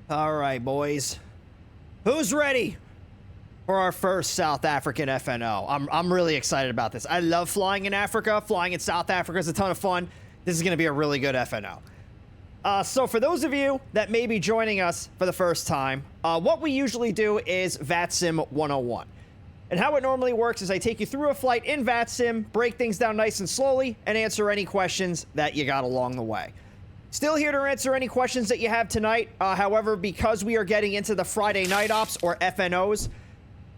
All right, boys. Who's ready for our first South African FNO? I'm really excited about this. I love flying in Africa. Flying in South Africa is a ton of fun. This is going to be a really good FNO. So for those of you that may be joining us for the first time, what we usually do is VATSIM 101. And how it normally works is I take you through a flight in VATSIM, break things down nice and slowly, and answer any questions that you got along the way. Still here to answer any questions that you have tonight. However, because we are getting into the Friday night ops, or FNOs,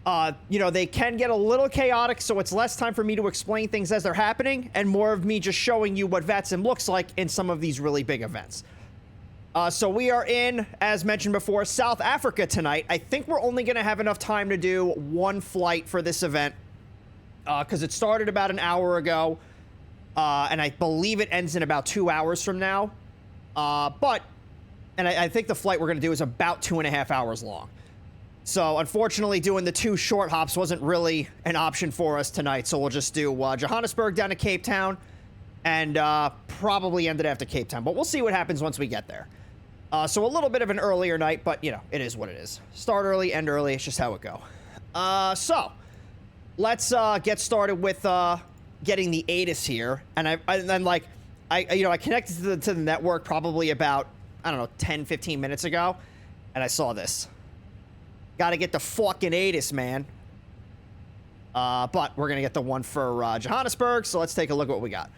they can get a little chaotic, so it's less time for me to explain things as they're happening, and more of me just showing you what VATSIM looks like in some of these really big events. So we are in, as mentioned before, South Africa tonight. I think we're only going to have enough time to do one flight for this event, because it started about an hour ago, and I believe it ends in about 2 hours from now. I think the flight we're going to do is about 2.5 hours long. So, unfortunately, doing the 2 short hops wasn't really an option for us tonight. So, we'll just do Johannesburg down to Cape Town and probably end it after Cape Town. But we'll see what happens once we get there. So, a little bit of an earlier night, but, it is what it is. Start early, end early. It's just how it go. So, let's get started with getting the ATIS here. And I connected to the network probably about, 10, 15 minutes ago. And I saw this. Got to get the fucking ATIS, man. But we're going to get the one for Johannesburg. So let's take a look at what we got.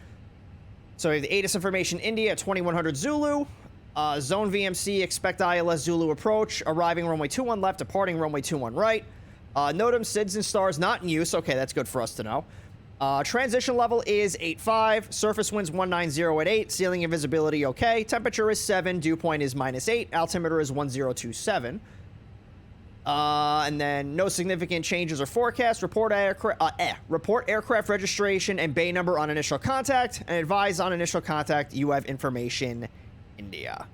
So we have the ATIS information India at 2100 Zulu. Zone VMC, expect ILS Zulu approach. Arriving runway 21 left, departing runway 21 right. NOTAM, SIDS, and stars not in use. Okay, that's good for us to know. Transition level is 8.5. Surface winds 190 at 8. Ceiling and visibility okay. Temperature is 7. Dew point is -8. Altimeter is 1027. And then no significant changes or forecast. Report aircraft registration and bay number on initial contact. And advise on initial contact you have information India.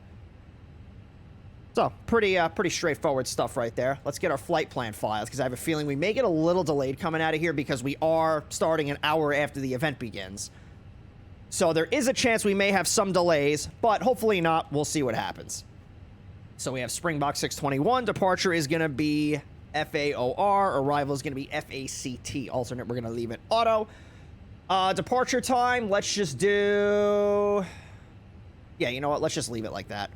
So, pretty straightforward stuff right there. Let's get our flight plan files, because I have a feeling we may get a little delayed coming out of here because we are starting an hour after the event begins. So there is a chance we may have some delays, but hopefully not. We'll see what happens. So we have Springbok 621. Departure is going to be FAOR. Arrival is going to be FACT. Alternate, we're going to leave it auto. Departure time, let's just do... Yeah, you know what? Let's just leave it like that.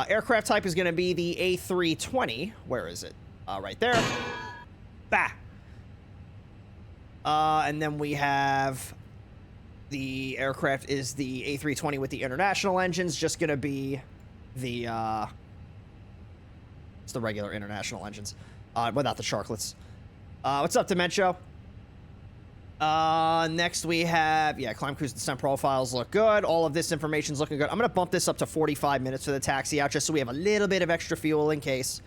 Aircraft type is going to be the A320. Where is it? Right there. Bah! And then we have the aircraft is the A320 with the international engines. Just going to be the... It's the regular international engines. Without the sharklets. What's up, Dementia? Next we have, climb, cruise, descent profiles look good. All of this information's looking good. I'm going to bump this up to 45 minutes for the taxi out, just so we have a little bit of extra fuel in case.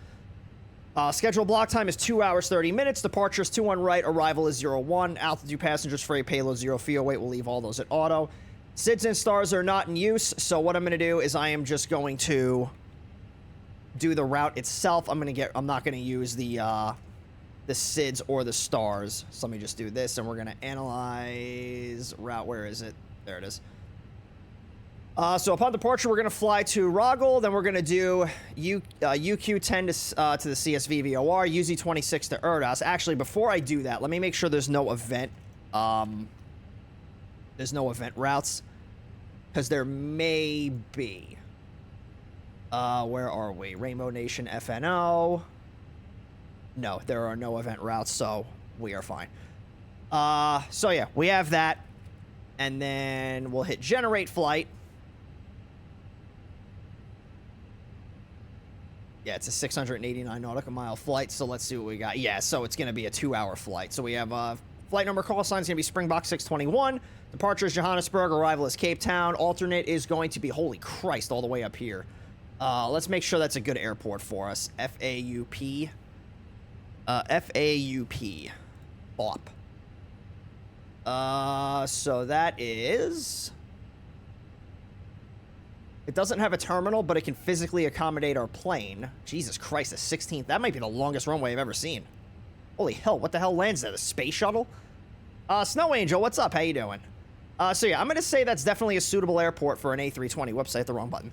Scheduled block time is 2 hours, 30 minutes. Departure is 21 right. Arrival is 01. Altitude, passengers, freight, payload, 0 fuel weight. We'll leave all those at auto. SIDS and stars are not in use. So what I'm going to do is I am just going to do the route itself. I'm not going to use the SIDS or the stars. So let me just do this, and we're going to analyze route. Where is it? There it is. So upon departure, we're going to fly to Rogel. Then we're going to do UQ10 to the CSV VOR, UZ26 to Erdas. Actually, before I do that, let me make sure there's no event. There's no event routes, because there may be. Where are we? Rainbow Nation FNO. No, there are no event routes, so we are fine. So yeah, we have that. And then we'll hit generate flight. Yeah, it's a 689 nautical mile flight, so let's see what we got. Yeah, so it's going to be a 2-hour flight. So we have flight number call sign is going to be Springbok 621. Departure is Johannesburg. Arrival is Cape Town. Alternate is going to be, holy Christ, all the way up here. Let's make sure that's a good airport for us. FAUP. FAUP. BOP. So that is... It doesn't have a terminal, but it can physically accommodate our plane. Jesus Christ, the 16th. That might be the longest runway I've ever seen. Holy hell, what the hell lands there? The space shuttle? Snow Angel, what's up? How you doing? So yeah, I'm going to say that's definitely a suitable airport for an A320. Whoops, I hit the wrong button.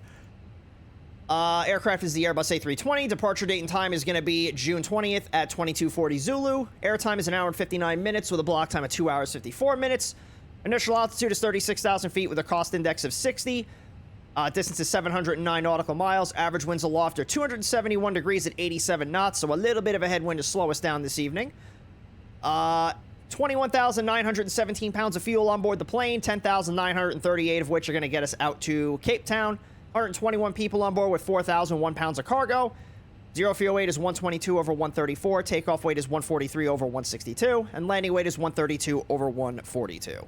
Aircraft is the Airbus A320. Departure date and time is going to be June 20th at 22:40 Zulu. Airtime is 1 hour and 59 minutes with a block time of 2 hours 54 minutes. Initial altitude is 36,000 feet with a cost index of 60. Distance is 709 nautical miles. Average winds aloft are 271 degrees at 87 knots, so a little bit of a headwind to slow us down this evening. 21,917 pounds of fuel on board the plane, 10,938 of which are going to get us out to Cape Town. 121 people on board with 4,001 pounds of cargo. Zero fuel weight is 122 over 134. Takeoff weight is 143 over 162. And landing weight is 132 over 142.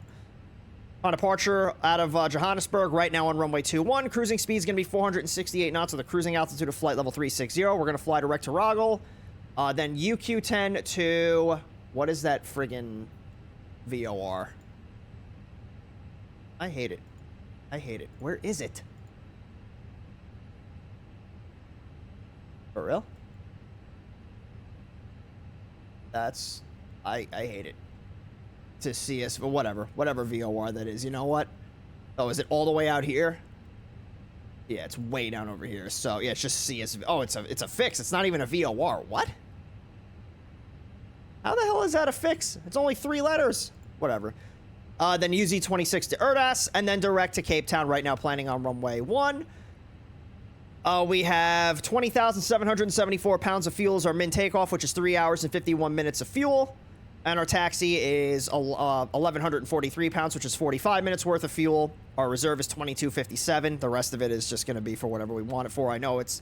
On departure out of Johannesburg, right now on runway 21. Cruising speed is going to be 468 knots with a cruising altitude of flight level 360. We're going to fly direct to Roggle. Then UQ10 to... What is that friggin' VOR? I hate it. I hate it. Where is it? For real? That's... I hate it. To see us, but whatever VOR that is. You know what? Oh, is it all the way out here? Yeah, it's way down over here. So yeah, it's just CS. Oh, it's a fix. It's not even a VOR. What? How the hell is that a fix? It's only 3 letters. Whatever. Then UZ26 to Erdas, and then direct to Cape Town. Right now, planning on runway 1. We have 20,774 pounds of fuel as our min takeoff, which is 3 hours and 51 minutes of fuel. And our taxi is 1,143 pounds, which is 45 minutes worth of fuel. Our reserve is 2257. The rest of it is just going to be for whatever we want it for. I know it's...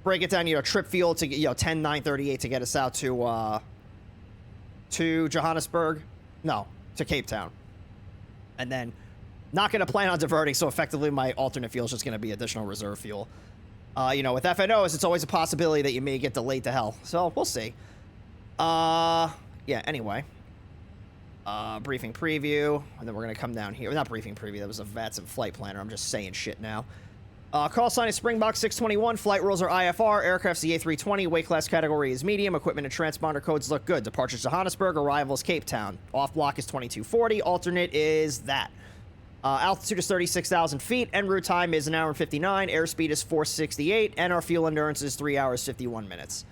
Break it down, trip fuel to, 10,938 to get us out to Johannesburg. No, to Cape Town. And then not going to plan on diverting, so effectively my alternate fuel is just going to be additional reserve fuel. With FNOs, it's always a possibility that you may get delayed to hell. So, we'll see. Yeah, anyway. Briefing preview. And then we're going to come down here. Not briefing preview. That was a VATSIM flight planner. I'm just saying shit now. Call sign is Springbok 621. Flight rules are IFR. Aircraft's the A320. Weight class category is medium. Equipment and transponder codes look good. Departure Johannesburg. Arrival is Cape Town. Off block is 2240. Alternate is that. Altitude is 36,000 feet. En route time is 1 hour and 59. Airspeed is 468. And our fuel endurance is 3 hours 51 minutes.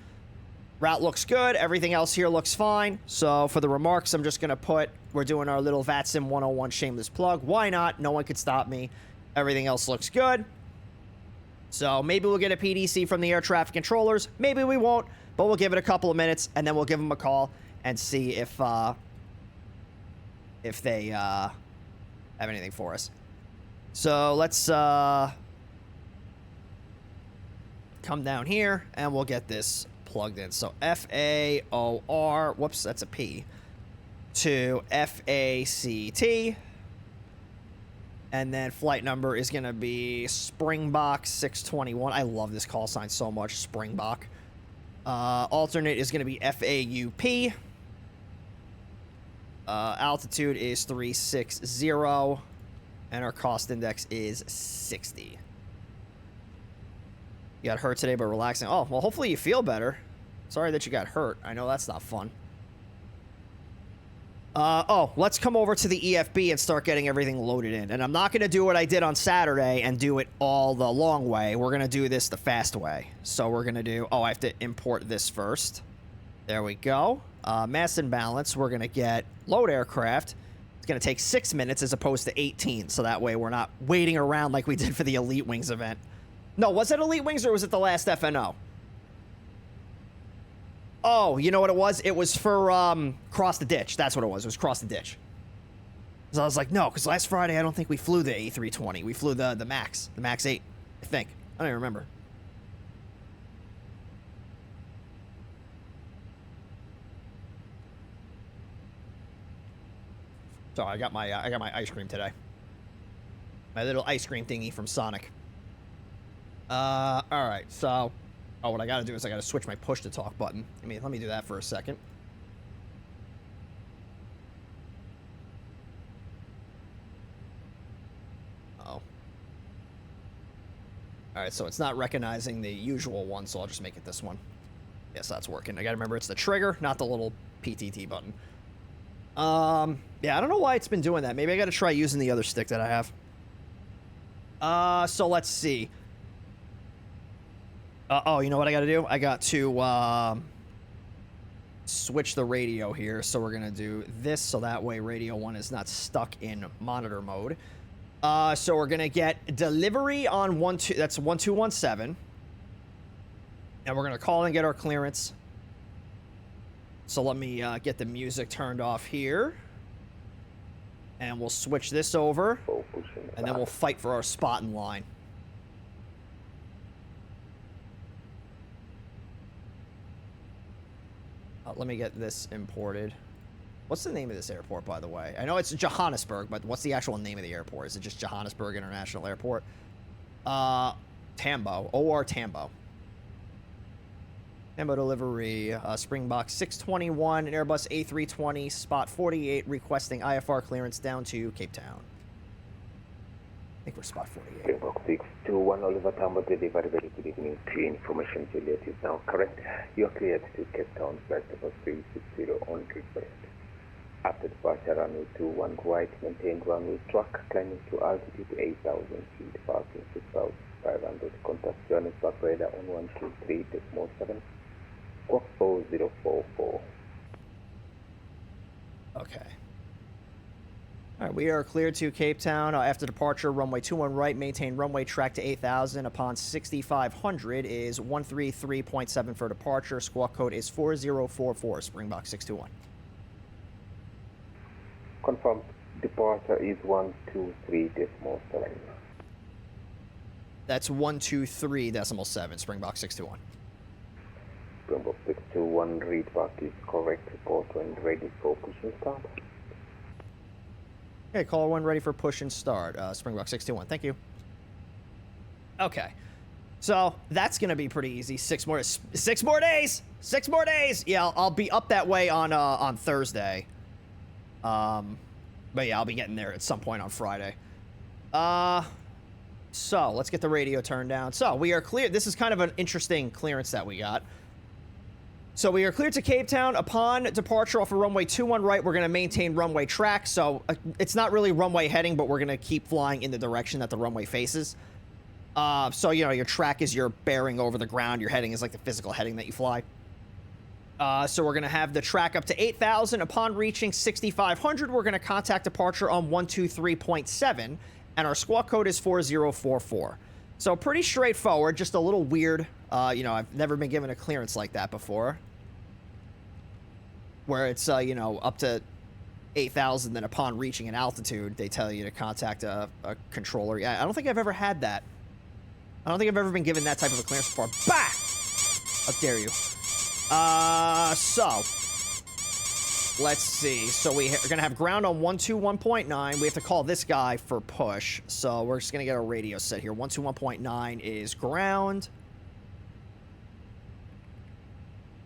Route looks good. Everything else here looks fine. So for the remarks, I'm just going to put, we're doing our little VATSIM 101 shameless plug. Why not? No one could stop me. Everything else looks good. So maybe we'll get a PDC from the air traffic controllers. Maybe we won't, but we'll give it a couple of minutes, and then we'll give them a call and see if they have anything for us. So let's come down here, and we'll get this plugged in. So FAOR, whoops, that's a P, to FACT. And then flight number is going to be Springbok 621. I love this call sign so much, Springbok. Alternate is going to be FAUP. Altitude is 360. And our cost index is 60. You got hurt today, but relaxing. Oh, well, hopefully you feel better. Sorry that you got hurt. I know that's not fun. Let's come over to the EFB and start getting everything loaded in. And I'm not going to do what I did on Saturday and do it all the long way. We're going to do this the fast way. So we're going to do... Oh, I have to import this first. There we go. Mass and balance. We're going to get load aircraft. It's going to take 6 minutes as opposed to 18. So that way we're not waiting around like we did for the Elite Wings event. No, was it Elite Wings or was it the last FNO? Oh, you know what it was? It was for Cross the Ditch. That's what it was. It was Cross the Ditch. So I was like, no, because last Friday I don't think we flew the A320. We flew the Max. The Max 8, I think. I don't even remember. So I got my ice cream today. My little ice cream thingy from Sonic. All right, so... Oh, what I gotta do is I gotta switch my push-to-talk button. Let me do that for a second. Uh-oh. Alright, so it's not recognizing the usual one, so I'll just make it this one. Yes, that's working. I gotta remember it's the trigger, not the little PTT button. Yeah, I don't know why it's been doing that. Maybe I gotta try using the other stick that I have. So let's see. Oh, you know what I got to do? I got to switch the radio here. So we're going to do this so that way radio 1 is not stuck in monitor mode. So we're going to get delivery on 1217. And we're going to call and get our clearance. So let me get the music turned off here. And we'll switch this over. And then we'll fight for our spot in line. Let me get this imported. What's the name of this airport, by the way? I know it's Johannesburg, but what's the actual name of the airport? Is it just Johannesburg International Airport? Tambo. OR Tambo. Tambo delivery. Springbok 621, an Airbus A320, spot 48, requesting IFR clearance down to Cape Town. I think we're spot 48. Springbok 621, Oliver Tambo delivery. Very good evening. Pre-information Juliet is now correct. You are cleared to Cape Town, flight number 360 on request. After departure, runway 21 right, maintain runway track, climbing to altitude 8,000 feet, parking 6,500. Contact Johannesburg radar on 123.7, squawk 4044. Okay. All right, we are cleared to Cape Town. After departure, runway 21 right, maintain runway track to 8,000. Upon 6,500 is 133.7 for departure. Squawk code is 4044, Springbok 621. Confirmed. Departure is 123.7. That's 123.7, Springbok 621. Springbok 621, read back is correct. Report when ready for push and start. Okay, caller 1 ready for push and start. Springbok 621, thank you. Okay, so that's gonna be pretty easy. 6 more days. 6 more days. Yeah, I'll be up that way on Thursday. But yeah, I'll be getting there at some point on Friday. So let's get the radio turned down. So we are clear. This is kind of an interesting clearance that we got. So we are cleared to Cape Town. Upon departure off of runway 21 right, we're going to maintain runway track. So it's not really runway heading, but we're going to keep flying in the direction that the runway faces. So, you know, your track is your bearing over the ground. Your heading is like the physical heading that you fly. So we're going to have the track up to 8,000. Upon reaching 6,500, we're going to contact departure on 123.7. And our squawk code is 4044. So pretty straightforward, just a little weird. You know, I've never been given a clearance like that before. Where it's, you know, up to 8,000, then upon reaching an altitude, they tell you to contact a controller. Yeah, I don't think I've ever had that. I don't think I've ever been given that type of a clearance before. Bah! How dare you. So let's see. So we're going to have ground on 121.9. We have to call this guy for push. So we're just going to get our radio set here. 121.9 is ground.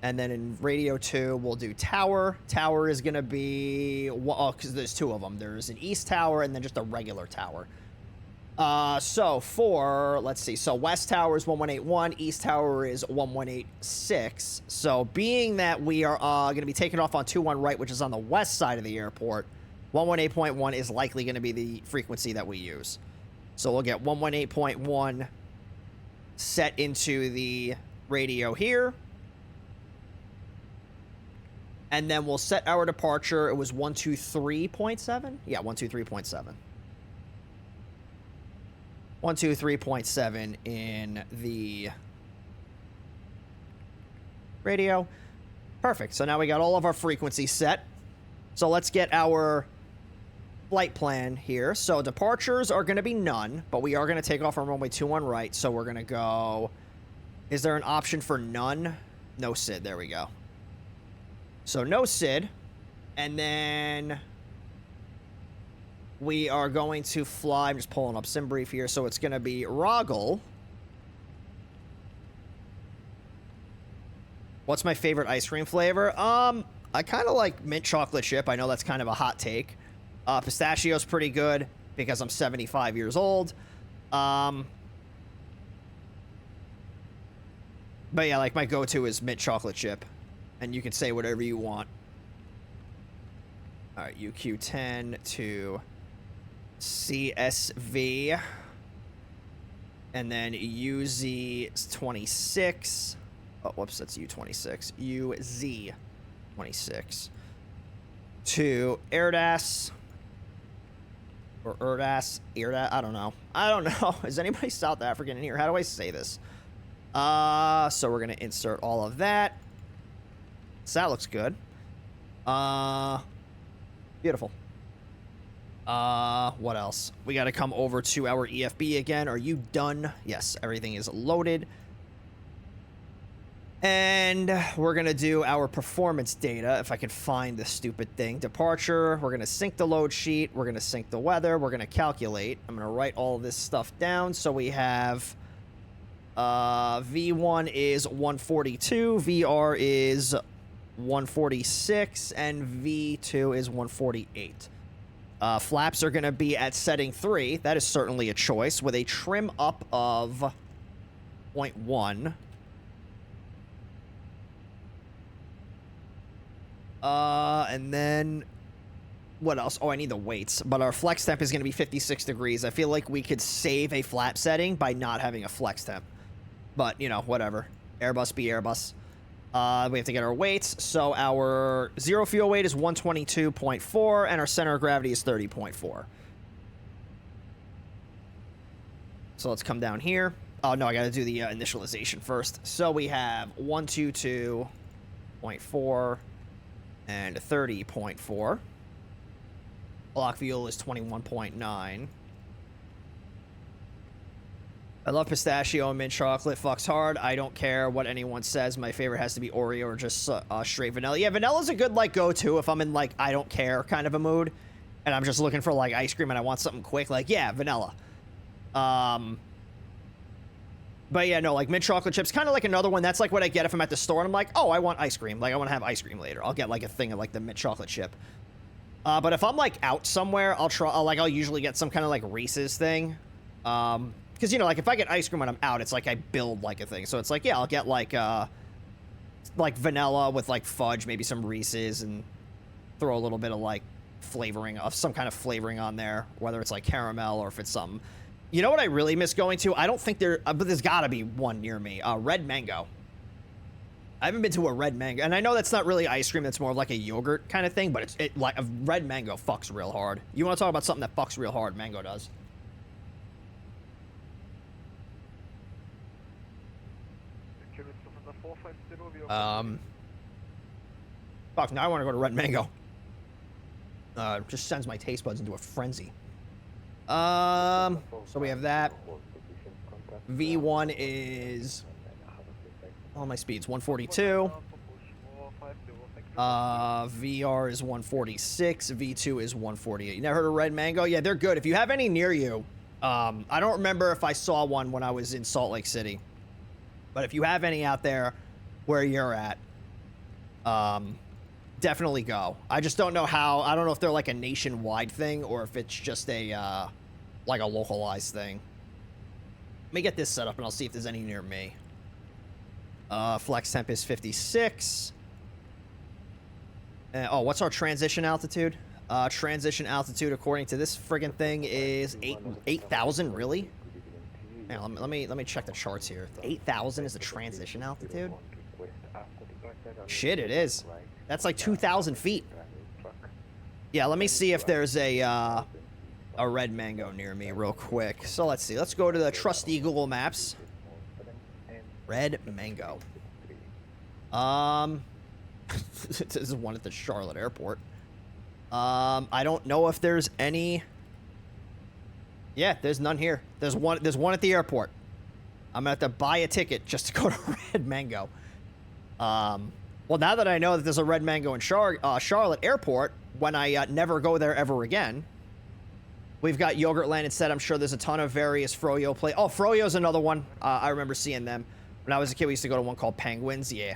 And then in radio 2, we'll do tower. Tower is going to be, because there's 2 of them. There's an east tower and then just a regular tower. So for, let's see. So west tower is 1181. East tower is 1186. So being that we are going to be taking off on 21 right, which is on the west side of the airport, 118.1 is likely going to be the frequency that we use. So we'll get 118.1 set into the radio here. And then we'll set our departure. It was 123.7? Yeah, 123.7. 123.7 in the radio. Perfect. So now we got all of our frequencies set. So let's get our flight plan here. So departures are going to be none, but we are going to take off on runway 21 right. So we're going to go... Is there an option for none? No SID. There we go. So no SID. And then we are going to fly. I'm just pulling up SimBrief here. So it's going to be Roggle. What's my favorite ice cream flavor? I kind of like mint chocolate chip. I know that's kind of a hot take. Pistachio's pretty good because I'm 75 years old. But yeah, like my go-to is mint chocolate chip. And you can say whatever you want. All right, UQ10 to CSV. And then UZ26. Oh, whoops, that's U26. UZ26. To Erdas. Or Erdas. Erdas. I don't know. I don't know. Is anybody South African in here? How do I say this? So we're going to insert all of that. So that looks good. Beautiful. What else? We got to come over to our EFB again. Are you done? Yes, everything is loaded. And we're going to do our performance data, if I can find this stupid thing. Departure, we're going to sync the load sheet, we're going to sync the weather, we're going to calculate. I'm going to write all this stuff down. So we have V1 is 142, VR is 146, and V2 is 148. Flaps are going to be at setting 3. That is certainly a choice, with a trim up of 0.1. And then what else? Oh, I need the weights. But our flex temp is going to be 56 degrees. I feel like we could save a flap setting by not having a flex temp. But, you know, whatever. Airbus be Airbus. We have to get our weights. So our zero fuel weight is 122.4, and our center of gravity is 30.4. So let's come down here. Oh, no, I got to do the initialization first. So we have 122.4 and 30.4. Block fuel is 21.9. I love pistachio and mint chocolate. Fucks hard. I don't care what anyone says. My favorite has to be Oreo or just straight vanilla. Yeah, vanilla's a good, like, go-to if I'm in, like, I don't care kind of a mood. And I'm just looking for, like, ice cream and I want something quick. Like, yeah, vanilla. But yeah, no, like, mint chocolate chips, kind of like another one. That's, like, what I get if I'm at the store and I'm like, oh, I want ice cream. Like, I want to have ice cream later. I'll get, like, a thing of, like, the mint chocolate chip. But if I'm, like, out somewhere, I'll usually get some kind of, like, Reese's thing. Because, you know, like, if I get ice cream when I'm out, it's like I build, like, a thing. So it's like, yeah, I'll get, like vanilla with, like, fudge, maybe some Reese's, and throw a little bit of, like, flavoring, of some kind of flavoring on there, whether it's, like, caramel or if it's something. You know what I really miss going to? I don't think but there's got to be one near me. Red Mango. I haven't been to a Red Mango. And I know that's not really ice cream. That's more of, like, a yogurt kind of thing, but like, a Red Mango fucks real hard. You want to talk about something that fucks real hard? Mango does. Fuck, now I want to go to Red Mango. Just sends my taste buds into a frenzy. So we have that. V1 is... all my speeds, 142. VR is 146. V2 is 148. You never heard of Red Mango? Yeah, they're good. If you have any near you, I don't remember if I saw one when I was in Salt Lake City. But if you have any out there where you're at, definitely go. I just don't know how. I don't know if they're like a nationwide thing or if it's just a like a localized thing. Let me get this set up and I'll see if there's any near me. Flex temp is 56. Oh, what's our transition altitude? Transition altitude according to this friggin' thing is 8,000. Really? Hang on, let me check the charts here. 8,000 is the transition altitude? Shit, it is. That's like 2,000 feet. Yeah, let me see if there's a Red Mango near me real quick. So let's see. Let's go to the trusty Google Maps. Red Mango. This is one at the Charlotte airport. I don't know if there's any... yeah, there's none here. There's one at the airport. I'm gonna have to buy a ticket just to go to Red Mango. Well, now that I know that there's a Red Mango in Charlotte Airport, when I never go there ever again, we've got Yogurtland instead. I'm sure there's a ton of various Froyo play. Oh, Froyo's another one. I remember seeing them. When I was a kid, we used to go to one called Penguins. Yeah.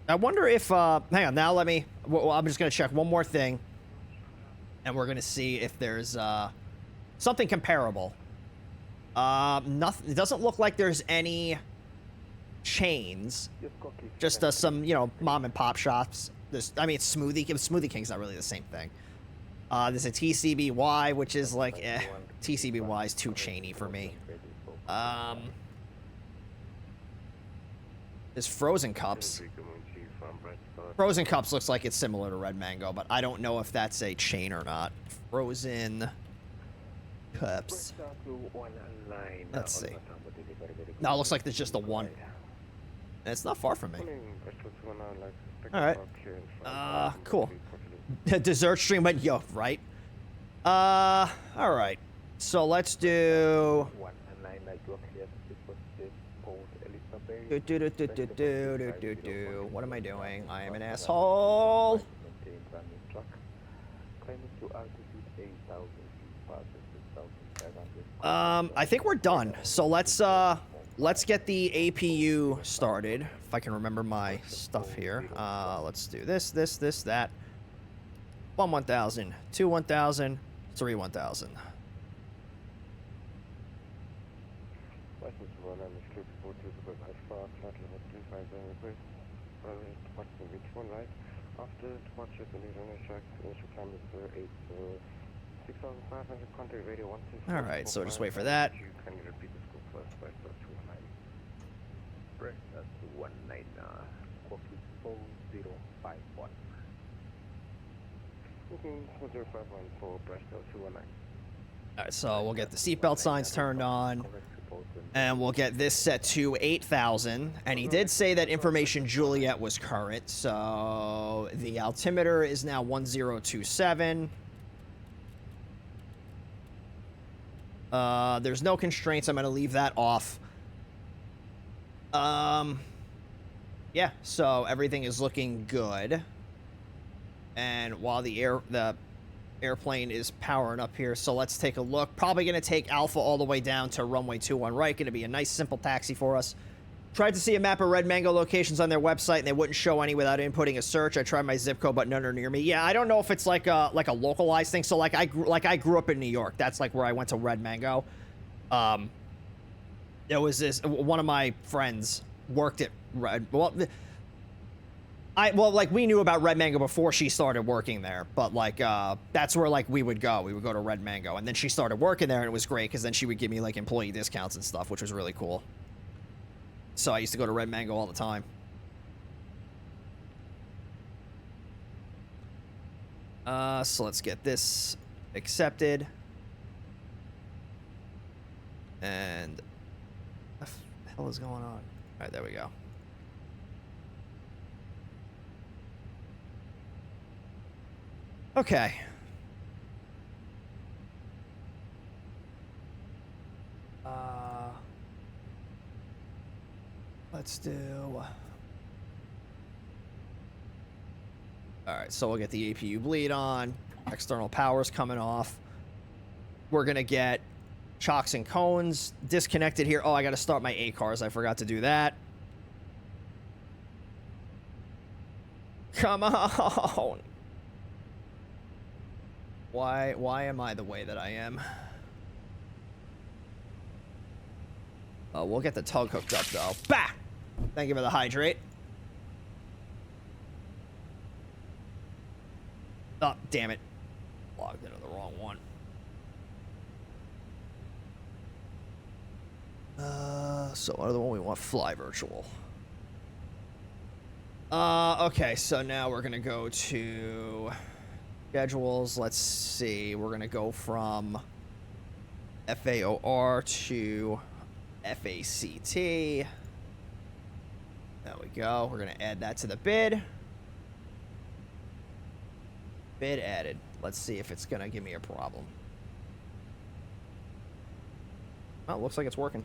I wonder if... hang on, now let me... well, I'm just going to check one more thing. And we're going to see if there's something comparable. Nothing. It doesn't look like there's any chains. Just some, you know, mom and pop shops. I mean, Smoothie King's not really the same thing. There's a TCBY, which is like, TCB-wise, too chainy for me. There's Frozen Cups. Frozen Cups looks like it's similar to Red Mango, but I don't know if that's a chain or not. Frozen Cups. Let's see. No, it looks like there's just a one. And it's not far from me. Alright. Cool. Dessert stream went, yo, right? Alright. So let's do... What am I doing? I am an asshole. I think we're done. So let's get the APU started. If I can remember my stuff here. Let's do this, that. 1,000, 2 1,000, 3 1,000. After departure, the lead on the track, initial climb is 6,500, contact radio 164. Alright, so just wait for that. Can you repeat the scope first? Press start 219. Press start 219, copy 4051. Okay, 4051 for press start 219. Alright, so we'll get the seatbelt signs turned on. And we'll get this set to 8,000. And he did say that information Juliet was current. So the altimeter is now 1027. There's no constraints. I'm going to leave that off. Yeah, so everything is looking good. And while the airplane is powering up here, so let's take a look. Probably going to take Alpha all the way down to runway 21 right. Going to be a nice simple taxi for us. Tried to see a map of Red Mango locations on their website, and they wouldn't show any without inputting a search. I tried my zip code, but none are near me. Yeah, I don't know if it's like a localized thing. So like I grew up in New York. That's like where I went to Red Mango. There was this one of my friends worked at Red. Well, like, we knew about Red Mango before she started working there, but, like, that's where, like, we would go. We would go to Red Mango, and then she started working there, and it was great, because then she would give me, like, employee discounts and stuff, which was really cool. So I used to go to Red Mango all the time. So let's get this accepted. And what the hell is going on? All right, there we go. Okay. Let's do... Alright, so we'll get the APU bleed on. External power's coming off. We're gonna get chocks and cones disconnected here. Oh, I gotta start my A cars. I forgot to do that. Come on! Why am I the way that I am? We'll get the tug hooked up, though. Bah! Thank you for the hydrate. Oh, damn it. Logged into the wrong one. So other one we want fly virtual. Okay, so now we're gonna go to schedules. Let's see. We're gonna go from FAOR to FACT. There we go. We're gonna add that to the bid. Bid added. Let's see if it's gonna give me a problem. Oh, looks like it's working.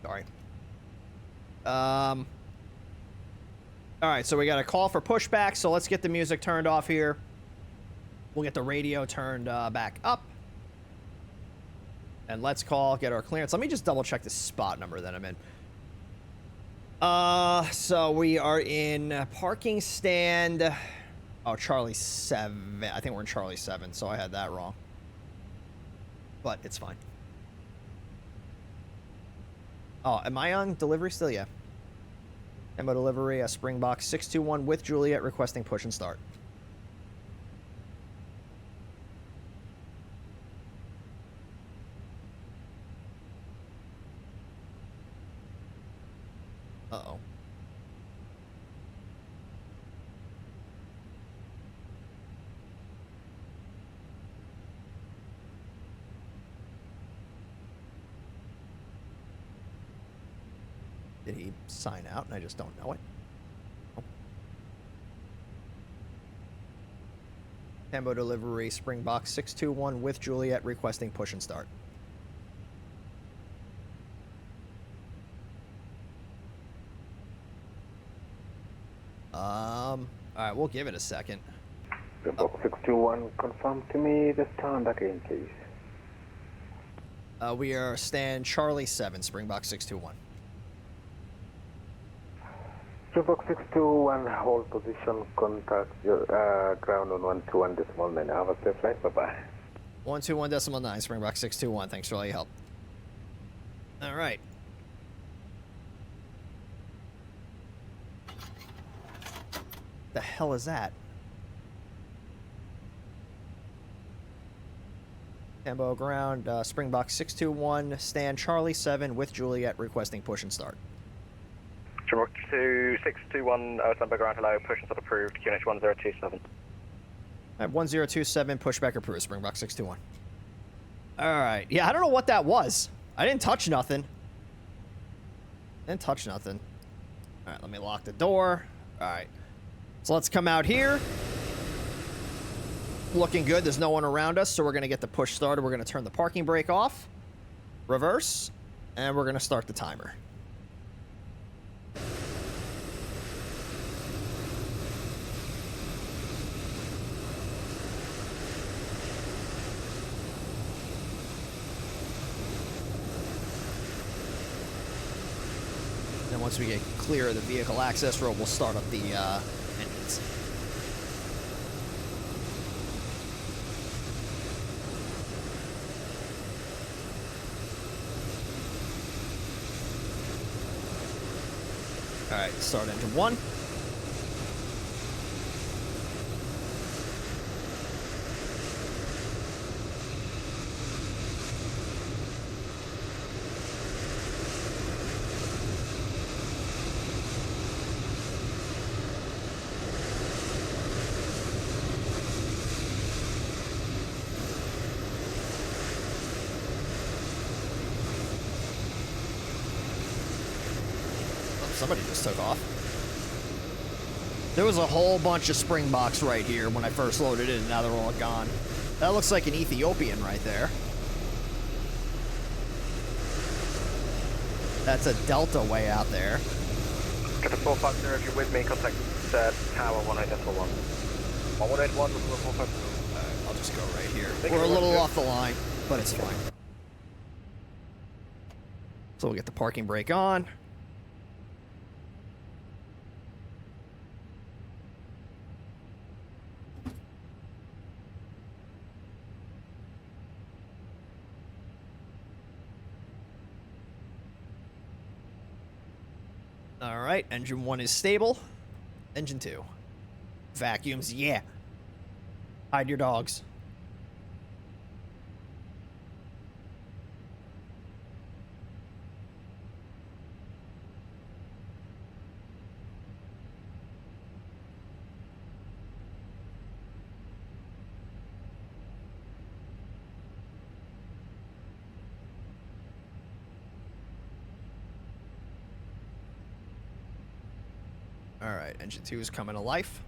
Sorry. Alright, so we got a call for pushback, so let's get the music turned off here. We'll get the radio turned back up. And let's get our clearance. Let me just double check the spot number that I'm in. So we are in parking stand. Oh, Charlie 7. I think we're in Charlie 7, so I had that wrong. But it's fine. Oh, am I on delivery still? Yeah. Ammo delivery, a Springbok 621 with Juliet requesting push and start. Uh-oh. Did he sign out and I just don't know it? Oh. Tembo delivery, Springbok 621 with Juliet requesting push and start. Alright, we'll give it a second. Springbok 621, confirm to me the stand again, please. We are stand Charlie 7, Springbok 621. Springbok 621, hold position, contact ground on 121.9. Have a safe flight, bye-bye. 121.9, Springbok 621. Thanks for all your help. Alright. The hell is that? Tembo ground, Springbok 621, stand Charlie 7 with Juliet requesting push and start. Springbok 621, stand by ground, hello, push and start approved, QNH 1027. Alright, 1027, pushback approved, Springbok 621. Alright, yeah, I don't know what that was. I didn't touch nothing. Alright, let me lock the door. Alright. So let's come out here. Looking good. There's no one around us, so we're going to get the push started. We're going to turn the parking brake off. Reverse. And we're going to start the timer. And once we get clear of the vehicle access road, we'll start up the engines. All right, start engine 1. Somebody just took off. There was a whole bunch of Springboks right here when I first loaded it, and now they're all gone. That looks like an Ethiopian right there. That's a Delta way out there. Get the 450 if you're with me, contact tower 18.1. 1181, 450. Alright, I'll just go right here. We're a little off the line, but it's fine. So we'll get the parking brake on. Alright, engine 1 is stable. Engine 2. Vacuums, yeah. Hide your dogs. Alright, engine 2 is coming to life.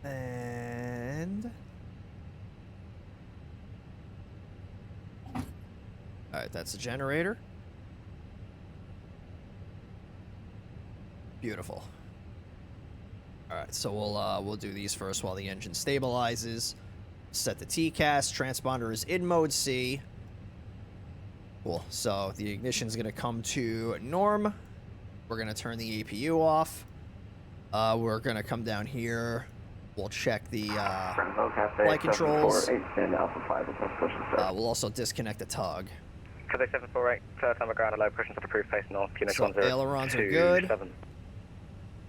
And... Alright, that's the generator. Beautiful. All right, so we'll do these first while the engine stabilizes. Set the TCAS. Transponder is in mode C. Cool. So the ignition's gonna come to norm. We're gonna turn the APU off. We're gonna come down here. We'll check the flight controls. We'll also disconnect the tug. Cafe 748, time of ground, low pressure to approved face north. So ailerons are good.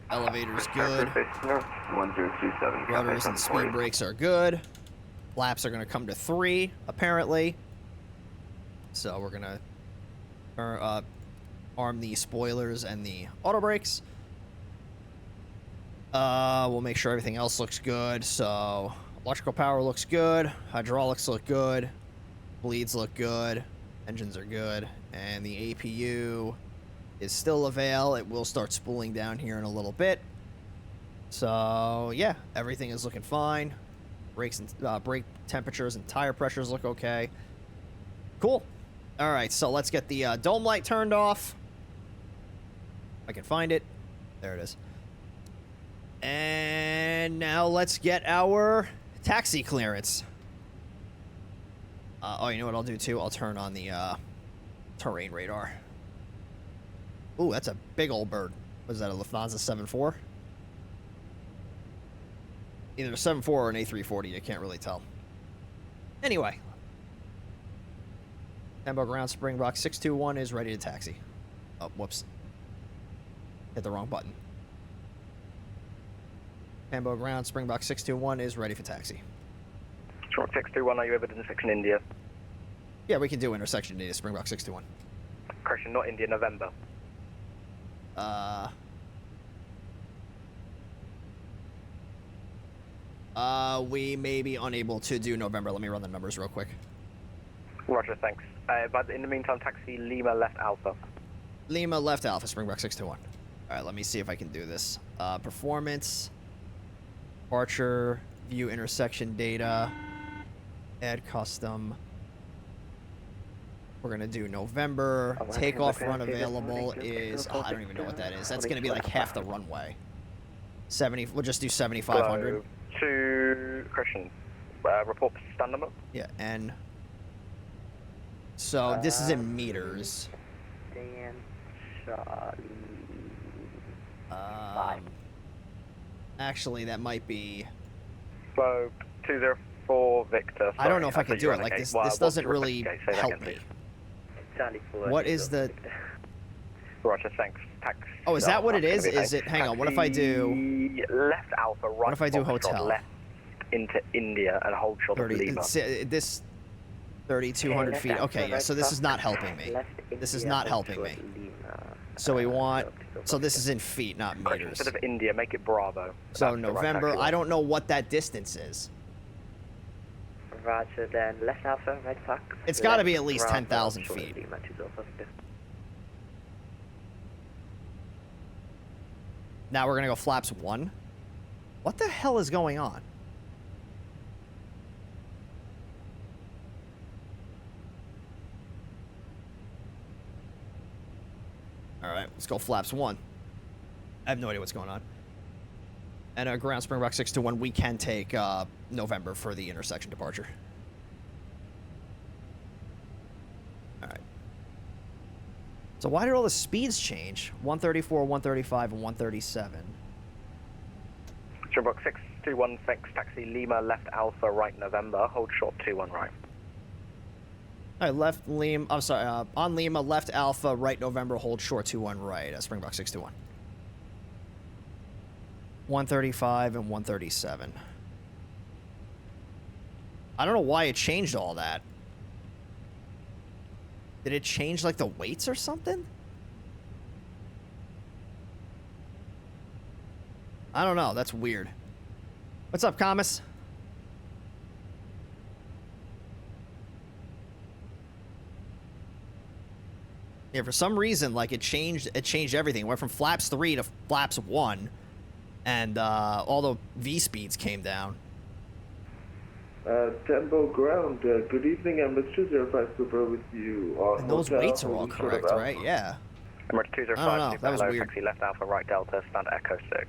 Elevator's good. 1027. Rudders and speed brakes are good. Flaps are going to come to 3, apparently. So we're going to arm the spoilers and the auto brakes. We'll make sure everything else looks good. So electrical power looks good. Hydraulics look good. Bleeds look good. Engines are good. And the APU is still avail. It will start spooling down here in a little bit. So yeah, everything is looking fine. Brakes and brake temperatures and tire pressures look okay. Cool. All right, so let's get the dome light turned off. I can find it. There it is. And now let's get our taxi clearance. Oh, you know what I'll do too? I'll turn on the terrain radar. Ooh, that's a big old bird. Was that a Lufthansa 74? Either a 74 or an A340, you can't really tell. Anyway. Tembo ground Springbok 621 is ready to taxi. Oh, whoops. Hit the wrong button. Tembo ground Springbok 621 is ready for taxi. Short 621, are you able to intersection India? Yeah, we can do intersection India, Springbok 621. Correction, not India, November. We may be unable to do November. Let me run the numbers real quick. Roger, thanks. But in the meantime, taxi Lima left Alpha. Lima left Alpha, Springbok 621. Alright, let me see if I can do this. Performance, departure, view intersection data, add custom. We're going to do November. Takeoff run available is, oh, I don't even know what that is. That's going to be like half the runway. 70, we'll just do 7,500. To Christian, report stand number. Yeah, and so this is in meters. Dan, Actually, that might be. So 204 Victor. I don't know if I can do it. Like this. This doesn't really help me. What is the? Roger, thanks. Tax. Oh, is that what it is? Is it? Hang on. What if I do? Left Alpha, right. What if I do hotel? Left into India and hold short of Lima. This 3,200 feet. Okay, yeah. So this is not helping me. This is not helping me. So we want. So this is in feet, not meters. Instead of India, make it Bravo. So November. I don't know what that distance is. Roger, then left Alpha, right Fox. It's got to be at least 10,000 feet. Now we're gonna go flaps 1. What the hell is going on? All right, let's go flaps 1. I have no idea what's going on. And ground Springbok 621, we can take November for the intersection departure. All right. So why did all the speeds change? 134, 135, and 137. Springbok 621, thanks. Taxi Lima left Alpha, right November. Hold short 21 right. All right, left Lima. I'm sorry. On Lima, left Alpha, right November. Hold short 21 right. Springbok 621. 135 and 137. I don't know why it changed all that. Did it change like the weights or something? I don't know. That's weird. What's up, Camus? Yeah, for some reason, like it changed everything. It went from flaps 3 to flaps 1. And all the V speeds came down. Tempo ground, good evening, Emirates 205 Super with you. And those weights are all correct, right? Yeah. Emirates 205, I don't know, that was weird. Taxi left Alpha, right Delta, stand Echo 6.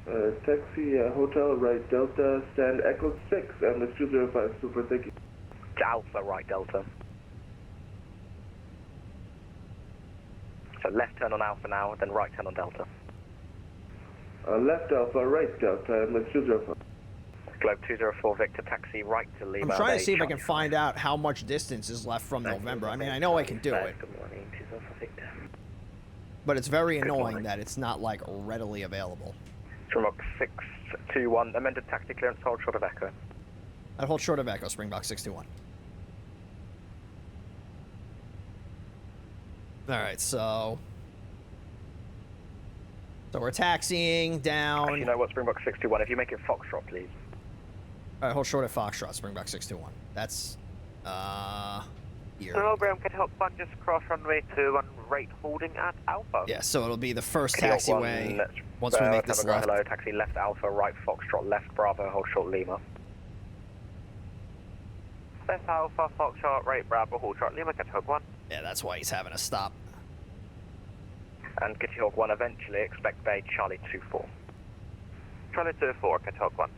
Taxi, Hotel, right Delta, stand Echo 6, MS 205, super, thank you. Alpha, right Delta. So left turn on Alpha now, then right turn on Delta. Left Alpha, right Delta, MS 205. Globe 204 Victor, taxi right to Lima. I'm trying to Bay, see if I Charlie can find out how much distance is left from November. I mean, I know I can do it, Good morning, 204 Victor. but it's very annoying morning. that it's not, like, readily available. Springbok 621, amended taxi clearance, hold short of Echo. I'd hold short of Echo, Springbok 621. Alright, so we're taxiing down. Actually, you know what, Springbok 621, if you make it Foxtrot, please. Alright, hold short of Foxtrot, Springbok 621. That's, here. Program can help one just cross runway 21, rate holding at Alpha. Yeah, so it'll be the first Kitty Hawk taxiway 1, once we make this November, left. hello, taxi left Alpha, right Foxtrot, left Bravo, hold short Lima. Left Alpha, Foxtrot, right Bravo, hold short Lima, can help one. Yeah, that's why he's having to stop. And Kitty Hawk 1, eventually expect Bay Charlie 24. Charlie 24, can help one.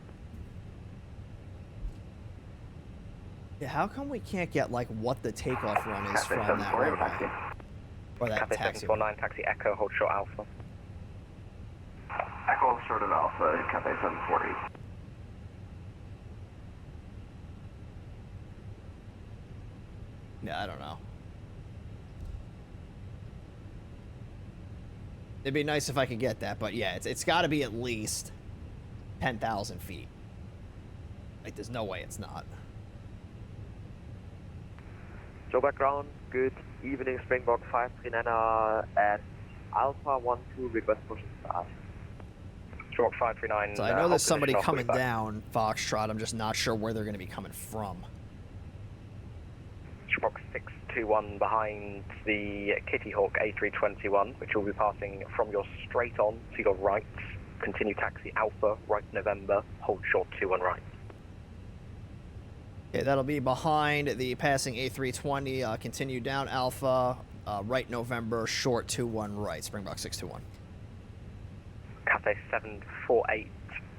Yeah, how come we can't get, like, what the takeoff run is from that runway? Or that Cafe taxi. 749, taxi Echo, hold short Alpha. Echo short of Alpha, Cafe 740. Yeah, I don't know. It'd be nice if I could get that, but yeah, it's got to be at least 10,000 feet. Like, there's no way it's not. Joe background, good evening, Springbok 539 at Alpha 12, request push start. Springbok 539. So I know there's somebody coming 45. down Foxtrot. I'm just not sure where they're going to be coming from. Springbok 621 behind the Kitty Hawk A321, which will be passing from your straight on to your right. Continue taxi Alpha, right November, hold short 21 right. Okay, that'll be behind the passing A320. Continue down Alpha, right November, short 21 right. Springbok 621. Cathay 748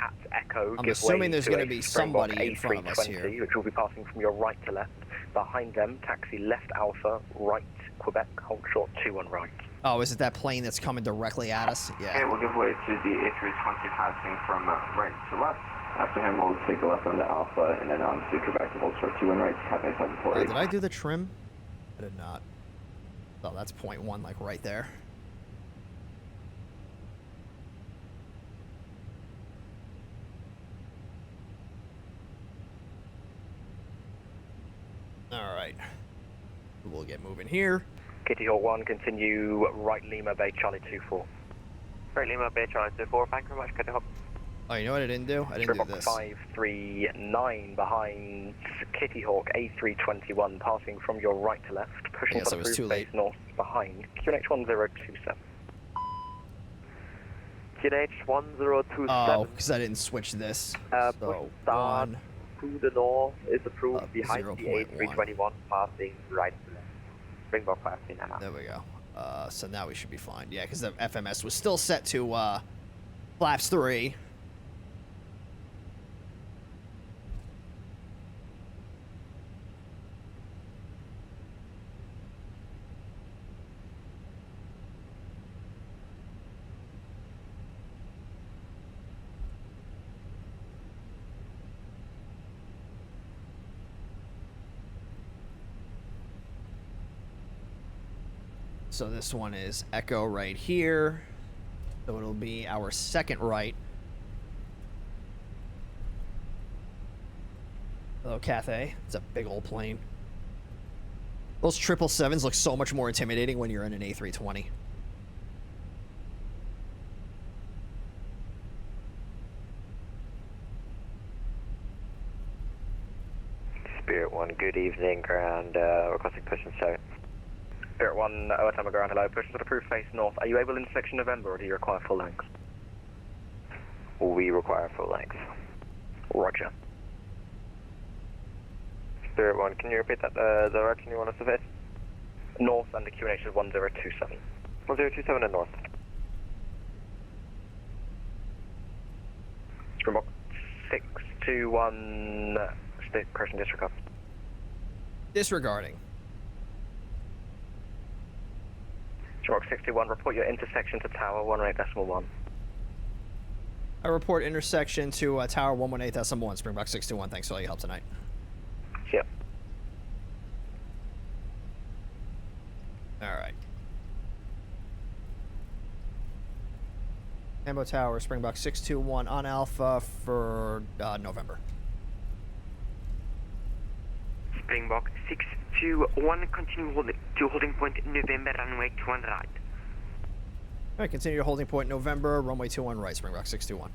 at Echo. I'm give assuming way there's to gonna a be Springbok somebody in front of us A320, here. which will be passing from your right to left. Behind them, taxi left Alpha, right Quebec, hold short 21 right. Oh, is it that plane that's coming directly at us? Okay, Yeah. we'll give way to the A320 passing from right to left. After him, we'll take a left on the Alpha and then on to Quebec to hold short 21 right, Cafe 740. Did I do the trim? I did not. Oh, that's .1, like right there. All right. We'll get moving here. Kitty Hawk 1, continue right Lima Bay Charlie 24. Right Lima, Bay Charlie 24, thank you very much, Kitty Hawk. Oh, you know what I didn't do? I didn't do Springbok this. 539 behind Kitty Hawk A321, passing from your right to left, pushing Yes, for I the was too roof base late. north behind QNH 1027. QNH 1027. Oh, because I didn't switch this. Push So, start 1. to the north is approved behind the 0.1. A321, passing right to left. Springbok 539. There we go. So now we should be fine. Yeah, because the FMS was still set to flaps 3. So this one is Echo right here. So it'll be our second right. Hello, Cathay. It's a big old plane. Those 777s look so much more intimidating when you're in an A320. Spirit 1, good evening, ground, requesting push and show. Spirit 1, Otama ground, hello, push to the approved face north. Are you able in section November or do you require full length? We require full length. Roger. Spirit 1, can you repeat that direction you want us to hit? North under QNH is 1027. 1027 and north. 621, state person disregard. Disregarding. Shark 61, report your intersection to tower 118.1. I report intersection to tower 118.1, Springbok 621. Thanks for all your help tonight. Yep. All right. Ambo Tower, Springbok 621 on Alpha for November. Springbok 621, continue to holding point November, runway 21 right. All right, continue to holding point November, runway 21 right, Springbok 621.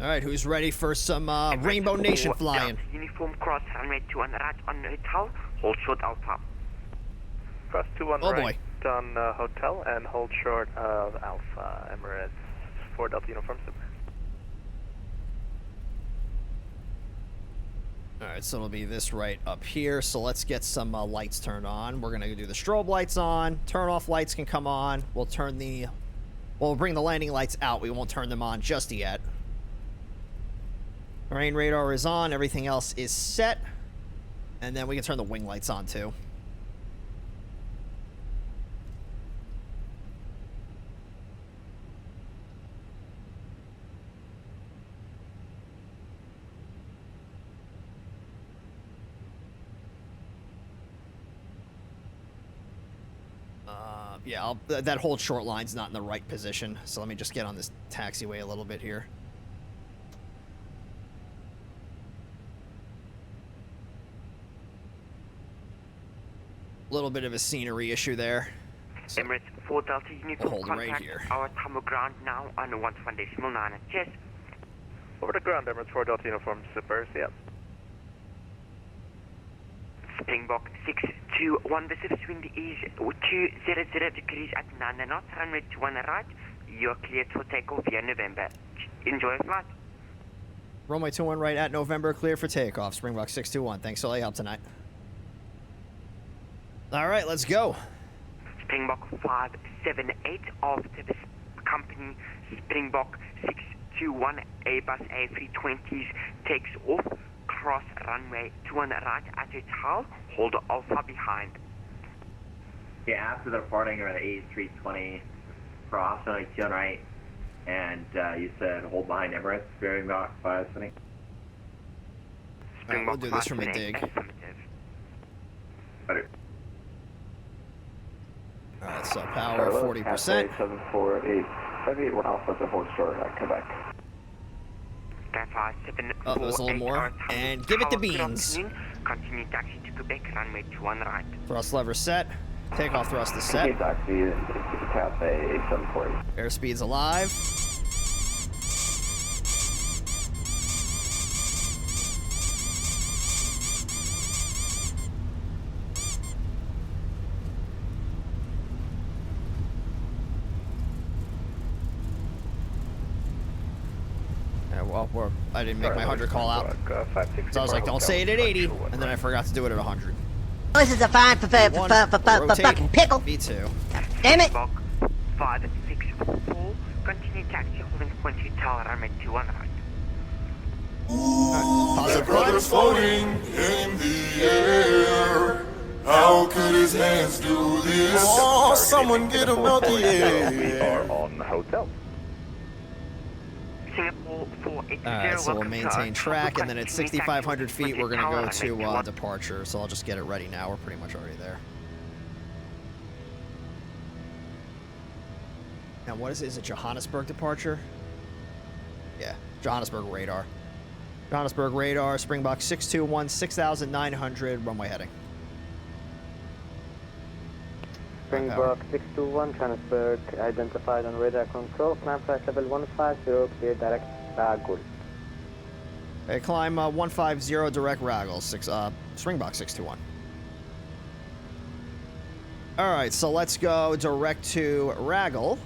All right, who's ready for some Rainbow Nation flying? Uniform cross, runway 21 right on hotel, hold short Alpha. Cross 21 Oh right boy. on hotel and hold short of Alpha Emirates 4 Delta Uniform Super. All right, so it'll be this right up here. So let's get some lights turned on. We're gonna do the strobe lights on. Turn off lights can come on. We'll bring the landing lights out. We won't turn them on just yet. Terrain radar is on. Everything else is set. And then we can turn the wing lights on too. Yeah, that whole short line's not in the right position, so let me just get on this taxiway a little bit here. A little bit of a scenery issue there. So Emirates 4 Delta Uniform hold contact right here. our time of ground now on 1.9. Cheers. Over to ground, Emirates 4 Delta Uniform Super, yep. Springbok 621, the surface wind is 200 degrees at 9 knots, runway 21 right. You're cleared for takeoff via November. Enjoy your flight. Runway 21 right at November, clear for takeoff. Springbok 621. Thanks for all your help tonight. All right, let's go. Springbok 578 after the company Springbok 621 Airbus A320s takes off. Cross runway 21 right at hotel, hold Alpha behind. Yeah, after the departing of the A320, cross runway 21 right, and you said hold behind Emirates, Springbok 578. We'll do this from a dig. Better. All right, so power 40%. 748 Alpha to hold short at Quebec. Oh, there's a little more. And give it the beans. Continue taxi to Quebec, runway 21 right. Thrust lever set. Takeoff thrust is set. Taxi is Cathay 740. Airspeed's alive. Well, I didn't make my 100 call out. So I was like, don't say it at 80, and then I forgot to do it at 100. This is a fine for fucking pickle. V2. Damn it! 564, continue taxi holding point to tower, runway 21 right. Positive Brothers floating in the air. How could his hands do this? Oh, someone get him out the air. We are on the hotel. Singapore 480. Alright, so we'll maintain track, and then at 6,500 feet, we're going to go to departure. So I'll just get it ready now. We're pretty much already there. Now, what is it? Is it Johannesburg departure? Yeah, Johannesburg radar. Johannesburg radar, Springbok 621, 6,900, runway heading. Springbok 621, Johannesburg, identified on radar control, climb flight level 150, clear direct Ragul. Okay, climb 150, direct Ragul, Springbok 621. Alright, so let's go direct to Ragul.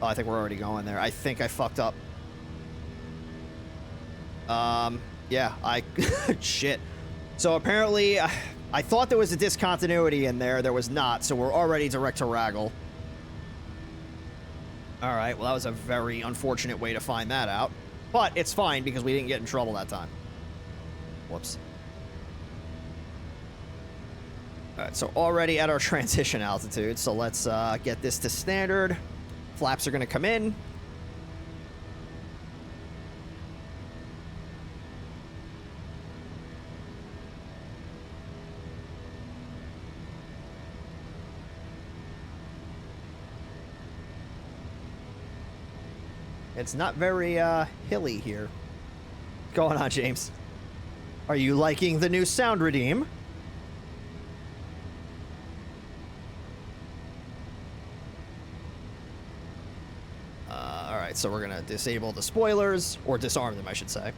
Oh, I think we're already going there. I think I fucked up. Yeah, shit. So apparently, I thought there was a discontinuity in there. There was not, so we're already direct to Raggle. All right, well, that was a very unfortunate way to find that out. But it's fine because we didn't get in trouble that time. Whoops. All right, so already at our transition altitude, so let's get this to standard. Flaps are going to come in. It's not very hilly here. What's going on, James? Are you liking the new sound redeem? Alright, so we're gonna disable the spoilers, or disarm them, I should say.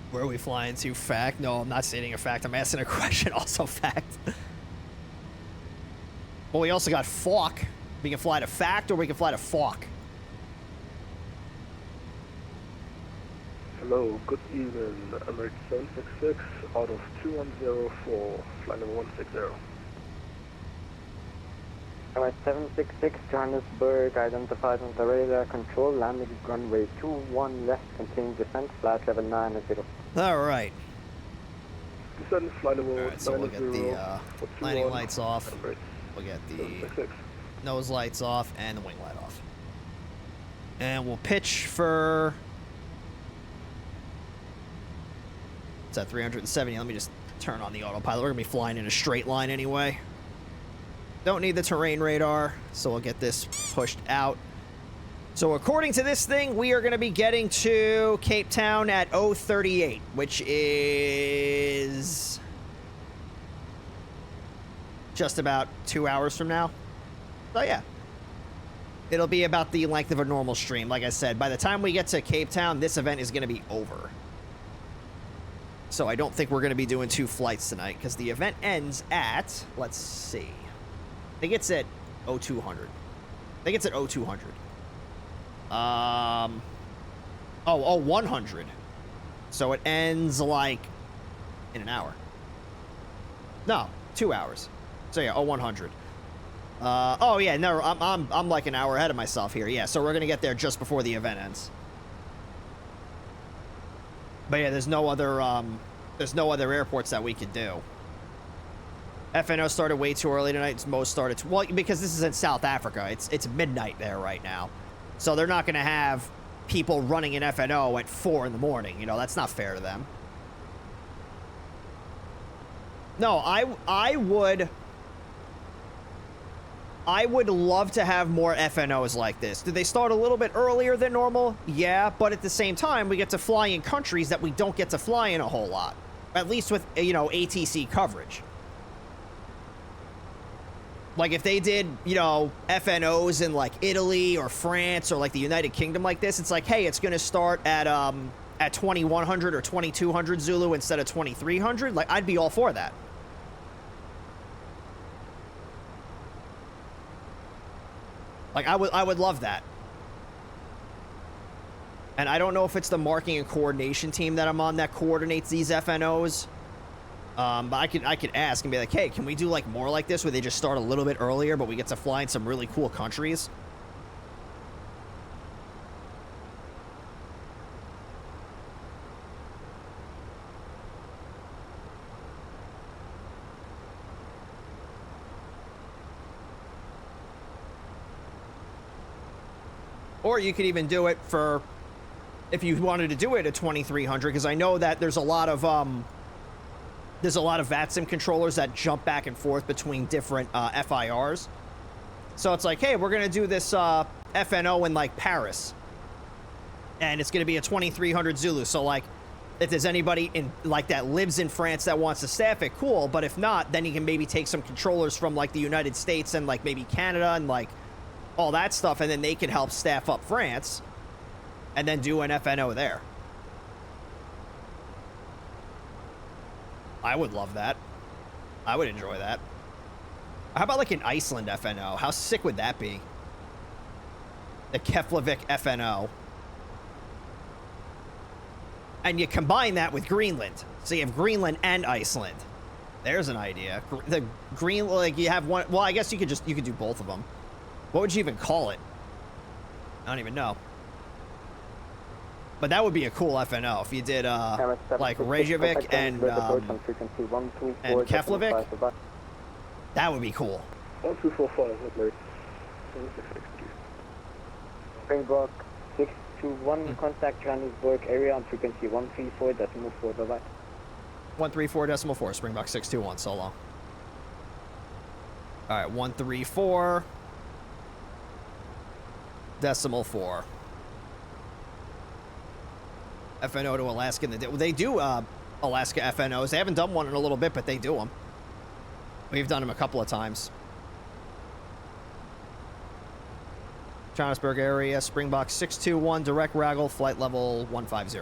Where are we flying to? Fact? No, I'm not stating a fact. I'm asking a question, also fact. Well, we also got FOAR. We can fly to fact, or we can fly to FOAR. Hello, good evening, American 766, out of 2104, flight number 160. Alright, 766, Johannesburg, identified on the radar control, landing runway 21 left, continuing descent, flight level 90. Alright. Descend, flight number 90. Alright, so we'll get the landing lights off, we'll get the nose lights off, and the wing light off. And we'll pitch for... It's at 370. Let me just turn on the autopilot. We're going to be flying in a straight line anyway. Don't need the terrain radar, so we'll get this pushed out. So according to this thing, we are going to be getting to Cape Town at 0:38, which is just about 2 hours from now. So yeah, it'll be about the length of a normal stream. Like I said, by the time we get to Cape Town, this event is going to be over. So I don't think we're going to be doing 2 flights tonight, because the event ends at, let's see, I think it's at 0200. I think it's at 0200. 100. So it ends like in an hour. No, 2 hours. So yeah, 0100. Oh yeah, no, I'm like an hour ahead of myself here. Yeah, so we're gonna get there just before the event ends. But yeah, there's no other airports that we could do. FNO started way too early tonight. Most started well because this is in South Africa. It's midnight there right now, so they're not going to have people running in FNO at 4 in the morning. You know, that's not fair to them. No, I would love to have more FNOs like this. Do they start a little bit earlier than normal? Yeah, but at the same time, we get to fly in countries that we don't get to fly in a whole lot. At least with, you know, ATC coverage. Like, if they did, you know, FNOs in, like, Italy or France or, like, the United Kingdom like this, it's like, hey, it's going to start at 2100 or 2200 Zulu instead of 2300. Like, I'd be all for that. Like, I would love that. And I don't know if it's the marking and coordination team that I'm on that coordinates these FNOs. But I could ask and be like, hey, can we do like more like this where they just start a little bit earlier, but we get to fly in some really cool countries? Or you could even do it for, if you wanted to do it at 2300, because I know that there's a lot of VATSIM controllers that jump back and forth between different FIRs. So it's like, hey, we're gonna do this FNO in like Paris, and it's gonna be a 2300 Zulu. So like, if there's anybody in like that lives in France that wants to staff it, cool. But if not, then you can maybe take some controllers from like the United States and like maybe Canada and like all that stuff, and then they can help staff up France and then do an FNO there. I would love that. I would enjoy that. How about like an Iceland FNO? How sick would that be? The Keflavik FNO. And you combine that with Greenland. So you have Greenland and Iceland. There's an idea. The green, like you have one. Well, I guess you could do both of them. What would you even call it? I don't even know. But that would be a cool FNO if you did like Reykjavik and Keflavik. That would be cool. 1245, Emirates. Springbok 621, contact Johannesburg area on frequency 134.4, bye-bye. 134.4, Springbok 621, so long. Alright, 134.4. FNO to Alaska. They do Alaska FNOs. They haven't done one in a little bit, but they do them. We've done them a couple of times. Johannesburg area, Springbok 621, direct Raggle, flight level 150.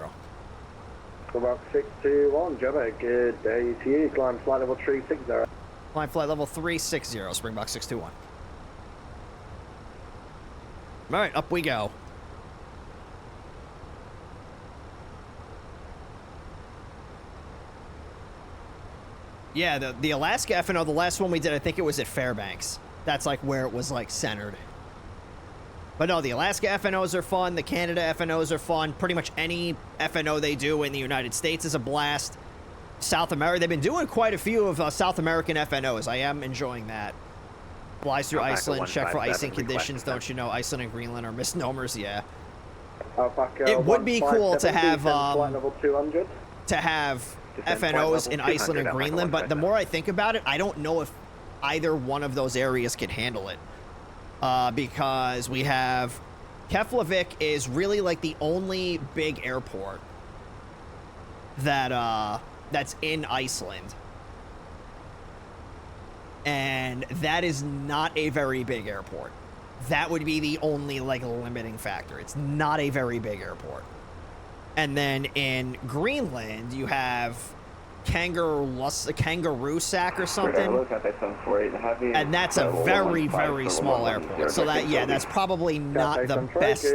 Springbok 621, Jabba, good day to you. Climb flight level 360. Climb flight level 360, Springbok 621. All right, up we go. Yeah, the Alaska FNO, the last one we did, I think it was at Fairbanks. That's like where it was like centered. But no, the Alaska FNOs are fun. The Canada FNOs are fun. Pretty much any FNO they do in the United States is a blast. South America, they've been doing quite a few of South American FNOs. I am enjoying that. Flies through Iceland, check for icing conditions. Don't you know Iceland and Greenland are misnomers? Yeah. It would be cool to have FNOs in Iceland and Greenland, but the more I think about it, I don't know if either one of those areas could handle it. Because we have Keflavik is really like the only big airport that that's in Iceland. And that is not a very big airport. That would be the only like limiting factor. It's not a very big airport. And then in Greenland, you have Kangaroo Sack or something. And that's a very, very small airport. So that, yeah, that's probably not the best.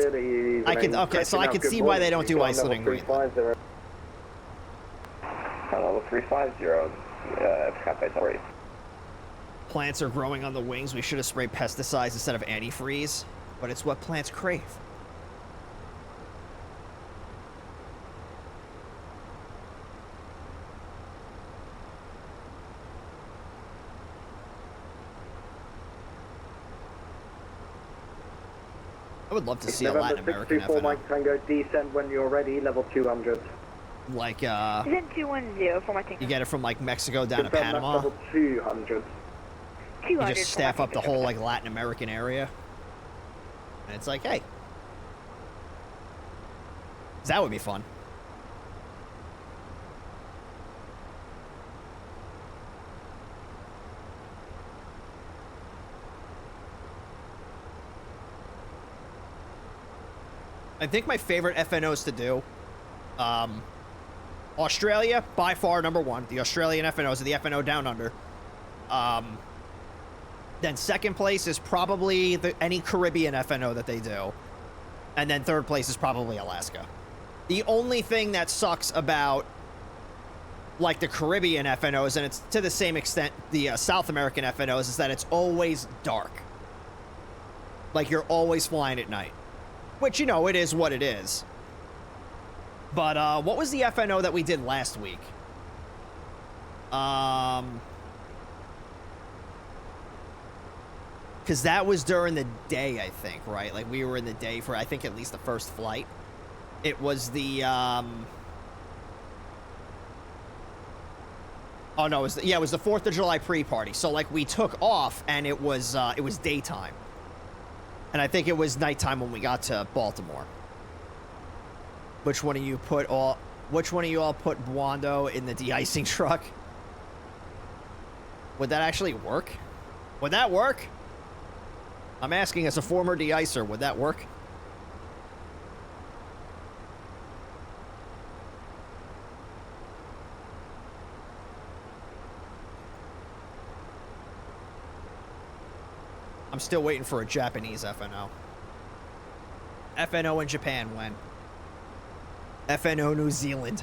So I could see why they don't do Iceland and Greenland. Level 350, Plants are growing on the wings. We should have sprayed pesticides instead of antifreeze, but it's what plants crave. I would love to see a Latin American FNO. Mike Tango, descend when you're ready, level 200. Like, Descend 210 for my tango. You get it from, like, Mexico down to Panama. Level 200. You just staff up the whole, like, Latin American area. And it's like, hey. That would be fun. I think my favorite FNOs to do, Australia, by far number one. The Australian FNOs are the FNO Down Under. Then second place is probably any Caribbean FNO that they do. And then third place is probably Alaska. The only thing that sucks about, like, the Caribbean FNOs, and it's to the same extent the South American FNOs, is that it's always dark. Like, you're always flying at night. Which, you know, it is what it is. But, what was the FNO that we did last week? Because that was during the day, I think, right? Like, we were in the day for, I think, at least the first flight. It was the, Oh, no, it was the 4th of July pre-party. So, like, we took off, and it was daytime. And I think it was nighttime when we got to Baltimore. Which one of you all put Buando in the de-icing truck? Would that actually work? Would that work? I'm asking as a former de-icer, would that work? I'm still waiting for a Japanese FNO. FNO in Japan when? FNO New Zealand.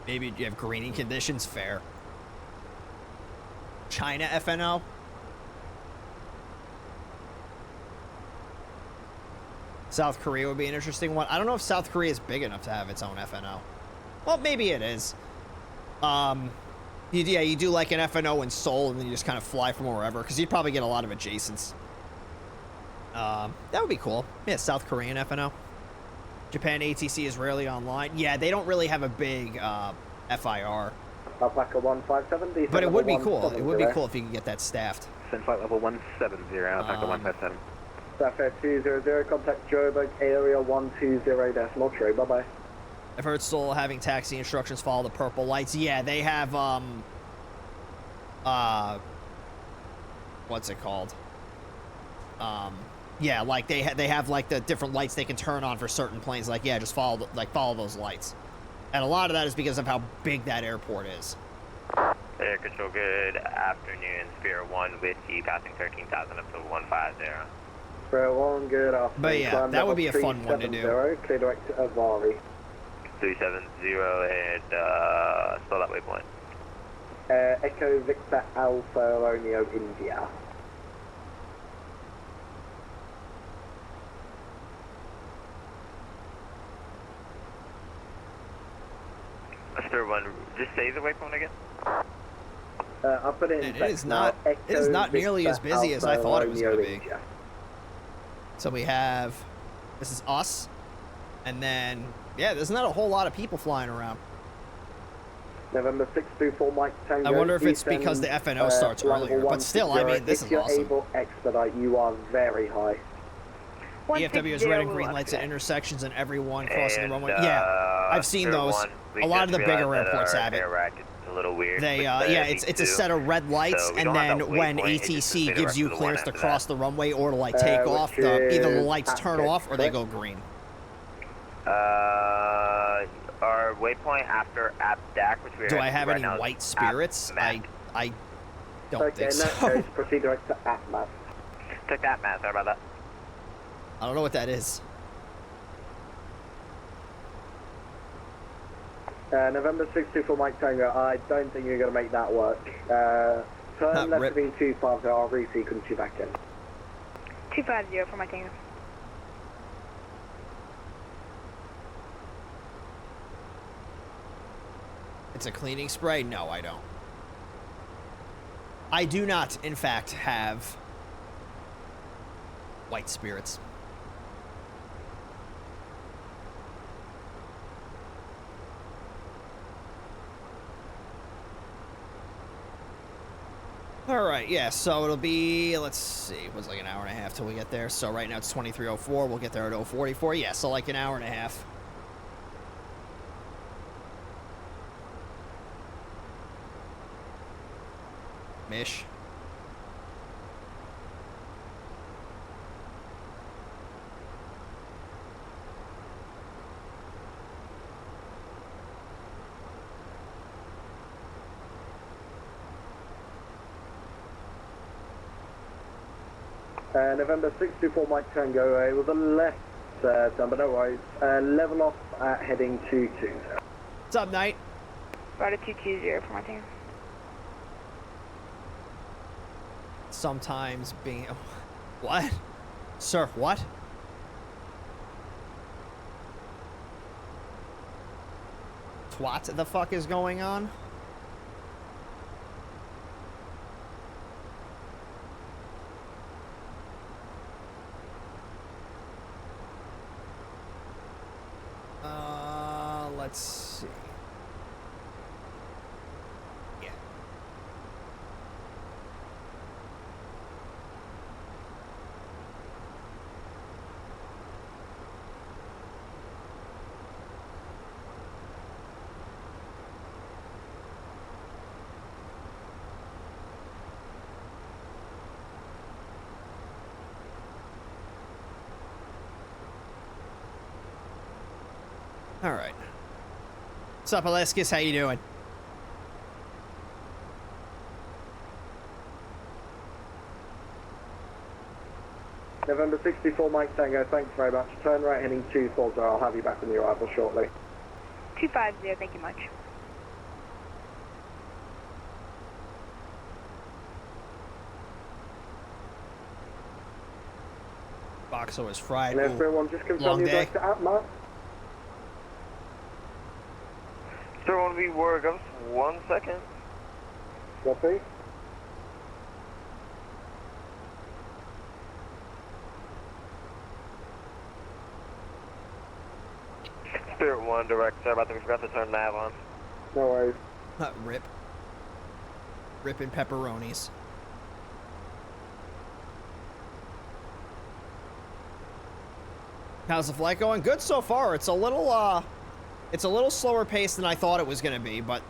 Maybe you have greening conditions. Fair. China FNO. South Korea would be an interesting one. I don't know if South Korea is big enough to have its own FNO. Well, maybe it is. You do like an FNO in Seoul, and then you just kind of fly from wherever, because you'd probably get a lot of adjacents. That would be cool. Yeah, South Korean FNO. Japan ATC is rarely online. Yeah, they don't really have a big FIR. Alpaca 157. But it would be cool. It would be cool if you could get that staffed. Send flight level 170, Alpaca 157. Staff Air 200, contact Joburg area 120.3. Bye-bye. I've heard Seoul having taxi instructions follow the purple lights. Yeah, they have, what's it called? Yeah, like they have like the different lights they can turn on for certain planes. Like, yeah, just follow those lights. And a lot of that is because of how big that airport is. Air Control, good afternoon. Spirit 1 with you, passing 13,000 up to 150. Spirit 1, good afternoon. But yeah, that would be a fun one to do. Clear direct to Avari. 370 and spell that waypoint. Echo Victor Alpha Romeo India. Spirit 1, just say the waypoint again. I'll put it in. It is not nearly as busy as I thought it was going to be. So we have, this is us, and then, yeah, there's not a whole lot of people flying around. November 624 Mike Tango. I wonder if it's because the FNO starts earlier, but still, I mean, this is awesome. If you're able to expedite, you are very high. EFW is red and green lights at intersections and everyone crossing the runway. Yeah, I've seen those. A lot of the bigger airports have it. A little weird. They, yeah, it's a set of red lights, so and then when ATC gives you clearance to cross the runway or to like take off, either the lights turn off or they go green. Our waypoint after AppDAC, which we are. Do I have right any now, white spirits? I don't think so. In that case, proceed direct to AppMath. Took AppMath. Sorry about that. I don't know what that is. November 624 Mike Tango, I don't think you're going to make that work. Turn left to being 250, I'll resequence you back in. 250 for Mike Tango. It's a cleaning spray? No, I don't. I do not, in fact, have white spirits. Alright, yeah, so it'll be, let's see, it was like an hour and a half till we get there. So right now it's 23:04, we'll get there at 0:44. Yeah, so like an hour and a half. Mish. November 624 Mike Tango, it was a left turn, but no worries. Level off at heading 22. What's up, Knight? Rider 220 for Mike Tango. Sometimes being... What? Sir, what? What the fuck is going on? Let's see. Yeah. All right. What's up, Alaskis? How you doing? November 64 Mike Tango, thanks very much. Turn right heading 240, I'll have you back on the arrival shortly. 250, thank you much. Springbok, so is Fright. And everyone just confirm long you'd day. like to add, Matt? Sir, on we work up 1 second. Copy. Spirit 1, direct, sir, I think we forgot to turn nav on. No worries. Rip. Ripping pepperonis. How's the flight going? Good so far. It's a little slower paced than I thought it was going to be, but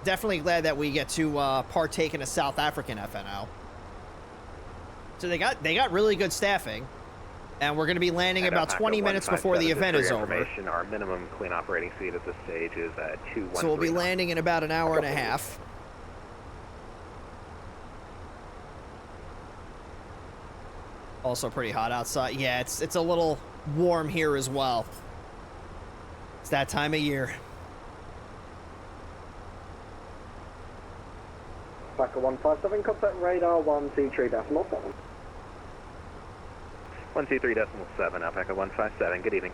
definitely glad that we get to partake in a South African FNO. So they got really good staffing, and we're going to be landing about 20 minutes before the event is over. Our minimum clean operating speed at this stage is 213. So we'll be landing in about an hour and a half. Also pretty hot outside. Yeah, it's a little warm here as well. It's that time of year. Packer 157, contact radar 123.7. 123.7, Alpaca 157, good evening.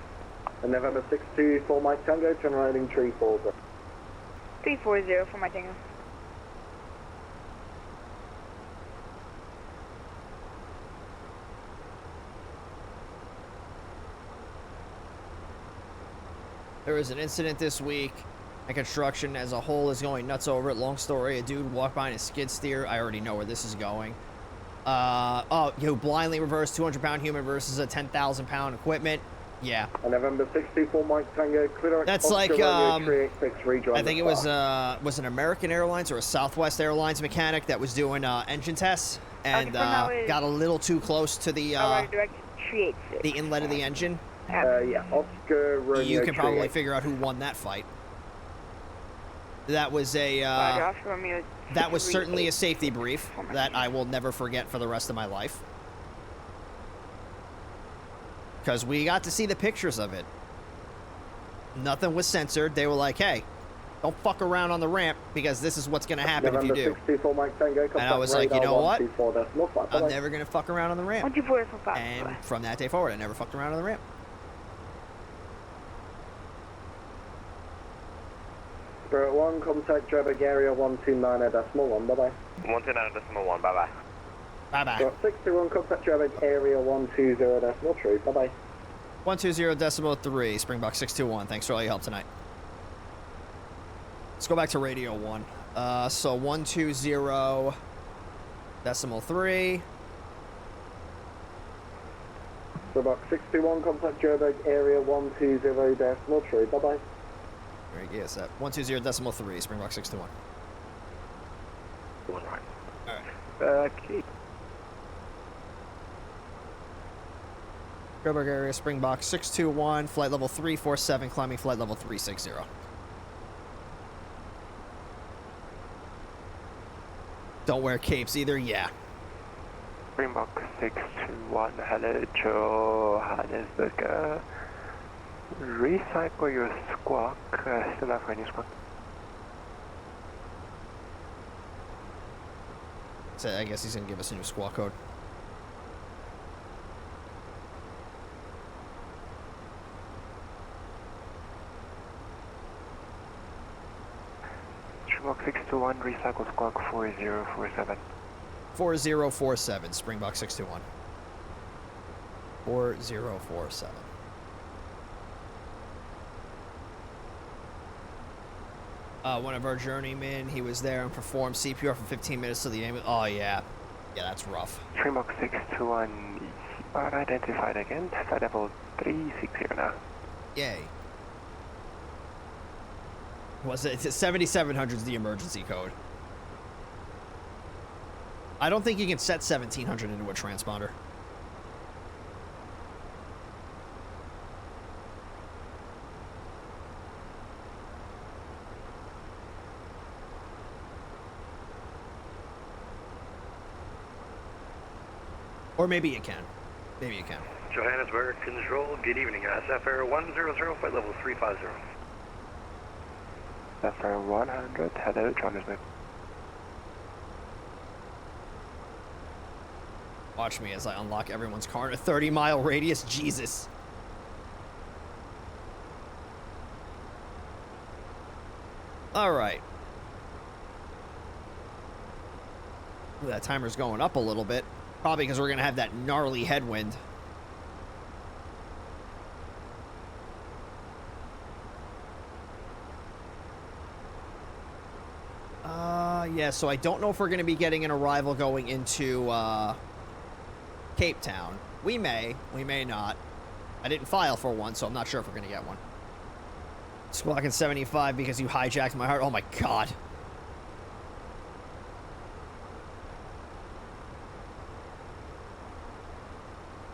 And November 624 Mike Tango, turn right heading 340. 340 for my Tango. There was an incident this week, and construction as a whole is going nuts over it. Long story, a dude walked by in a skid steer. I already know where this is going. Blindly reversed 200-pound human versus a 10,000-pound equipment. Yeah. And November 624 Mike Tango, clear. That's like, I think it was an American Airlines or a Southwest Airlines mechanic that was doing engine tests and got a little too close to the inlet of the engine. Yeah, Oscar Romeo. You can probably figure out who won that fight. That was that was certainly a safety brief that I will never forget for the rest of my life. Because we got to see the pictures of it. Nothing was censored. They were like, hey, don't fuck around on the ramp because this is what's going to happen if you do. And I was like, you know what? I'm never going to fuck around on the ramp. And from that day forward, I never fucked around on the ramp. Spirit 1, contact Joburg area 129.1, bye-bye. 129.1, bye-bye. Bye-bye. 621, contact Joburg area 120.3, bye-bye. 120.3, Springbok 621. Thanks for all your help tonight. Let's go back to radio 1. So 120.3. Springbok 621, contact Joburg area 120.3, bye-bye. There he is at 120.3, Springbok 621. One right. Alright. Keep. Joburg area, Springbok 621, flight level 347, climbing flight level 360. Don't wear capes either, yeah. Springbok 621, hello Johannesburg. Recycle your squawk, still have any squawk. So I guess he's going to give us a new squawk code. Springbok 621, recycle squawk 4047. 4047, Springbok 621. 4047. One of our journeymen, he was there and performed CPR for 15 minutes to the ambulance. Oh, yeah. Yeah, that's rough. Springbok 621, identified again, flight level 360 now. Yay. Was it? 7700 is the emergency code. I don't think you can set 1700 into a transponder. Or maybe you can. Maybe you can. Johannesburg Control, good evening guys. FAR 100, flight level 350. FAR 100, hello Johannesburg. Watch me as I unlock everyone's car in a 30-mile radius. Jesus. All right. Ooh, that timer's going up a little bit. Probably because we're going to have that gnarly headwind. Yeah, so I don't know if we're going to be getting an arrival going into Cape Town. We may not. I didn't file for one, so I'm not sure if we're going to get one. Squawking 75 because you hijacked my heart. Oh my god.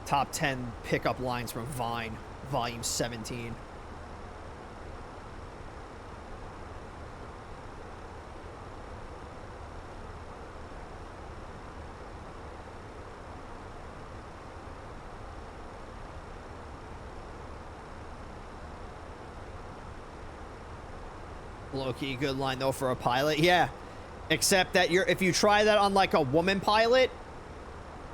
Top 10 pickup lines from Vine, volume 17. Low-key good line though for a pilot. Yeah, except that if you try that on like a woman pilot,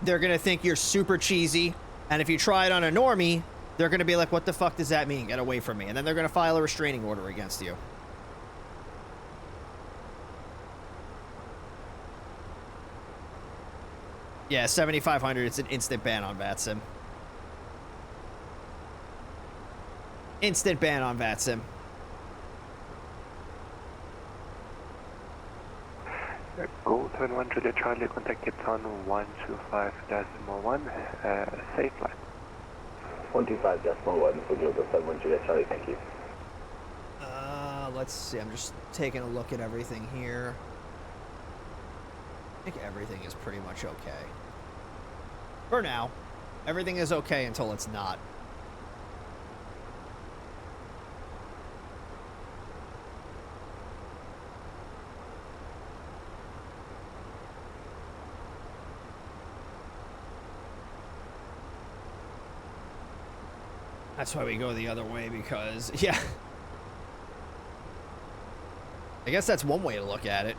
they're gonna think you're super cheesy, and if you try it on a normie, they're gonna be like, what the fuck does that mean? Get away from me. And then they're gonna file a restraining order against you. Yeah, 7,500, it's an instant ban on VATSIM. Instant ban on VATSIM. Go 21 Juliet Charlie, contact Cape Town 125.1, safe flight. 125.1 for Global 71 Juliet Charlie, thank you. Let's see, I'm just taking a look at everything here. I think everything is pretty much okay. For now. Everything is okay until it's not. That's why we go the other way, because, yeah. I guess that's one way to look at it.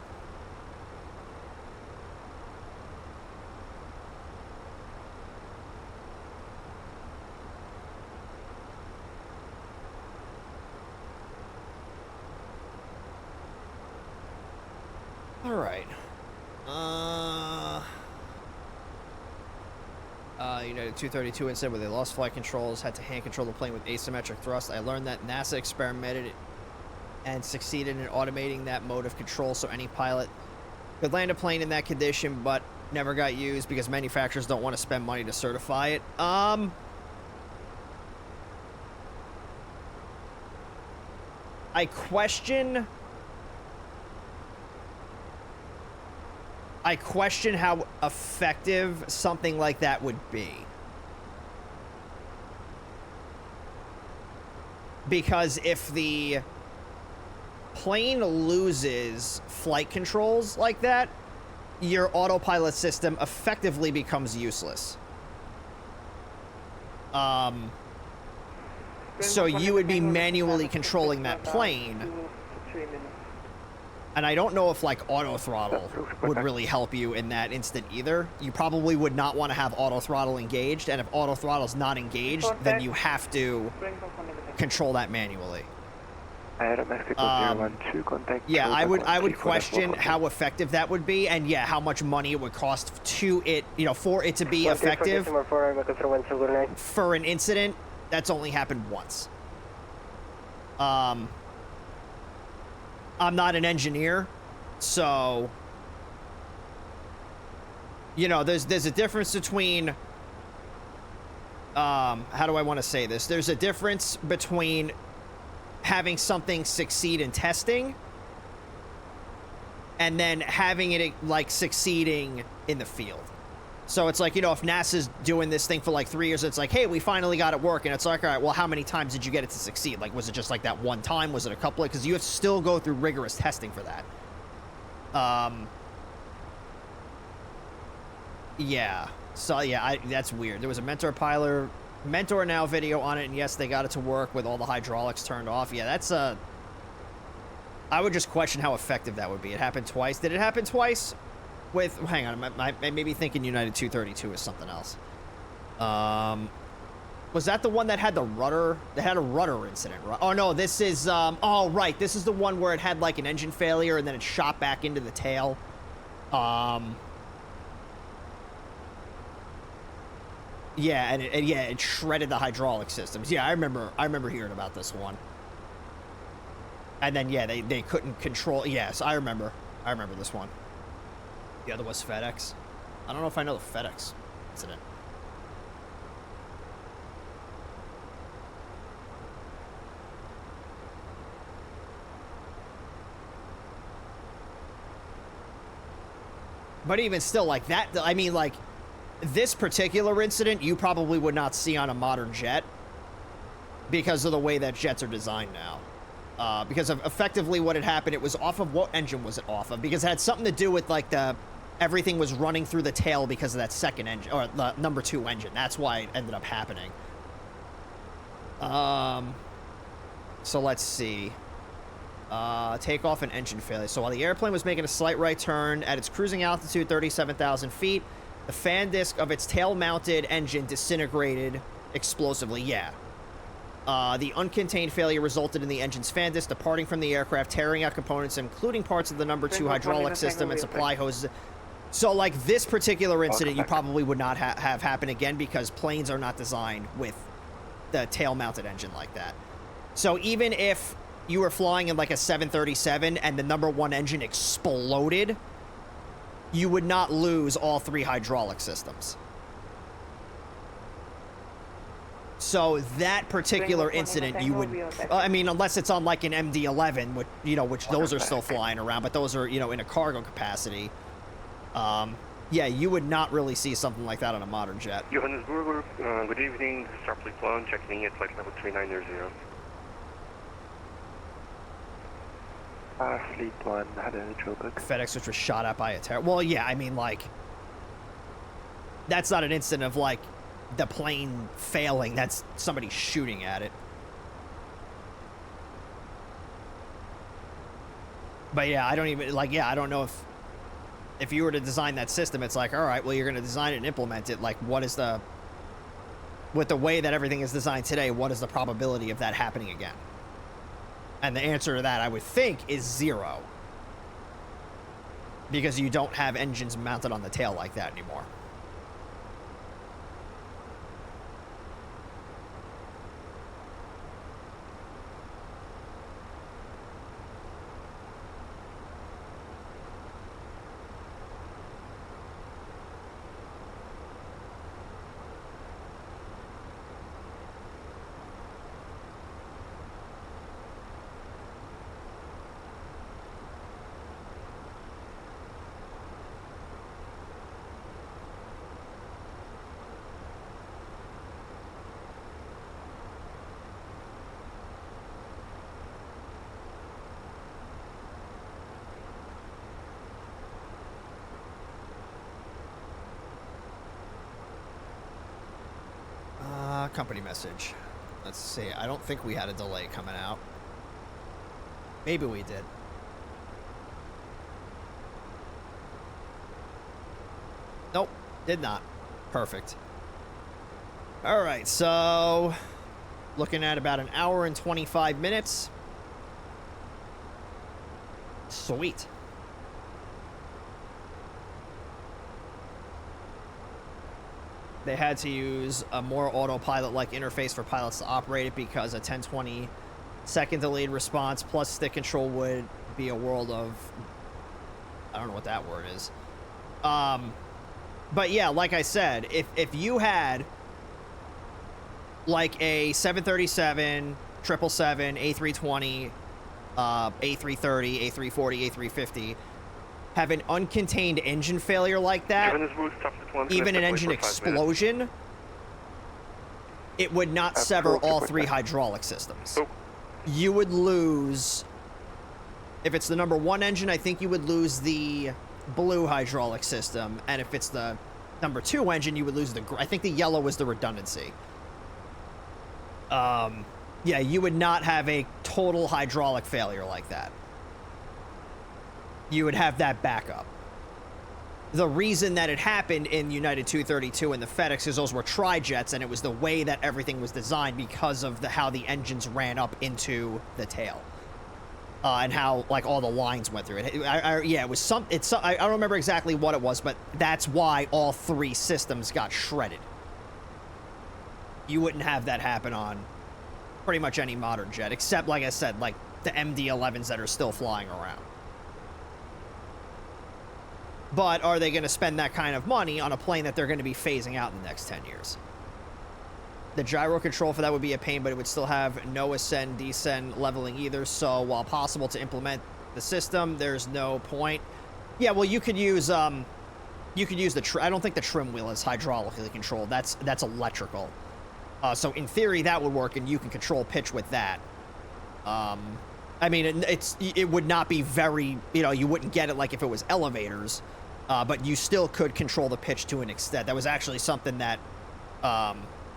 All right. United 232 incident where they lost flight controls, had to hand control the plane with asymmetric thrust. I learned that NASA experimented it and succeeded in automating that mode of control so any pilot could land a plane in that condition, but never got used because manufacturers don't want to spend money to certify it. I question how effective something like that would be. Because if the plane loses flight controls like that, your autopilot system effectively becomes useless. So you would be manually controlling that plane. And I don't know if, like, auto throttle would really help you in that instant either. You probably would not want to have auto throttle engaged, and if auto throttle is not engaged, then you have to control that manually. Yeah, I would question how effective that would be, and yeah, how much money it would cost to it, you know, for it to be effective. For an incident that's only happened once. I'm not an engineer, so, you know, there's a difference between, how do I want to say this? There's a difference between having something succeed in testing and then having it, like, succeeding in the field. So it's like, you know, if NASA's doing this thing for like 3 years, it's like, hey, we finally got it working. It's like, all right, well, how many times did you get it to succeed? Like, was it just like that one time? Was it a couple? Because you have to still go through rigorous testing for that. Yeah. So, yeah, that's weird. There was a Mentor Now video on it, and yes, they got it to work with all the hydraulics turned off. Yeah, that's I would just question how effective that would be. It happened twice. Did it happen twice? with, hang on, I may be thinking United 232 is something else. Was that the one that had the rudder? That had a rudder incident, right? Oh no, this is, oh right, this is the one where it had like an engine failure and then it shot back into the tail. Yeah, and it shredded the hydraulic systems. Yeah, I remember hearing about this one. And then yeah, they couldn't control. Yes, I remember this one. The other was FedEx. I don't know if I know the FedEx incident. But even still, like that, I mean, like, this particular incident, you probably would not see on a modern jet because of the way that jets are designed now. Because of effectively what had happened, it was off of, what engine was it off of? Because it had something to do with, like, everything was running through the tail because of that second engine, or the number 2 engine. That's why it ended up happening. So let's see. Takeoff and engine failure. So while the airplane was making a slight right turn at its cruising altitude, 37,000 feet, the fan disc of its tail-mounted engine disintegrated explosively. Yeah. The uncontained failure resulted in the engine's fan disc departing from the aircraft, tearing out components, including parts of the number 2 hydraulic system and supply hoses. So, like, this particular incident, you probably would not have happen again because planes are not designed with the tail-mounted engine like that. So even if you were flying in like a 737 and the number 1 engine exploded, you would not lose all 3 hydraulic systems. So that particular incident, you would, I mean, unless it's on like an MD-11, which, you know, which those are still flying around, but those are, you know, in a cargo capacity. Yeah, you would not really see something like that on a modern jet. Johannesburg, good evening. Starfleet 1, checking in flight level 3900. Fleet 1 had a Joburg. FedEx, which was shot at by a terror. Well, yeah, I mean, like, that's not an incident of, like, the plane failing. That's somebody shooting at it. But yeah, I don't even, like, yeah, I don't know if you were to design that system, it's like, all right, well, you're going to design it and implement it. Like, what is the, with the way that everything is designed today, what is the probability of that happening again? And the answer to that, I would think, is 0. Because you don't have engines mounted on the tail like that anymore. Company message. Let's see. I don't think we had a delay coming out. Maybe we did. Nope. Did not. Perfect. All right. So, looking at about an hour and 25 minutes. Sweet. They had to use a more autopilot-like interface for pilots to operate it because a 10-20-second delayed response plus stick control would be a world of... I don't know what that word is. But yeah, like I said, if you had like a 737, 777, A320, A330, A340, A350... have an uncontained engine failure like that, even an engine explosion, it would not sever all 3 hydraulic systems. You would lose, if it's the number 1 engine, I think you would lose the blue hydraulic system, and if it's the number 2 engine, you would lose the, I think the yellow is the redundancy. Yeah, you would not have a total hydraulic failure like that. You would have that backup. the reason that it happened in United 232 and the FedEx is those were tri-jets, and it was the way that everything was designed because of how the engines ran up into the tail. And how, like, all the lines went through it. Yeah, it was I don't remember exactly what it was, but that's why all three systems got shredded. You wouldn't have that happen on pretty much any modern jet, except, like I said, like the MD-11s that are still flying around. But are they going to spend that kind of money on a plane that they're going to be phasing out in the next 10 years? The gyro control for that would be a pain, but it would still have no ascend, descend, leveling either. So while possible to implement the system, there's no point. Yeah, well, you could use the I don't think the trim wheel is hydraulically controlled. That's electrical. So in theory, that would work, and you can control pitch with that. I mean, it would not be very, you wouldn't get it like if it was elevators, but you still could control the pitch to an extent. That was actually something that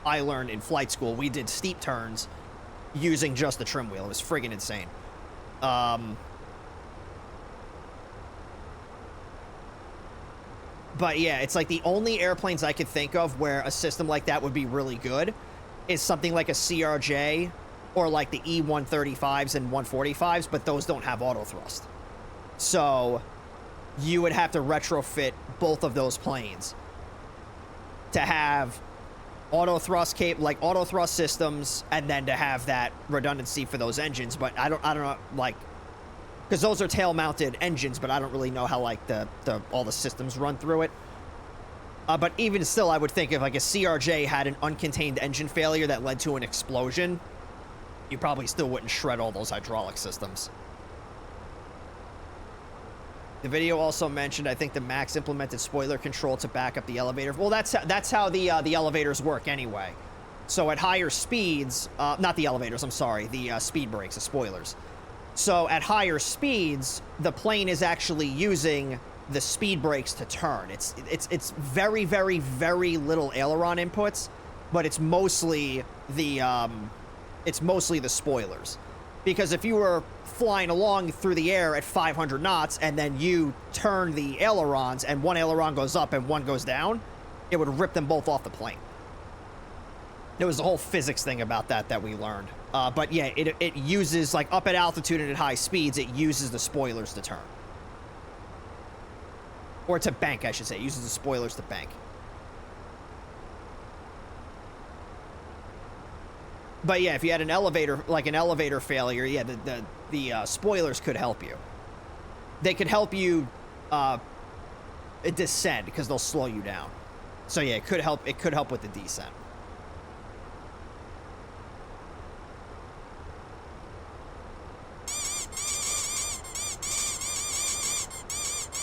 I learned in flight school. We did steep turns using just the trim wheel. It was friggin' insane. But yeah, it's like the only airplanes I could think of where a system like that would be really good is something like a CRJ or like the E-135s and 145s, but those don't have auto thrust. So you would have to retrofit both of those planes to have auto thrust systems, and then to have that redundancy for those engines. But I don't know, like, because those are tail mounted engines, but I don't really know how like all the systems run through it. But even still, I would think if like a CRJ had an uncontained engine failure that led to an explosion, you probably still wouldn't shred all those hydraulic systems. The video also mentioned, I think the MAX implemented spoiler control to back up the elevator. Well, that's how the elevators work anyway. So at higher speeds, not the elevators, I'm sorry, the speed brakes, the spoilers. So at higher speeds, the plane is actually using the speed brakes to turn. It's very, very, very little aileron inputs, but it's mostly the spoilers. Because if you were flying along through the air at 500 knots and then you turn the ailerons and one aileron goes up and one goes down, it would rip them both off the plane. There was a whole physics thing about that we learned. But yeah, it uses, like up at altitude and at high speeds, it uses the spoilers to turn. Or to bank, I should say. It uses the spoilers to bank. But yeah, if you had an elevator failure, yeah, the spoilers could help you. They could help you descend because they'll slow you down. So yeah, it could help with the descent.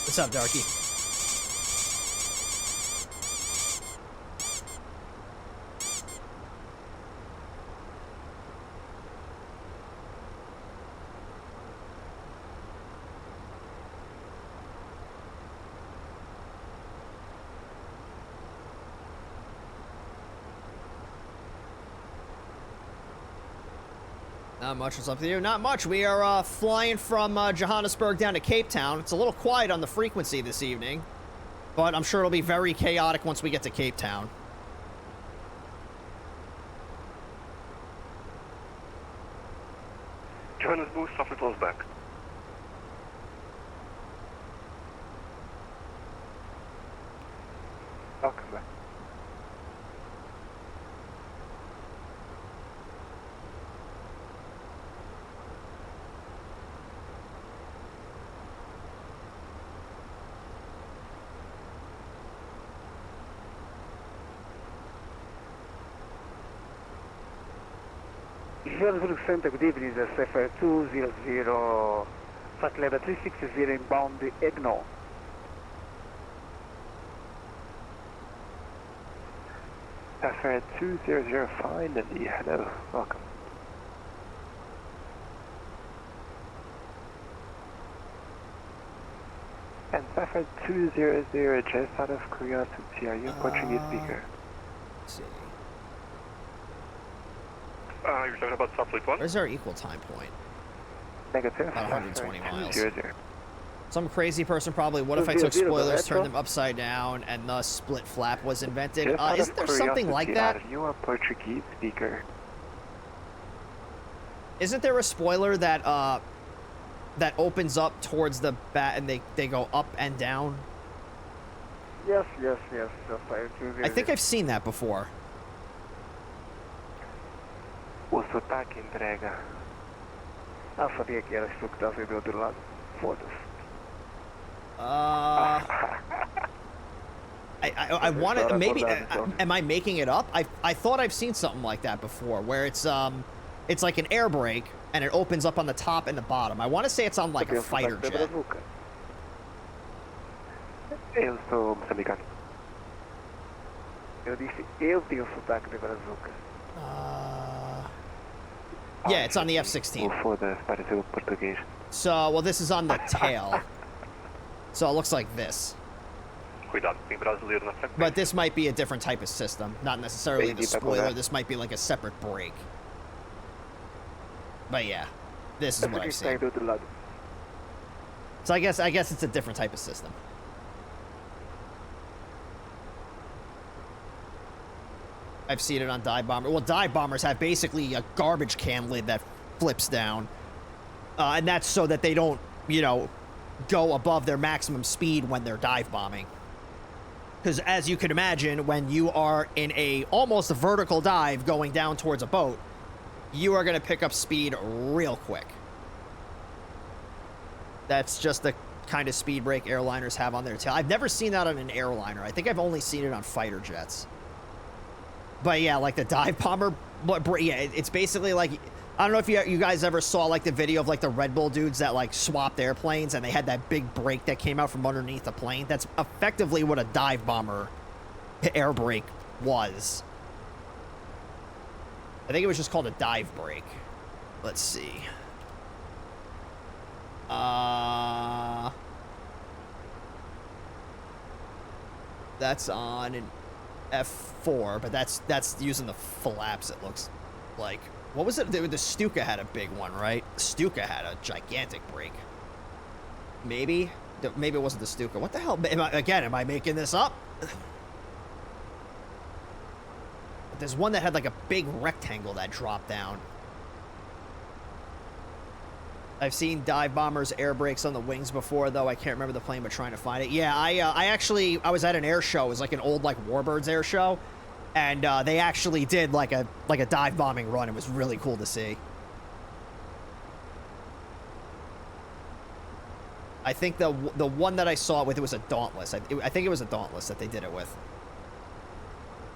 What's up, Darky? Not much. What's up with you? Not much. We are flying from Johannesburg down to Cape Town. It's a little quiet on the frequency this evening, but I'm sure it'll be very chaotic once we get to Cape Town. Johannesburg, softly close back. Welcome back. Johannesburg Center, good evening. This is FAR 200, flight level 360 inbound FNO. FAR 200, fine, and hello, welcome. And FAR 200, just out of curiosity, are you Portuguese speaker? Let's see. You're talking about Starfleet 1? Where's our equal time point? Negative. About 120 miles. 200. Some crazy person probably, what if I took spoilers, turned them upside down, and thus split flap was invented? Isn't there something like that? Are you a Portuguese speaker? Isn't there a spoiler that that opens up towards the bat and they go up and down? Yes. I think I've seen that before. O sotaque entrega. Ah, sabia que era isso que estava do outro lado. Foda-se. I want to, maybe, am I making it up? I thought I've seen something like that before, where it's like an air brake, and it opens up on the top and the bottom. I want to say it's on like a fighter jet. Eu sou moçambicano. Eu disse, eu tenho sotaque de brazuca. Yeah, it's on the F-16. Foda-se, pareceu português. So, well, this is on the tail. So it looks like this. Cuidado, tem brasileiro na frente. But this might be a different type of system. Not necessarily the spoiler. This might be like a separate brake. But yeah, this is what I've seen. So I guess it's a different type of system. I've seen it on dive bomber. Well, dive bombers have basically a garbage can lid that flips down, and that's so that they don't, you know, go above their maximum speed when they're dive bombing. Because as you can imagine, when you are in a almost vertical dive going down towards a boat, you are going to pick up speed real quick. That's just the kind of speed brake airliners have on their tail. I've never seen that on an airliner. I think I've only seen it on fighter jets. But yeah, like the dive bomber, yeah, it's basically like, I don't know if you guys ever saw like the video of like the Red Bull dudes that like swapped airplanes and they had that big brake that came out from underneath the plane. That's effectively what a dive bomber air brake was. I think it was just called a dive brake. Let's see. That's on an F4, but that's using the flaps, it looks like. What was it? The Stuka had a big one, right? Stuka had a gigantic brake. Maybe? Maybe it wasn't the Stuka. What the hell? Am I making this up? There's one that had like a big rectangle that dropped down. I've seen dive bombers air brakes on the wings before, though. I can't remember the plane, but trying to find it. Yeah, I was at an air show. It was like an old like Warbirds air show, and they actually did like a dive bombing run. It was really cool to see. I think the one that I saw it with, it was a Dauntless. I think it was a Dauntless that they did it with.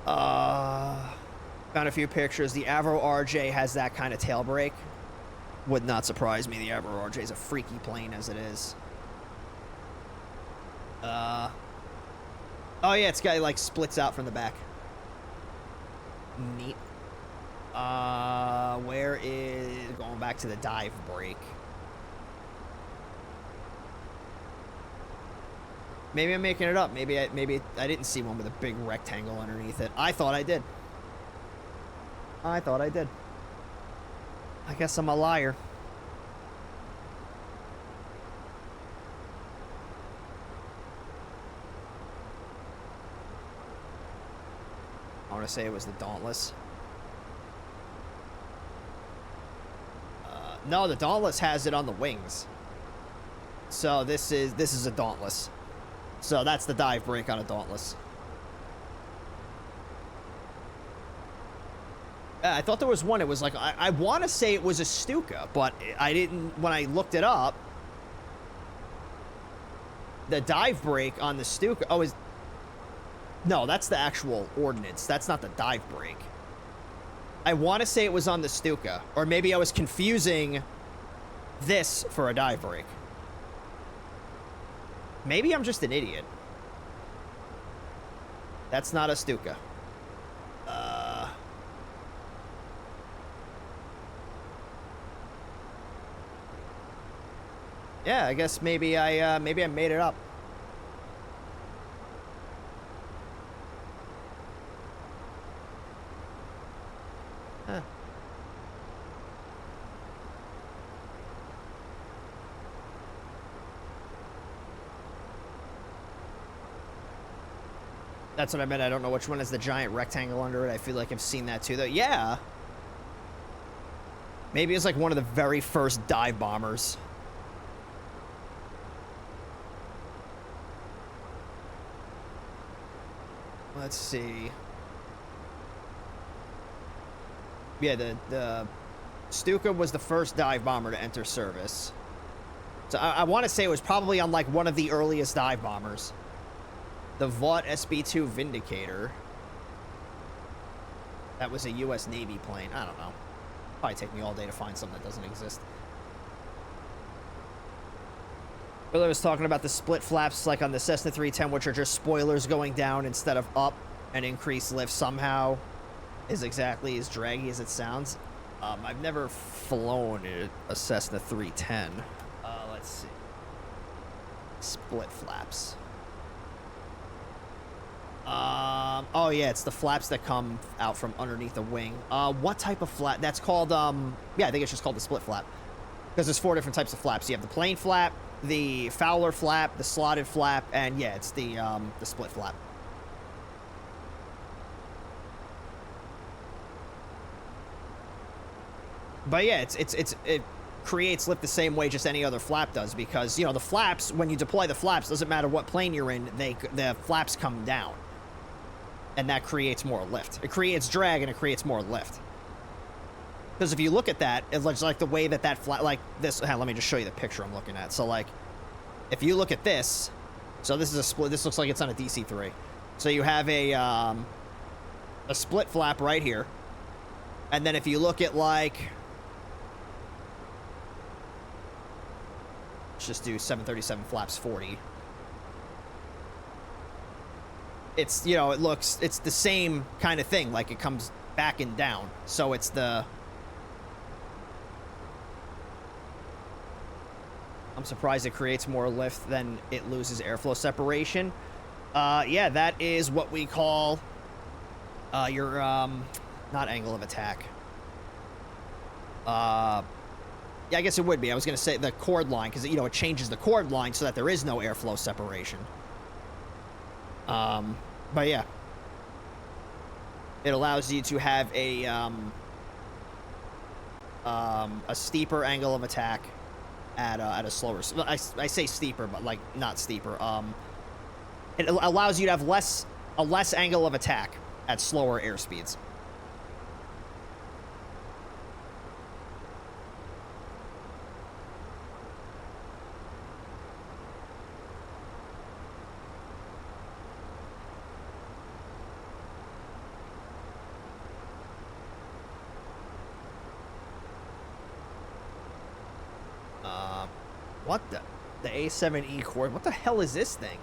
Found a few pictures. The Avro RJ has that kind of tail brake. Would not surprise me. The Avro RJ is a freaky plane as it is. Oh yeah, it's got like splits out from the back. Neat. Where is going back to the dive brake? Maybe I'm making it up. Maybe I didn't see one with a big rectangle underneath it. I thought I did. I guess I'm a liar. I want to say it was the Dauntless. No, the Dauntless has it on the wings. So this is a Dauntless. So that's the dive brake on a Dauntless. I thought there was one. It was like, I want to say it was a Stuka, but I didn't, when I looked it up, the dive brake on the Stuka, no, that's the actual ordnance. That's not the dive brake. I want to say it was on the Stuka, or maybe I was confusing this for a dive brake. Maybe I'm just an idiot. That's not a Stuka. Yeah, I guess maybe I made it up. Huh. That's what I meant. I don't know which one is the giant rectangle under it. I feel like I've seen that too, though. Yeah. Maybe it's like one of the very first dive bombers. Let's see. Yeah, the Stuka was the first dive bomber to enter service. So I want to say it was probably on like one of the earliest dive bombers. The Vought SB-2 Vindicator. That was a U.S. Navy plane. I don't know. Probably take me all day to find something that doesn't exist. Earlier I was talking about the split flaps like on the Cessna 310, which are just spoilers going down instead of up, and increased lift somehow is exactly as draggy as it sounds. I've never flown a Cessna 310. Let's see. Split flaps. Oh yeah, it's the flaps that come out from underneath the wing. What type of flap? That's called, yeah, I think it's just called the split flap. Because there's 4 different types of flaps. You have the plain flap, the Fowler flap, the slotted flap, and yeah, it's the split flap. But yeah, it creates lift the same way just any other flap does, because, you know, the flaps, when you deploy the flaps, doesn't matter what plane you're in, the flaps come down. And that creates more lift. It creates drag and it creates more lift. Because if you look at that, it looks like the way that flap, like this, let me just show you the picture I'm looking at. So like, if you look at this, so this is a split, this looks like it's on a DC-3. So you have a split flap right here. And then if you look at like, let's just do 737 flaps 40. It's, you know, it's the same kind of thing. Like it comes back and down. So it's the, I'm surprised it creates more lift than it loses airflow separation. Yeah, that is what we call your, not angle of attack. Yeah, I guess it would be. I was going to say the chord line, because, you know, it changes the chord line so that there is no airflow separation. But yeah. It allows you to have a steeper angle of attack at a slower, I say steeper, but like not steeper. It allows you to have a less angle of attack at slower airspeeds. What the A7E chord? What the hell is this thing?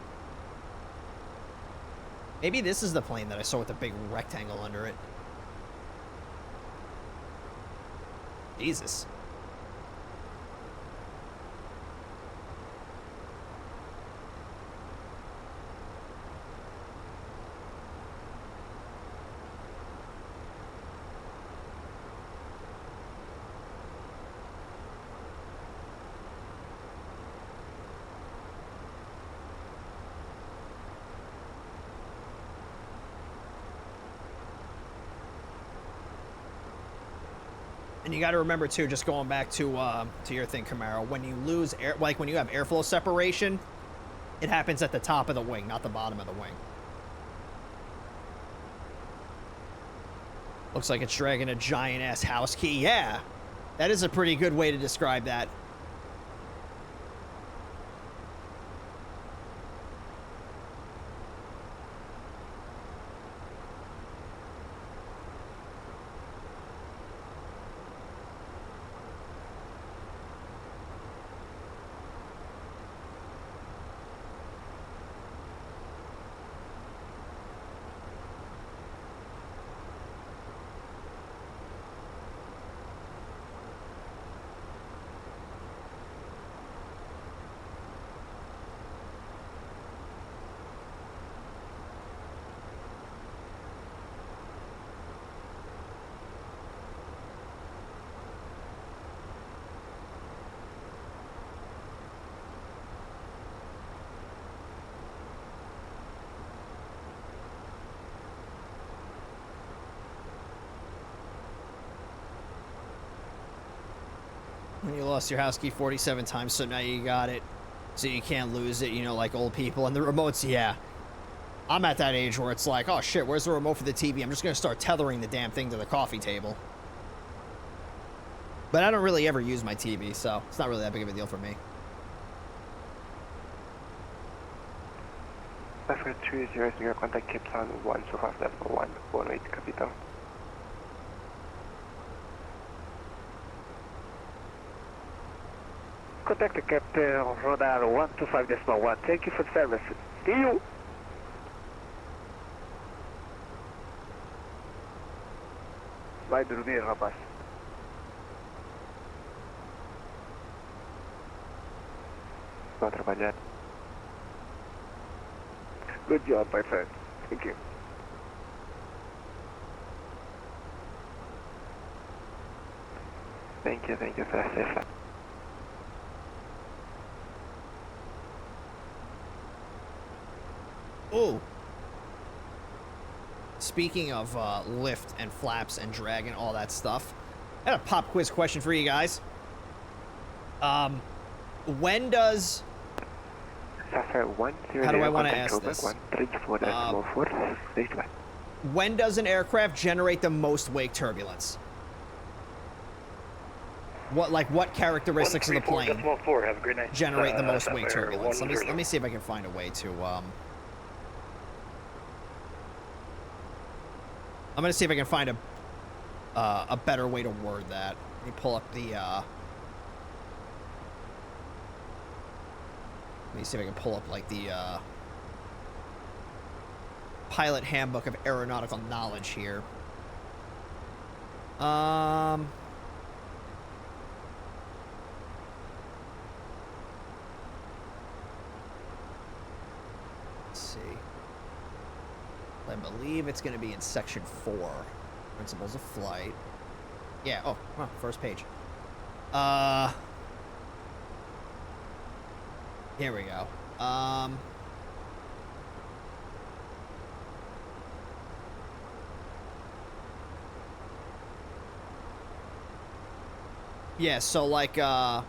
Maybe this is the plane that I saw with the big rectangle under it. Jesus. And you got to remember too, just going back to your thing, Camaro, when you lose air, like when you have airflow separation, it happens at the top of the wing, not the bottom of the wing. Looks like it's dragging a giant ass house key. Yeah, that is a pretty good way to describe that. When you lost your house key 47 times, so now you got it. So you can't lose it, you know, like old people. And the remotes, yeah. I'm at that age where it's like, oh shit, where's the remote for the TV? I'm just gonna start tethering the damn thing to the coffee table. But I don't really ever use my TV, so it's not really that big of a deal for me. Effort 300, contact Cape Town 125.1, 18 capital. Contact the Captain Radar 125.1. Thank you for the service. See you. Vai dormir, rapaz. Vou trabalhar. Good job, my friend. Thank you. Thank you for the safe flight. Oh. Speaking of lift and flaps and drag and all that stuff, I had a pop quiz question for you guys. When does... Suffer 10, how do I want to ask this? When does an aircraft generate the most wake turbulence? What characteristics of the plane have a great night. generate the most wake turbulence? Let me see if I can find a way to I'm gonna see if I can find a better way to word that. Let me pull up the let me see if I can pull up like the pilot handbook of aeronautical knowledge here. Let's see. I believe it's going to be in section 4, principles of flight. Yeah. Oh, well, first page. Here we go. Yeah, so like yeah,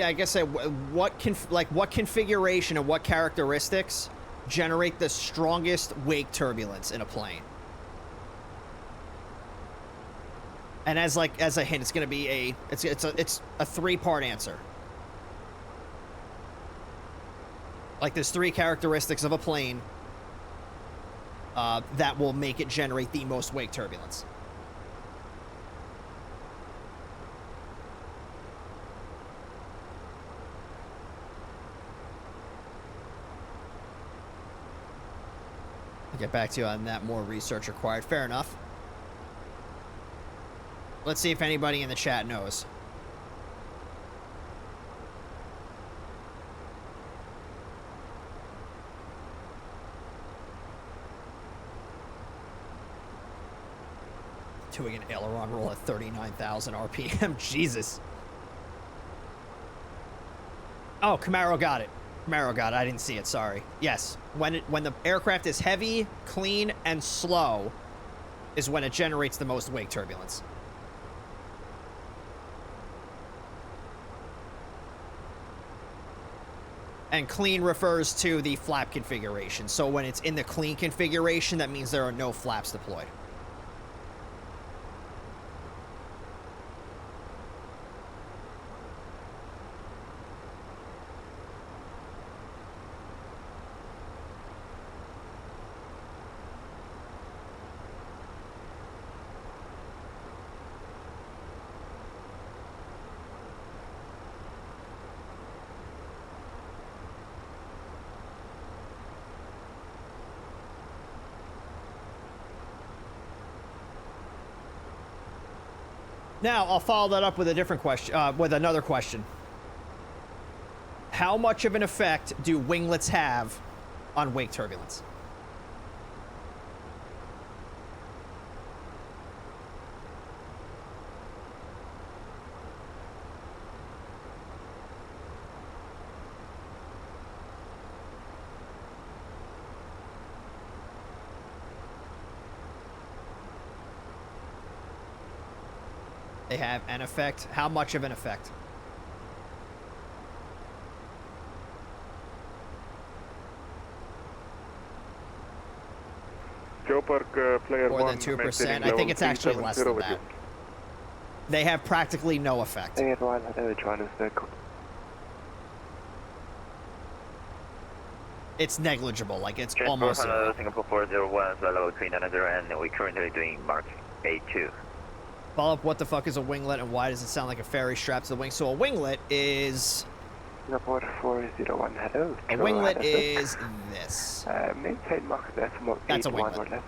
I guess what configuration and what characteristics generate the strongest wake turbulence in a plane? And as a hint, it's going to be it's a 3-part answer. Like there's 3 characteristics of a plane that will make it generate the most wake turbulence. I'll get back to you on that. More research required. Fair enough. Let's see if anybody in the chat knows. Doing an aileron roll at 39,000 RPM. Jesus. Oh, Camaro got it. Camaro got it. I didn't see it. Sorry. Yes. When the aircraft is heavy, clean, and slow is when it generates the most wake turbulence. And clean refers to the flap configuration. So when it's in the clean configuration, that means there are no flaps deployed. Now, I'll follow that up with a different question, with another question. How much of an effect do winglets have on wake turbulence? They have an effect. How much of an effect? Joe Park, player More than 1, 2%. I think it's actually less than that. They have practically no effect. Player 1, hello, Johannesburg. It's negligible, like it's Transport, almost hello, zero. Singapore 401, level between another, and we're currently doing Mark A2. Follow up, what the fuck is a winglet and why does it sound like a ferry strapped to the wing? So a winglet is... Singapore 401, hello. A winglet is this. Maintain Mach decimal That's a 81 winglet. or less.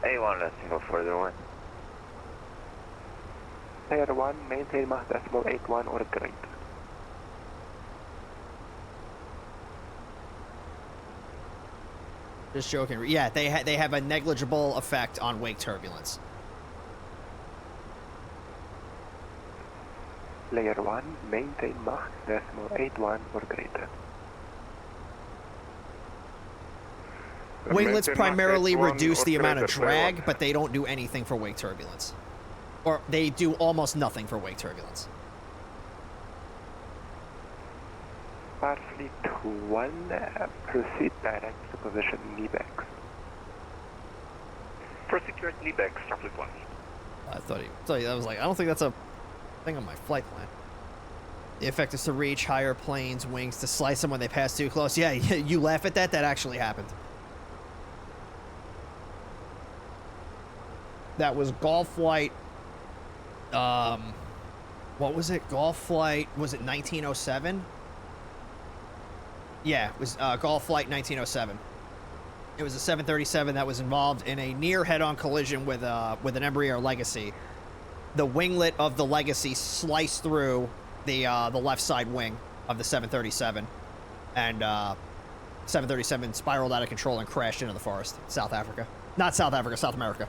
A1, less Singapore 401. Player 1, maintain Mach decimal 81 or greater. Just joking. Yeah, they have a negligible effect on wake turbulence. Layer 1, maintain Mach decimal 81 or greater. Winglets primarily reduce the amount of drag, but they don't do anything for wake turbulence. Or they do almost nothing for wake turbulence. Starfleet 1, proceed direct to position Nebex. Proceed direct Nebex, Starfleet 1. I thought I was like, I don't think that's a thing on my flight plan. The effect is to reach higher planes' wings to slice them when they pass too close. Yeah, you laugh at that? That actually happened. That was Golf Flight. What was it? Golf Flight, was it 1907? Yeah, it was Golf Flight 1907. It was a 737 that was involved in a near head-on collision with an Embraer Legacy. The winglet of the Legacy sliced through the left side wing of the 737, and 737 spiraled out of control and crashed into the forest. South Africa. Not South Africa, South America.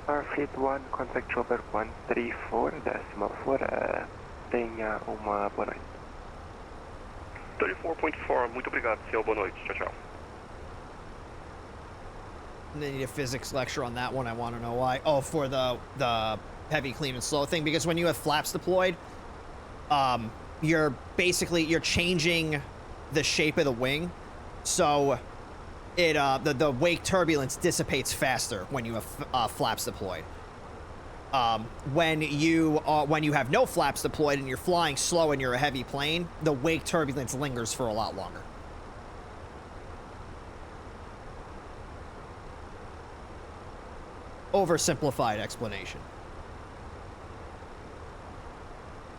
Starfleet 1, contact Joburg 134.4, tenha uma boa noite. 34.4, muito obrigado, senhor, boa noite, tchau, tchau. They need a physics lecture on that one. I want to know why. Oh, for the heavy, clean, and slow thing. Because when you have flaps deployed, you're changing the shape of the wing, so it the wake turbulence dissipates faster when you have flaps deployed. When you have no flaps deployed and you're flying slow and you're a heavy plane, the wake turbulence lingers for a lot longer. Oversimplified explanation.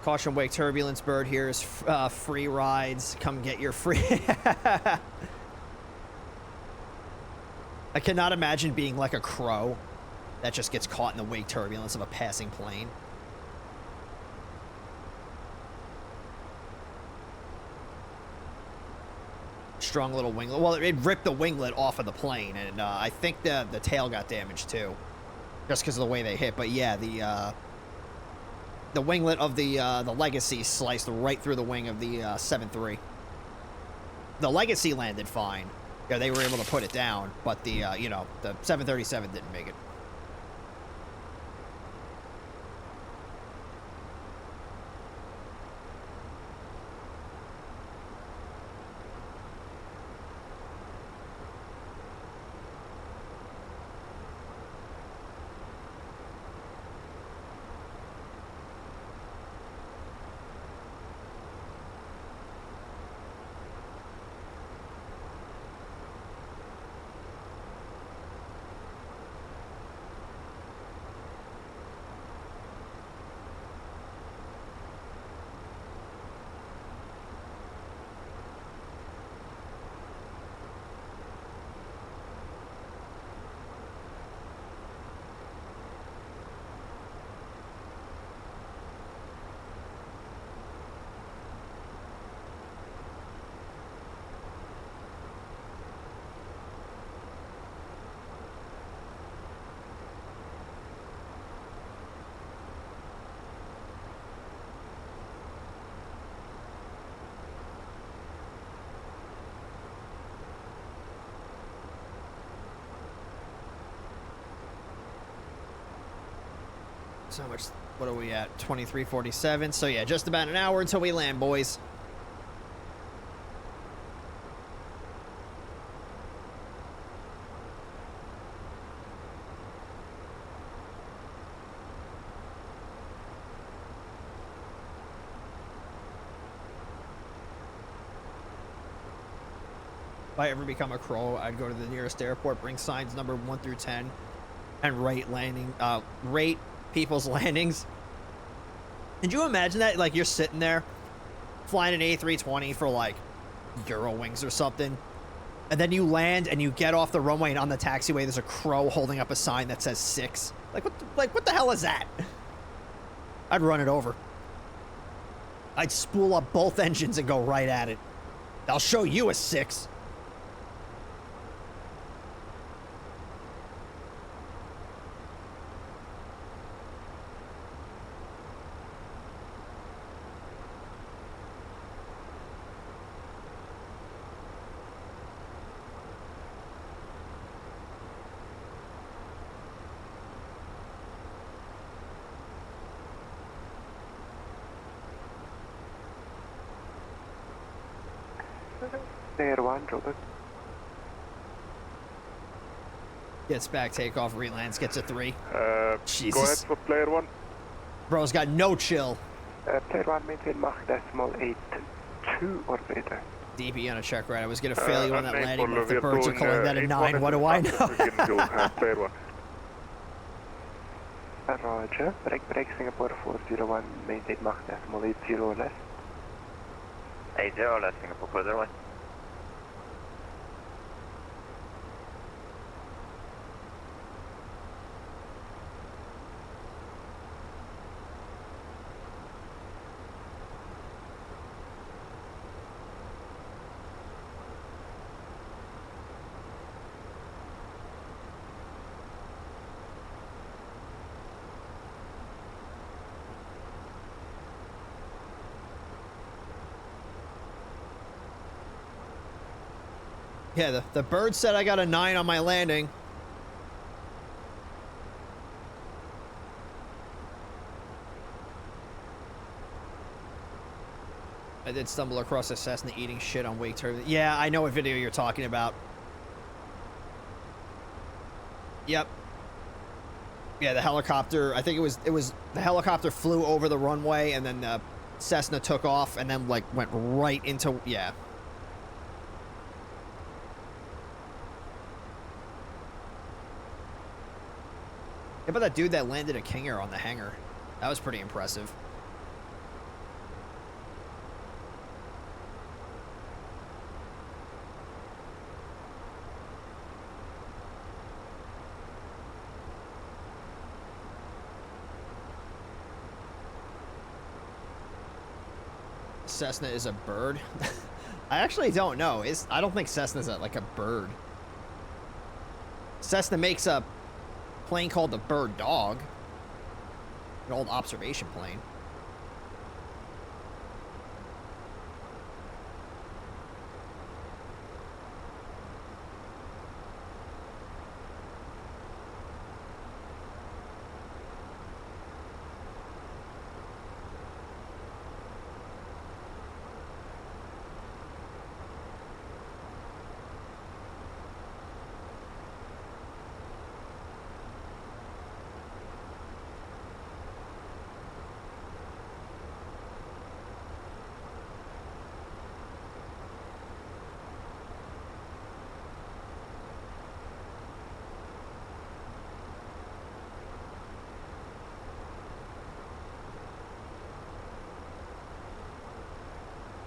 Caution wake turbulence, bird here is free rides. Come get your free. I cannot imagine being like a crow that just gets caught in the wake turbulence of a passing plane. Strong little winglet. Well, it ripped the winglet off of the plane, and I think the tail got damaged too, just because of the way they hit. But yeah, the winglet of the Legacy sliced right through the wing of the 7-3. The Legacy landed fine. Yeah, they were able to put it down, but the the 737 didn't make it. So much, what are we at? 23:47. So yeah, just about an hour until we land, boys. If I ever become a crow, I'd go to the nearest airport, bring signs number 1 through 10, and rate people's landings. Did you imagine that? Like, you're sitting there flying an A320 for like Eurowings or something, and then you land and you get off the runway, and on the taxiway there's a crow holding up a sign that says 6. What the hell is that? I'd run it over. I'd spool up both engines and go right at it. I'll show you a 6. Player 1, Robert. Gets back, takeoff, relands, gets a 3. Jesus. Go ahead for player 1. Bro's got no chill. Player 1, maintain Mach decimal 82 or better. DP on a check right. I was going to fail you on that landing, but if the birds are calling that a 9, what do I know? Player 1. Roger. Break Singapore 401, maintain Mach decimal 80 or less. 80 less, Singapore 401. Yeah, the bird said I got a 9 on my landing. I did stumble across a Cessna eating shit on wake turbine. Yeah, I know what video you're talking about. Yep. Yeah, the helicopter, I think it was the helicopter flew over the runway, and then the Cessna took off and then like went right into, yeah. How about that dude that landed a King Air on the hangar? That was pretty impressive. Cessna is a bird? I actually don't know. I don't think Cessna's like a bird. Cessna makes a plane called the Bird Dog, an old observation plane.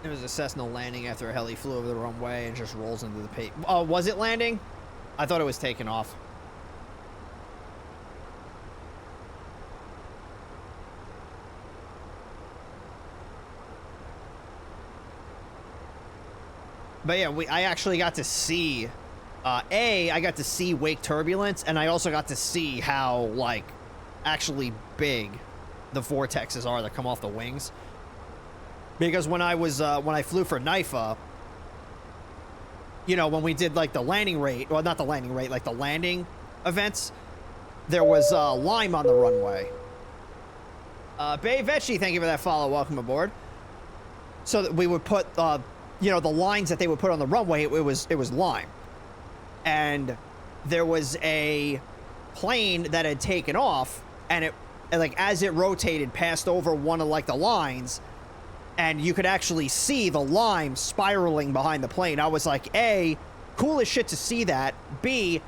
There was a Cessna landing after a heli flew over the runway and just rolls into the pit. Oh, was it landing? I thought it was taking off. But yeah, I actually got to see, I got to see wake turbulence, and I also got to see how, like, actually big the vortexes are that come off the wings. Because when I was, when I flew for NIFA, you know, when we did, like, the landing rate, well, not the landing rate, like, the landing events, there was, lime on the runway. Bay Vecchi, thank you for that follow. Welcome aboard. So that we would put, you know, the lines that they would put on the runway, it was lime. And there was a plane that had taken off, and it, like, as it rotated, passed over one of, like, the lines, and you could actually see the lime spiraling behind the plane. I was like, A, cool as shit to see that. B,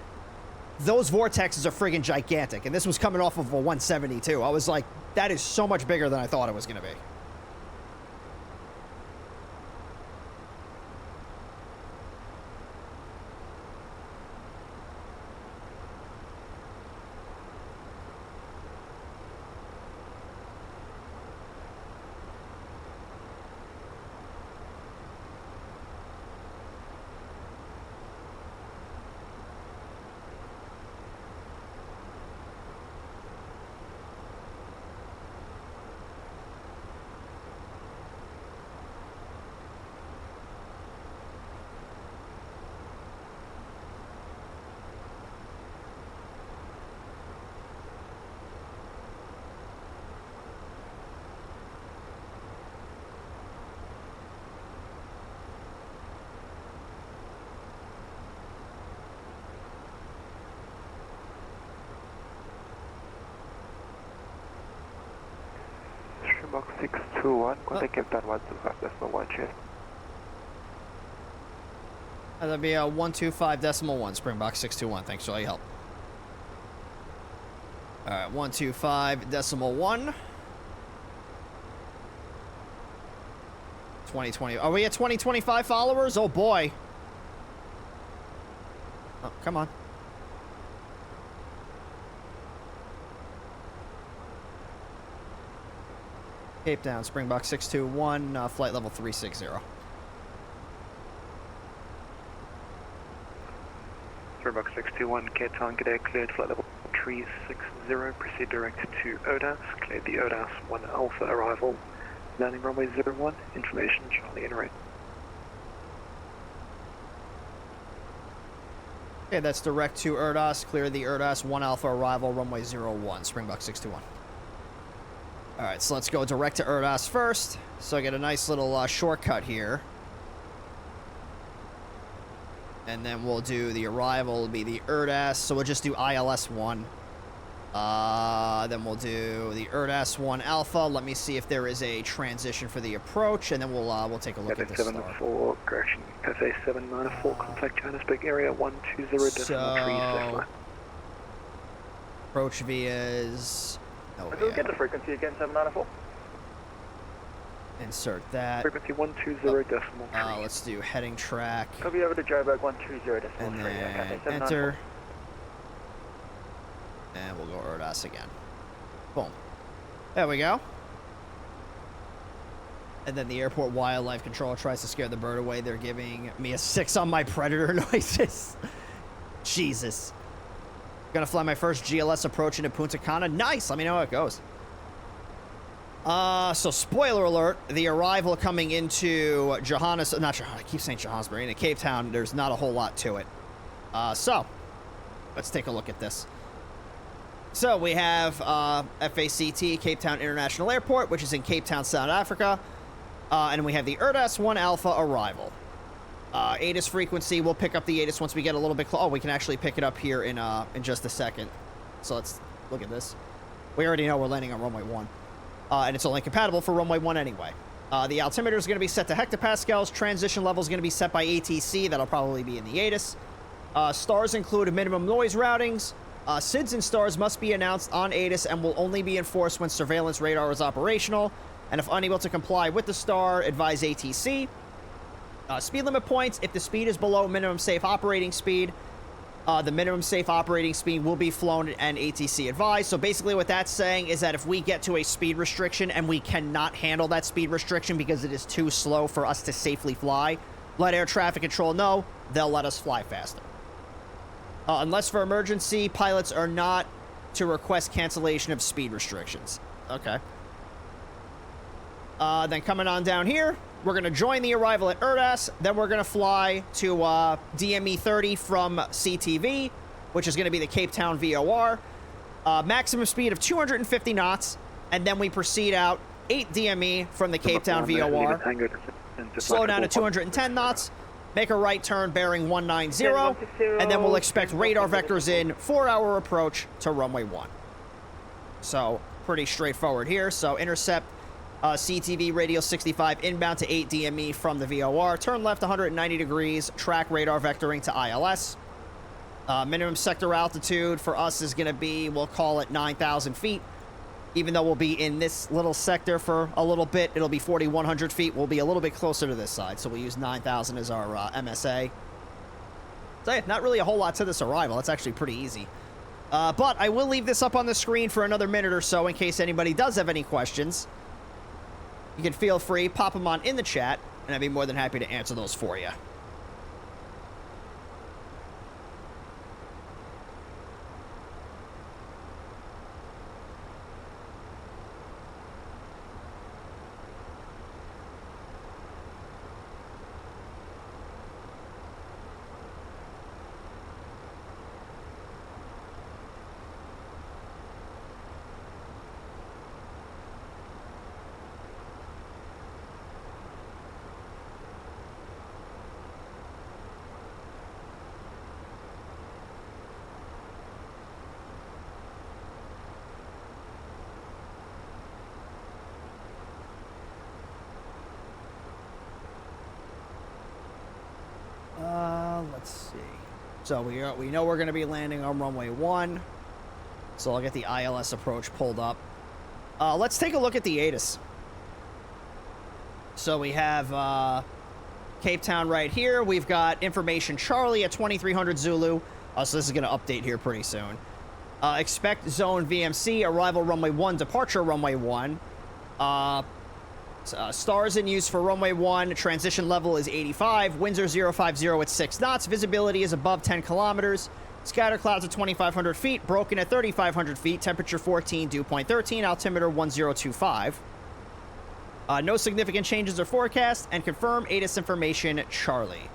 those vortexes are friggin' gigantic. And this was coming off of a 172. I was like, that is so much bigger than I thought it was going to be. Box 621, contact Captain 125.1, cheers. That'd be a 125.1, Springbok 621. Thanks for all your help. All right, 125.1. 2020. Are we at 2025 followers? Oh boy. Oh, come on. Cape Town, Springbok 621, flight level 360. Springbok 621, Cape Town, Cadet, cleared flight level 360, proceed direct to ODAS, cleared the ODAS 1 Alpha arrival, landing runway 01, information Charlie and right. Okay, that's direct to ODAS, clear the ODAS 1 Alpha arrival, runway 01, Springbok 621. Alright, so let's go direct to ODAS first. So I get a nice little shortcut here. And then we'll do the arrival, will be the ODAS. So we'll just do ILS 1. Then we'll do the ODAS 1 Alpha. Let me see if there is a transition for the approach, and then we'll take a look at the star. 704, correction, FA 794, contact Johannesburg area 120.3. Approach vias. Oh, We'll get the frequency again, 794. Insert that. Frequency 120.3. Let's do heading track. Copy over to Joburg 120.3. And then okay, enter. And we'll go ODAS again. Boom. There we go. And then the airport wildlife control tries to scare the bird away. They're giving me a 6 on my Predator noises. Jesus. Gonna fly my first GLS approach into Punta Cana. Nice. Let me know how it goes. So spoiler alert, the arrival coming into I keep saying Johannesburg, into Cape Town, there's not a whole lot to it. So let's take a look at this. So we have FACT, Cape Town International Airport, which is in Cape Town, South Africa. And we have the ODAS 1 Alpha arrival. ATIS frequency, we'll pick up the ATIS once we get a little bit close. Oh, we can actually pick it up here in just a second. So let's look at this. We already know we're landing on runway 1. And it's only compatible for runway 1 anyway. The altimeter is going to be set to hectopascals. Transition level is going to be set by ATC. That'll probably be in the ATIS. Stars include minimum noise routings. SIDS and stars must be announced on ATIS and will only be enforced when surveillance radar is operational. And if unable to comply with the star, advise ATC. Speed limit points. If the speed is below minimum safe operating speed, the minimum safe operating speed will be flown and ATC advised. So basically what that's saying is that if we get to a speed restriction and we cannot handle that speed restriction because it is too slow for us to safely fly, let air traffic control know. They'll let us fly faster. Unless for emergency, pilots are not to request cancellation of speed restrictions. Okay. Then coming on down here, we're going to join the arrival at ODAS. Then we're going to fly to DME 30 from CTV, which is going to be the Cape Town VOR. Maximum speed of 250 knots. And then we proceed out 8 DME from the Cape Town VOR. Slow down to 210 knots. Make a right turn bearing 190. And then we'll expect radar vectors in 4-hour approach to runway 1. So, pretty straightforward here. So, intercept CTV radial 65 inbound to 8 DME from the VOR. Turn left 190 degrees. Track radar vectoring to ILS. Minimum sector altitude for us is going to be, we'll call it 9,000 feet. Even though we'll be in this little sector for a little bit, it'll be 4,100 feet. We'll be a little bit closer to this side, so we'll use 9,000 as our MSA. So yeah, not really a whole lot to this arrival. It's actually pretty easy. But I will leave this up on the screen for another minute or so in case anybody does have any questions. You can feel free, pop them on in the chat, and I'd be more than happy to answer those for you. Let's see. So we know we're going to be landing on runway 1. So I'll get the ILS approach pulled up. Let's take a look at the ATIS. So we have Cape Town right here. We've got information Charlie at 2300 Zulu. So this is going to update here pretty soon. Expect zone VMC, arrival runway 1, departure runway 1. Stars in use for runway 1. Transition level is 85. Winds are 050 at 6 knots. Visibility is above 10 kilometers. Scatter clouds at 2,500 feet. Broken at 3,500 feet. Temperature 14. Dew point 13. Altimeter 1025. No significant changes are forecast. And confirm ATIS information Charlie.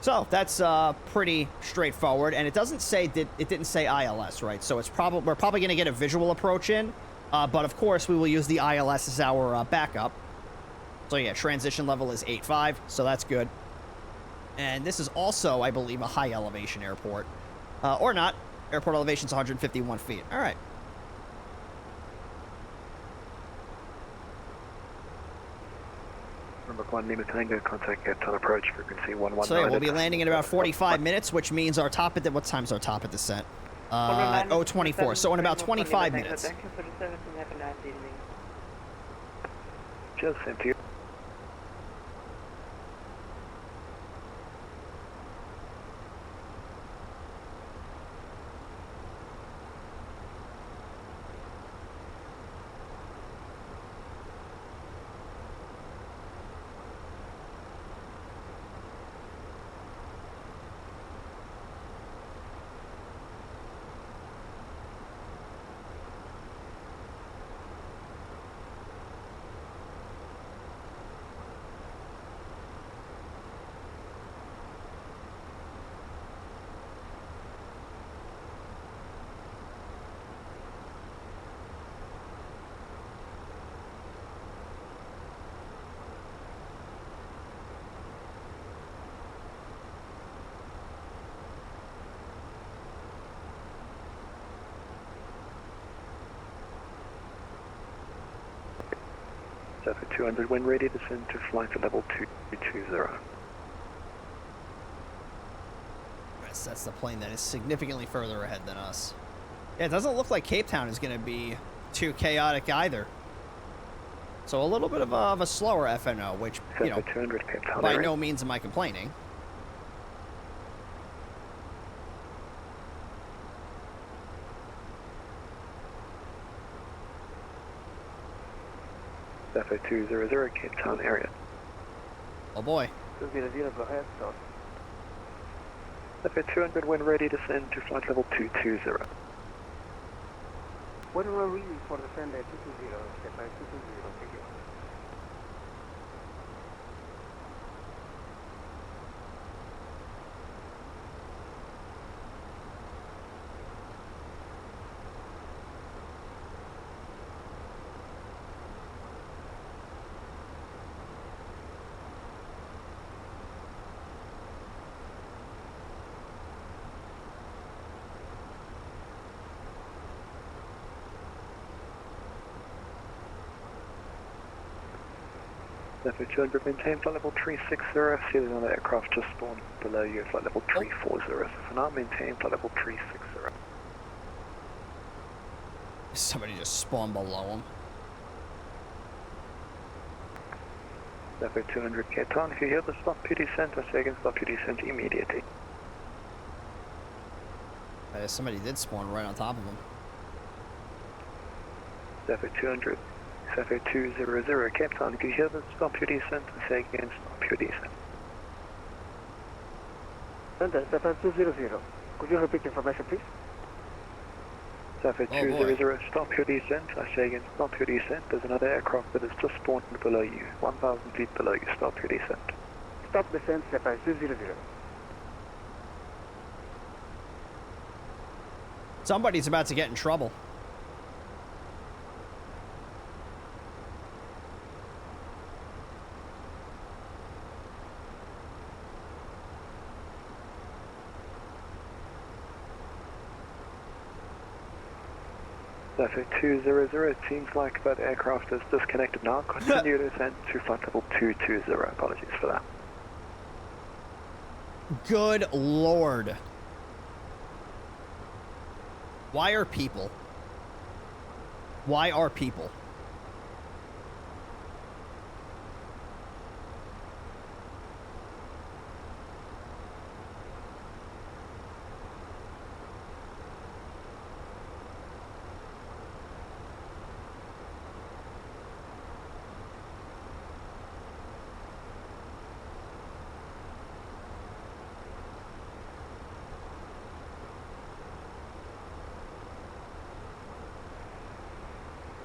So that's pretty straightforward. And it doesn't say it didn't say ILS, right? So it's we're probably going to get a visual approach in. But of course, we will use the ILS as our backup. So yeah, transition level is 8.5, so that's good. And this is also, I believe, a high elevation airport. Or not. Airport elevation is 151 feet. All right. Number 1, Lima Tango, contact Cape Town approach, frequency 119. So yeah, we'll be landing in about 45 minutes, which means our top at what time's our top at descent? 024, so in about 25 minutes. Just sent to you. For 200, when ready, descend to flight to level 220. Yes, that's the plane that is significantly further ahead than us. Yeah, it doesn't look like Cape Town is going to be too chaotic either. So a little bit of a slower FNO, which, you know, 200, Cape Town by area. no means am I complaining. FA 200, Cape Town area. Oh boy. FA 200, when ready, descend to flight level 220. What are we reading for the send 220? Step by 220, thank you. Zephyr 200, maintain flight level 360. See there's another aircraft just spawned below you at flight level 340. So for now, maintain flight level 360. Somebody just spawned below him. Zephyr 200, Cape Town, if you hear the stop your descent, I say again, stop your descent immediately. Somebody did spawn right on top of him. Zephyr 200, Zephyr 200, Cape Town, if you hear the stop your descent, I say again, stop your descent. Center, Zephyr 200. Could you repeat information, please? Zephyr 200, stop your descent. I say again, stop your descent. There's another aircraft that has just spawned below you. 1,000 feet below you. Stop your descent. Stop descent, Zephyr 200. Somebody's about to get in trouble. Zephyr 200, it seems like that aircraft is disconnected now. Continue to descend to flight level 220. Apologies for that. Good Lord. Why are people? Why are people?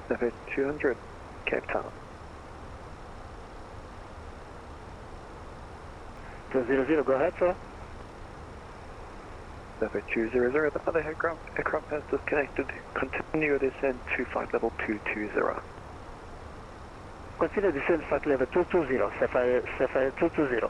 Zephyr 200, Cape Town. 200, go ahead, sir. Zephyr 200, the other aircraft has disconnected. Continue descent to flight level 220. Consider descent flight level 220, Zephyr 220.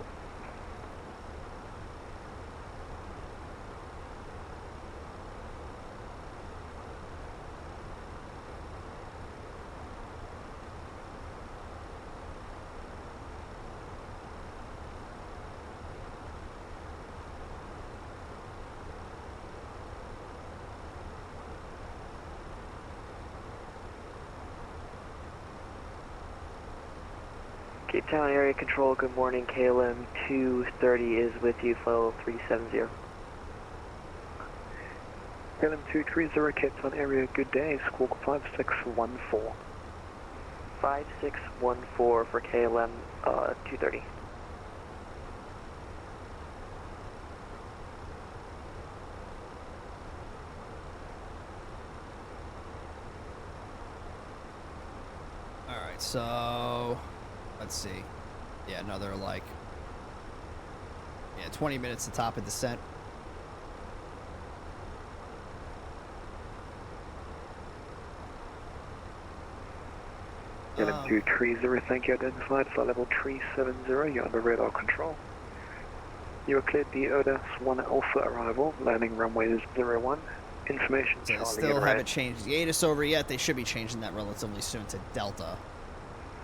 Cape Town Area Control, good morning. KLM 230 is with you, flight 370. KLM 230, Cape Town Area, good day. Squawk 5614. 5614 for KLM 230. Alright, so let's see. Yeah, another like 20 minutes to top of descent. KLM 230, thank you, identified, flight level 370, you're under radar control. You are cleared the Odas 1 Alpha arrival, landing runway 01, information So they Charlie. still haven't changed the ATIS over yet. They should be changing that relatively soon to Delta.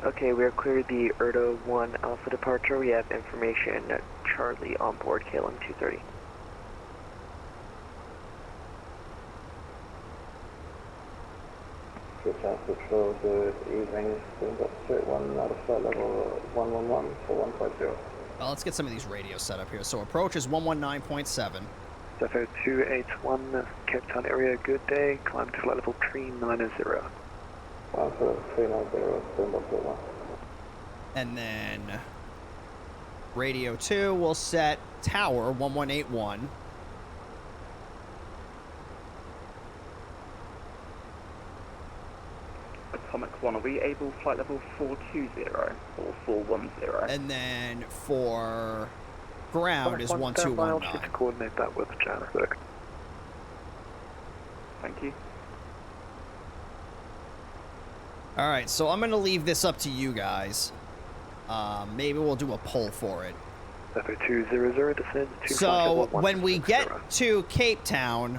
Okay, we are cleared the Erdo 1 Alpha departure. We have information Charlie on board KLM 230. Good chance patrol, good evening. Got straight one out of flight level 111 for 150. Well, let's get some of these radios set up here. So approach is 119.7. Zephyr 281, Cape Town area, good day. Climb to flight level 390. Alpha 390, Springbok 1. And then radio 2 will set tower 1181. Atomic 1, are we able flight level 420 or 410? And then for ground is 1219. To coordinate that with Johannesburg. Thank you. All right, so I'm going to leave this up to you guys. Maybe we'll do a poll for it. Zephyr 200 descends to So when we get to Cape Town,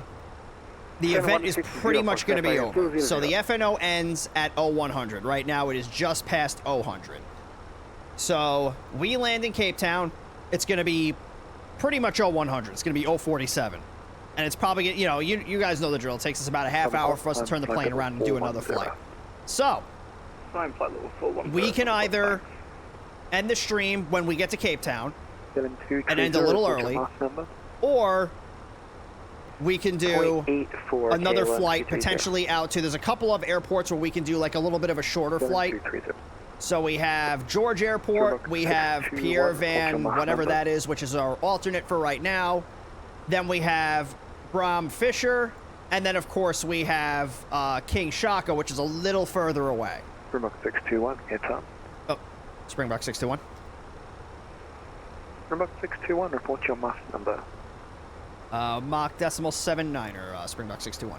the event is pretty much going to be over. So the FNO ends at 0100. Right now it is just past 0100. So we land in Cape Town. It's going to be pretty much 0100. It's going to be 047. And it's probably, you know, you guys know the drill. It takes us about a half hour for us to turn the plane around and do another flight. So we can either end the stream when we get to Cape Town and end a little early, or we can do another flight potentially out to, there's a couple of airports where we can do like a little bit of a shorter flight. So we have George Airport, we have Pierre Van, whatever that is, which is our alternate for right now. Then we have Bram Fisher, and then of course we have King Shaka, which is a little further away. Springbok 621, hit on. Oh, Springbok 621. Springbok 621, report your Mach number. Mach decimal 79er, Springbok 621.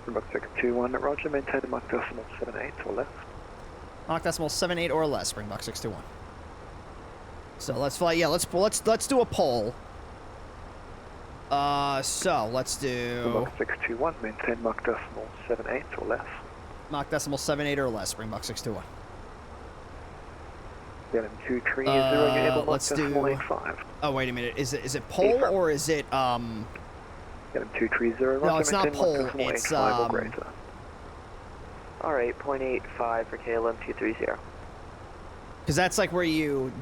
Springbok 621, roger, maintain Mach decimal 78 or less. Mach decimal 78 or less, Springbok 621. So let's fly, yeah, let's do a poll. So let's do... Springbok 621, maintain Mach decimal 78 or less. Mach decimal 78 or less, Springbok 621. Let's do... 85. Oh, wait a minute. Is it poll or is it, Get him 230. No, it's not poll. It's, Alright, 0.85 for KLM 230. Because that's like where you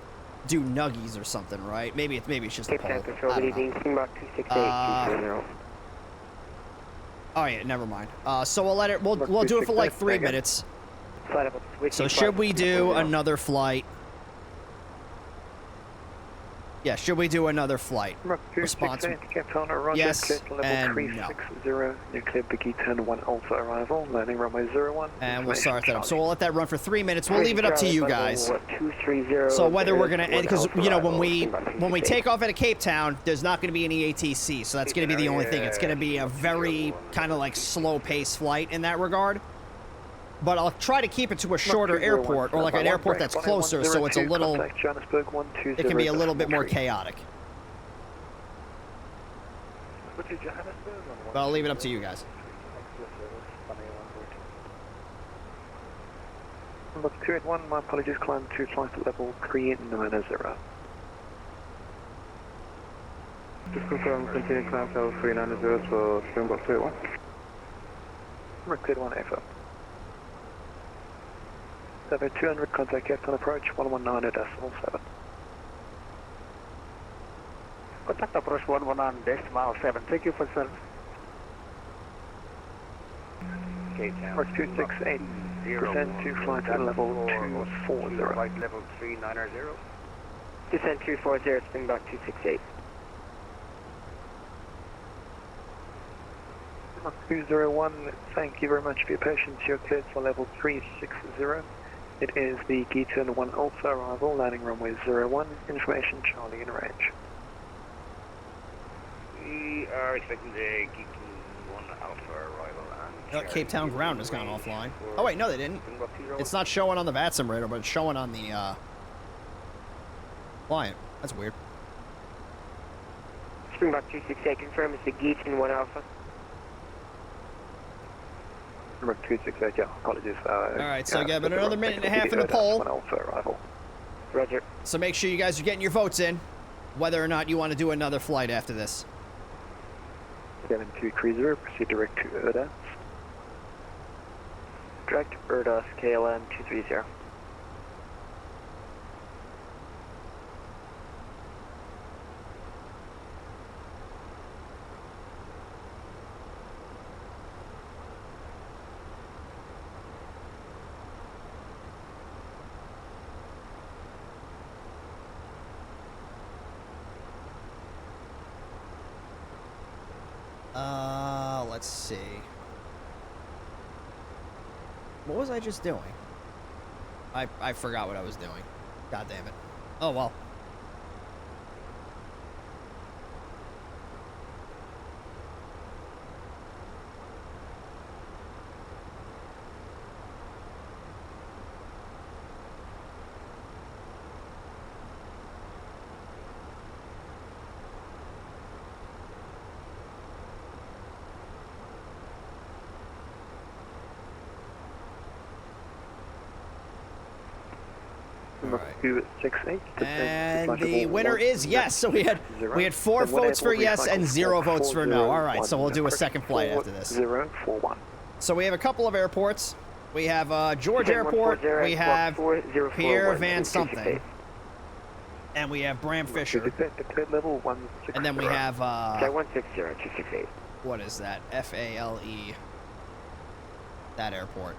do nuggies or something, right? Maybe it's just a poll. I don't know. Oh yeah, never mind. So we'll let it. We'll do it for like 3 minutes. So should we do another flight? Yeah, should we do another flight? Response. Yes and no. Nuclear Biggie 10-1 Alpha arrival, landing runway 01. And we'll start that up. So we'll let that run for 3 minutes. We'll leave it up to you guys. So whether we're gonna end, because you know when we take off out of Cape Town, there's not gonna be any ATC, so that's gonna be the only thing. It's gonna be a very kind of like slow pace flight in that regard. But I'll try to keep it to a shorter airport, or like an airport that's closer, so it's a little, it can be a little bit more chaotic. But I'll leave it up to you guys. Number 281, my apologies, climb to flight at level 390. Just confirm, continue climb to level 390 for Springbok 281. Number 281, AFO. 200, contact Cape Town approach, 119.7. Contact approach 119.7. Thank you for service. Cape Town. Approach 268. Descend to flight at level 240. Flight level 390. Descend 240, Springbok 268. 201, thank you very much for your patience. You're cleared for level 360. It is the Geeton 1 Alpha arrival, landing runway 01, information Charlie in range. We are expecting the Geeton 1 Alpha arrival and... Cape Town ground has gone offline. Oh wait, no they didn't. It's not showing on the VATSIM radar, but it's showing on the client. That's weird. Springbok 268, confirm it's the Geeton 1 Alpha. Number 268, yeah, apologies. Alright, so yeah, but another minute and a half in the poll. Roger. So make sure you guys are getting your votes in, whether or not you want to do another flight after this. 7230, proceed direct to Erdas. Direct Erdas, KLM 230. Let's see. What was I just doing? I forgot what I was doing. God damn it. Oh, well. Springbok 268. And the winner is yes. So we had 4 votes for yes and 0 votes for no. All right, so we'll do a second flight after this. 041. So we have a couple of airports. We have George Airport. We have Pierre Van something. And we have Bram Fisher. Level 160. And then we have 160-268. what is that? FALE. That airport.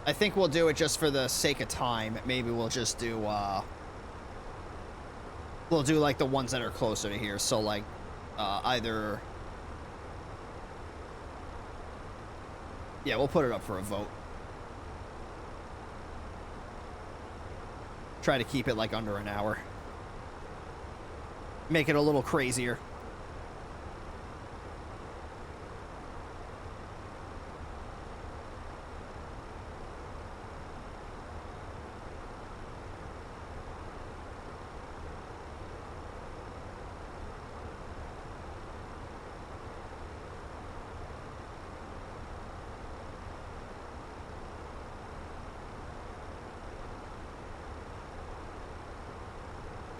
I think we'll do it just for the sake of time. Maybe we'll just do we'll do like the ones that are closer to here. So like either yeah, we'll put it up for a vote. Try to keep it like under an hour. Make it a little crazier.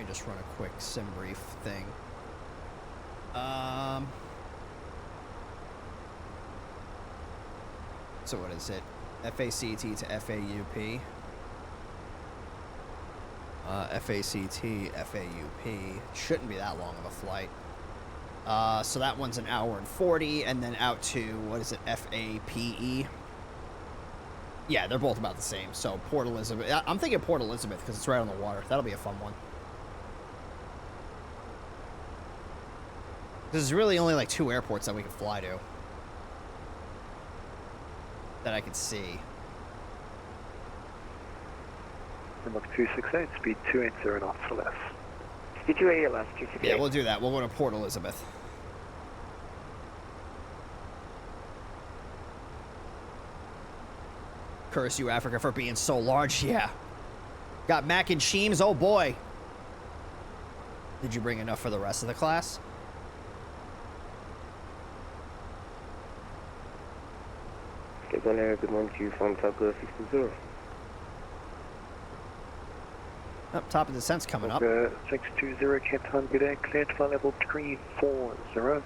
Just run a quick sim brief thing. So what is it? FACT to FAUP. FACT, FAUP. Shouldn't be that long of a flight. So that one's an hour and 40, and then out to, what is it, FAPE? Yeah, they're both about the same. So Port Elizabeth. I'm thinking Port Elizabeth because it's right on the water. That'll be a fun one. There's really only like 2 airports that we can fly to. That I could see. Springbok 268, speed 280 knots or less. Speed 280 or less, 268. Yeah, we'll do that. We'll go to Port Elizabeth. Curse you, Africa, for being so large. Yeah. Got mac and cheese. Oh, boy. Did you bring enough for the rest of the class? Good morning to you from Falco 620. Up top of the descent's coming up. 620, Cape Town, good day, cleared to flight level 340.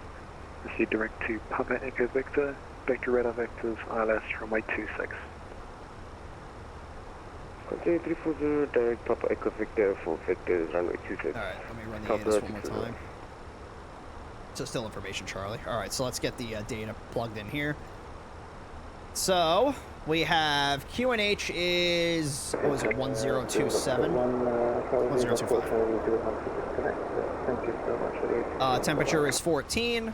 Proceed direct to Papa Echo Victor, Vector Radar Vectors, ILS runway 26. Continue 340, direct Papa Echo Victor, full Victor, runway 26. Alright, let me run the ATIS one more time. So still information, Charlie. Alright, so let's get the data plugged in here. So, we have QNH is, what was it, 1027? 1025. Temperature is 14.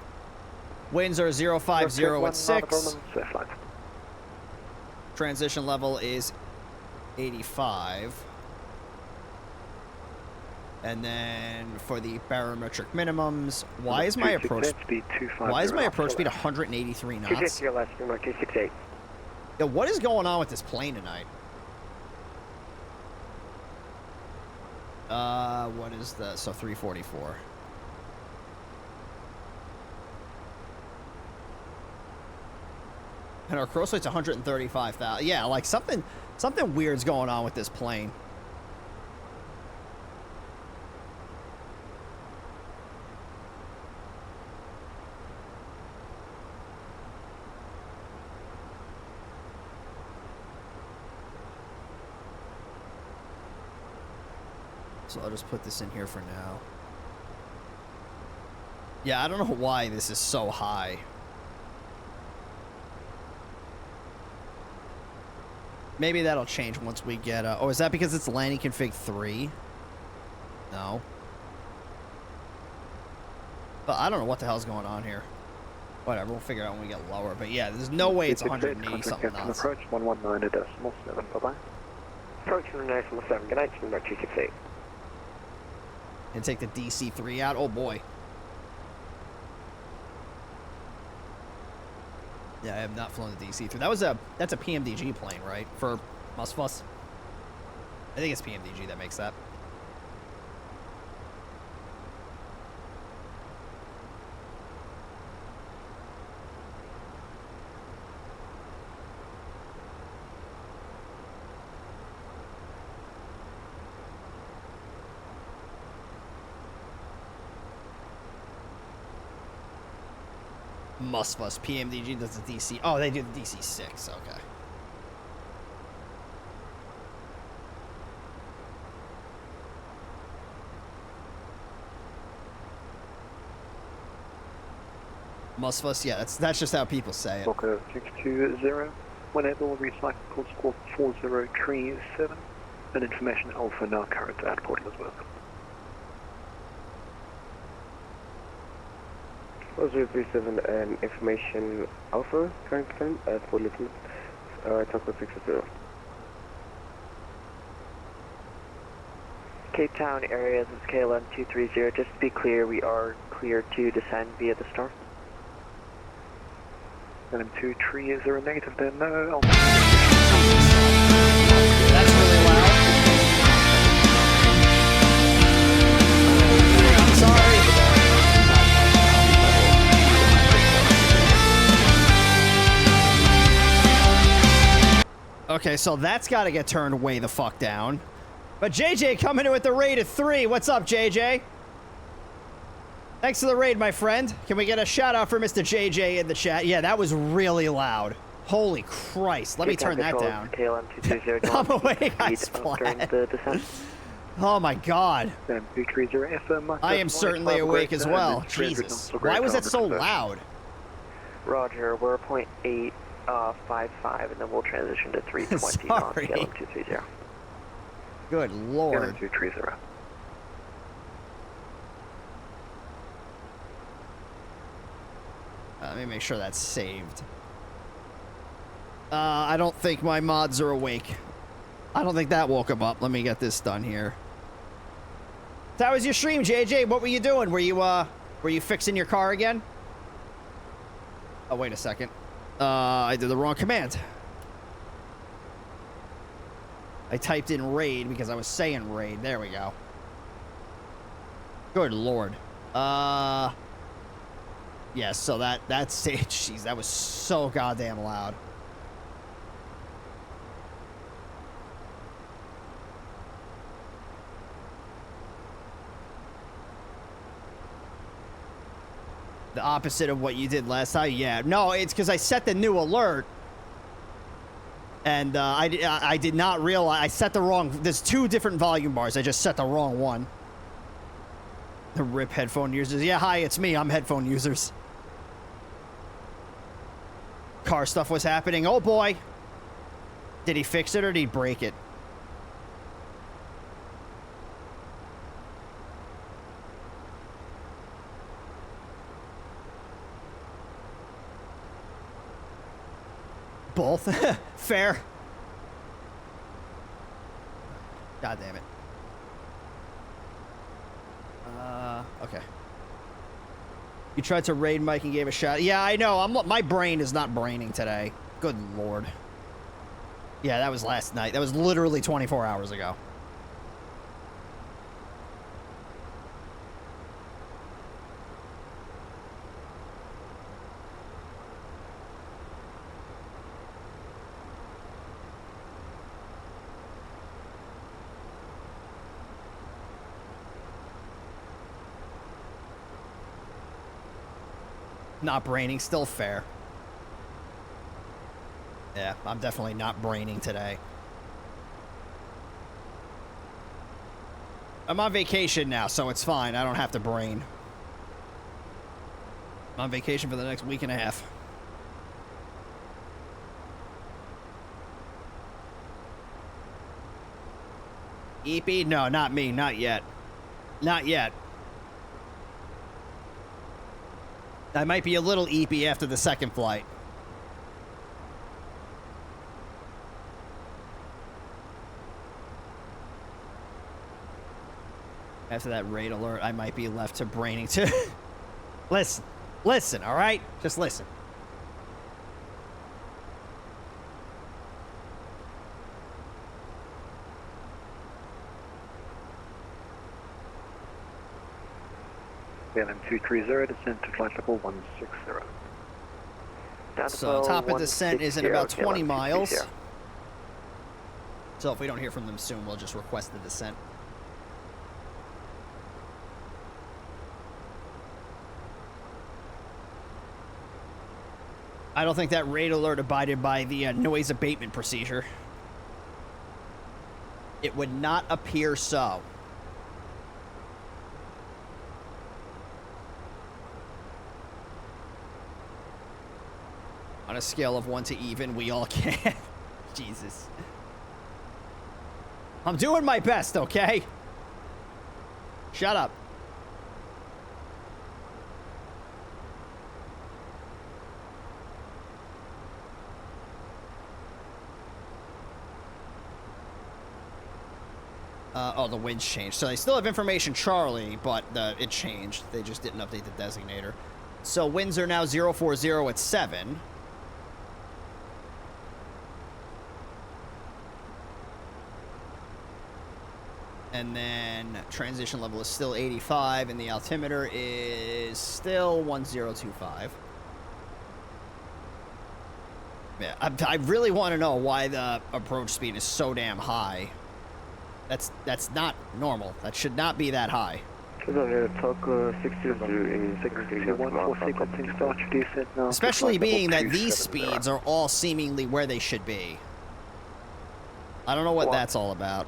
Winds are 050 at 6. Transition level is 85. And then for the barometric minimums, why is my approach speed 183 knots? 260 or less, 268. Yo, what is going on with this plane tonight? What is the, so 344. And our cross rate's 135,000. Yeah, like something weird's going on with this plane. So I'll just put this in here for now. Yeah, I don't know why this is so high. Maybe that'll change once we get... oh, is that because it's landing config 3? No. But I don't know what the hell's going on here. Whatever, we'll figure it out when we get lower. But yeah, there's no way it's 180-something knots. Approach 119.7, bye-bye. Approach 119.7, good night, Springbok 268. And take the DC-3 out. Oh, boy. Yeah, I have not flown the DC-3. That's a PMDG plane, right? For Musfuss? I think it's PMDG that makes that. Must. PMDG does the DC. Oh, they do the DC-6. Okay. Must. Yeah, that's just how people say it. Walker 620. Whenever recycle call squawk 4037. And information Alpha now current at Port Elizabeth. 4037 and information Alpha current at Port Elizabeth. Taco 60. Cape Town area, this is KLM 230. Just to be clear, we are clear to descend via the star. LM 230 negative there, no. That's really loud. I'm sorry. Okay, so that's got to get turned way the fuck down. But JJ coming in with the raid of 3. What's up, JJ? Thanks for the raid, my friend. Can we get a shout out for Mr. JJ in the chat? Yeah, that was really loud. Holy Christ. Let me turn that down. KLM 230. I'm awake. I during the descent. Oh my God. FM, I am certainly awake as well. Jesus. Why was that so loud? Roger, we're 0.855 and then we'll transition to 320 on KLM 230. Good Lord. KLM 230. Let me make sure that's saved. I don't think my mods are awake. I don't think that woke them up. Let me get this done here. So how was your stream, JJ? What were you doing? Were you fixing your car again? Oh, wait a second. I did the wrong command. I typed in raid because I was saying raid. There we go. Good Lord. Yeah, so that's jeez, that was so goddamn loud. The opposite of what you did last time? Yeah. No, it's because I set the new alert. And I did not realize I set the wrong. There's 2 different volume bars. I just set the wrong one. The RIP headphone users. Yeah, hi, it's me. I'm headphone users. Car stuff was happening. Oh boy. Did he fix it or did he break it? Both. Fair. God damn it. Okay. You tried to raid Mike and gave a shot. Yeah, I know. My brain is not braining today. Good Lord. Yeah, that was last night. That was literally 24 hours ago. Not braining, still fair. Yeah, I'm definitely not braining today. I'm on vacation now, so it's fine. I don't have to brain. I'm on vacation for the next week and a half. EP? No, not me. Not yet. Not yet. I might be a little eepy after the second flight. After that raid alert, I might be left to braining too. Listen, all right? Just listen. KLM 230, descent to flight level 160. So top of descent is in about 20 miles. So if we don't hear from them soon, we'll just request the descent. I don't think that rate alert abided by the noise abatement procedure. It would not appear so. On a scale of 1 to even, we all can. Jesus. I'm doing my best, okay? Shut up. Oh, the winds changed. So they still have information Charlie, but it changed. They just didn't update the designator. So winds are now 040 at 7. And then transition level is still 85, and the altimeter is still 1025. Yeah, I really want to know why the approach speed is so damn high. That's not normal. That should not be that high. Especially being that these speeds are all seemingly where they should be. I don't know what that's all about.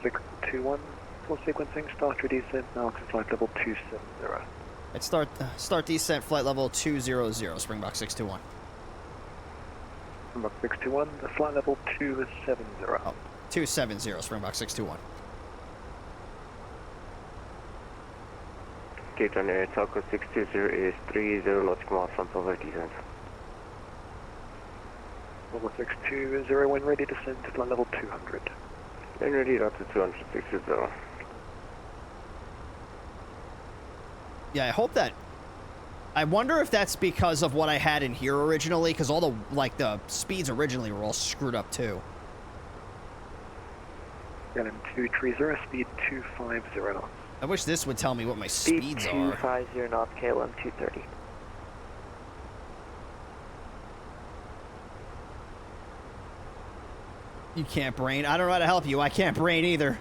621, full sequencing, start your descent now to flight level 270. Let's start descent flight level 200, Springbok 621. Springbok 621, the flight level 270. Oh, 270, Springbok 621. Cape Town Air Taco 620 is 30 nautical miles from over descent. Level 620, when ready, descend to flight level 200. And ready, route to 260. Yeah, I hope that... I wonder if that's because of what I had in here originally, because all the, like, the speeds originally were all screwed up, too. LM 230, speed 250 knots. I wish this would tell me what my speeds are. 250 knots, KLM 230. You can't brain. I don't know how to help you. I can't brain either.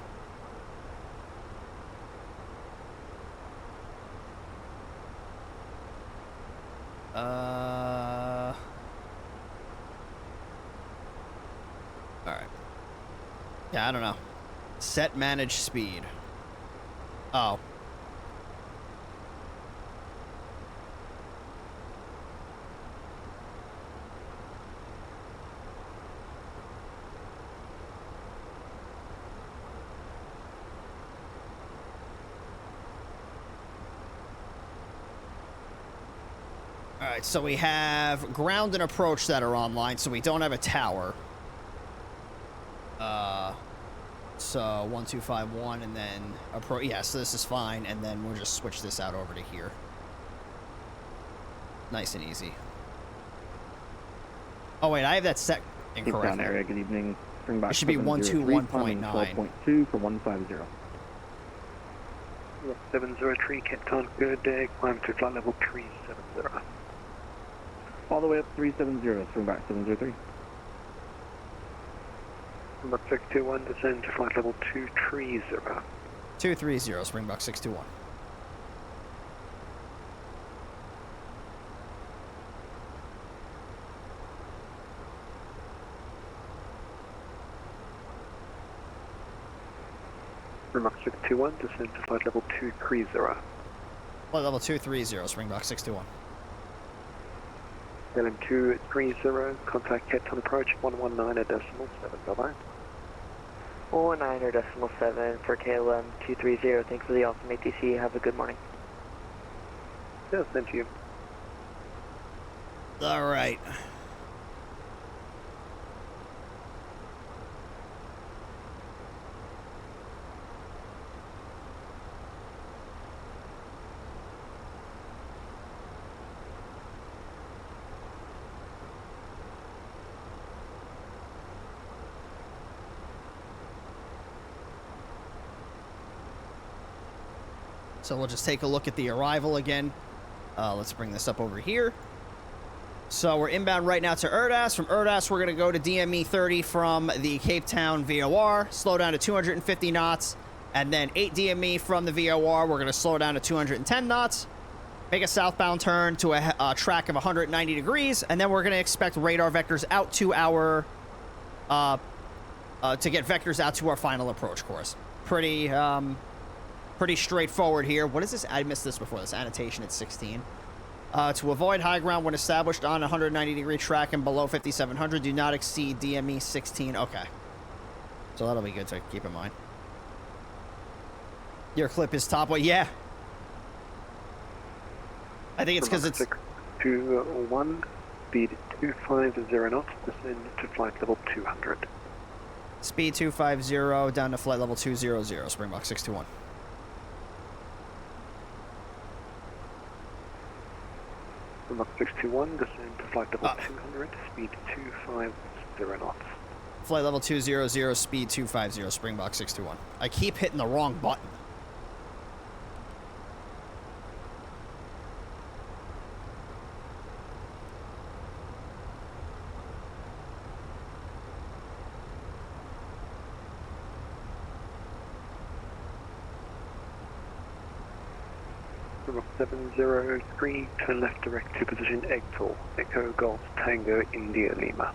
Alright. Yeah, I don't know. Set manage speed. Oh. Alright, so we have ground and approach that are online, so we don't have a tower. So 1251 and then approach. Yeah, so this is fine, and then we'll just switch this out over to here. Nice and easy. Oh wait, I have that set incorrect. Area, good evening. Springbok It should be 121.9. 12.2 for 150. 703, Cape Town, good day, climb to flight level 370. All the way up 370, Springbok 703. Springbok 621, descend to flight level 230. 230, Springbok 621. Springbok 621, descend to flight level 230. Flight level 230, Springbok 621. LM 230, contact Cape Town approach 119.7, bye-bye. 119.7 for KLM 230, thanks for the awesome ATC, have a good morning. Yeah, thank you. Alright. So we'll just take a look at the arrival again. Let's bring this up over here. So we're inbound right now to Erdas. From Erdas, we're going to go to DME 30 from the Cape Town VOR, slow down to 250 knots, and then 8 DME from the VOR. We're going to slow down to 210 knots. make a southbound turn to a track of 190 degrees, and then we're going to expect radar vectors out to our, to get vectors out to our final approach course. Pretty straightforward here. What is this? I missed this before. This annotation at 16. To avoid high ground when established on a 190-degree track and below 5,700, do not exceed DME 16. Okay. So that'll be good to keep in mind. Your clip is top. Well, yeah. I think it's because it's... 621, speed 250 knots, descend to flight level 200. Speed 250, down to flight level 200, Springbok 621. Springbok 621, descend to flight level 200, speed 250 knots. Flight level 200, speed 250, Springbok 621. I keep hitting the wrong button. Springbok 703, turn left direct to position Egtal, Echo Golf Tango India Lima.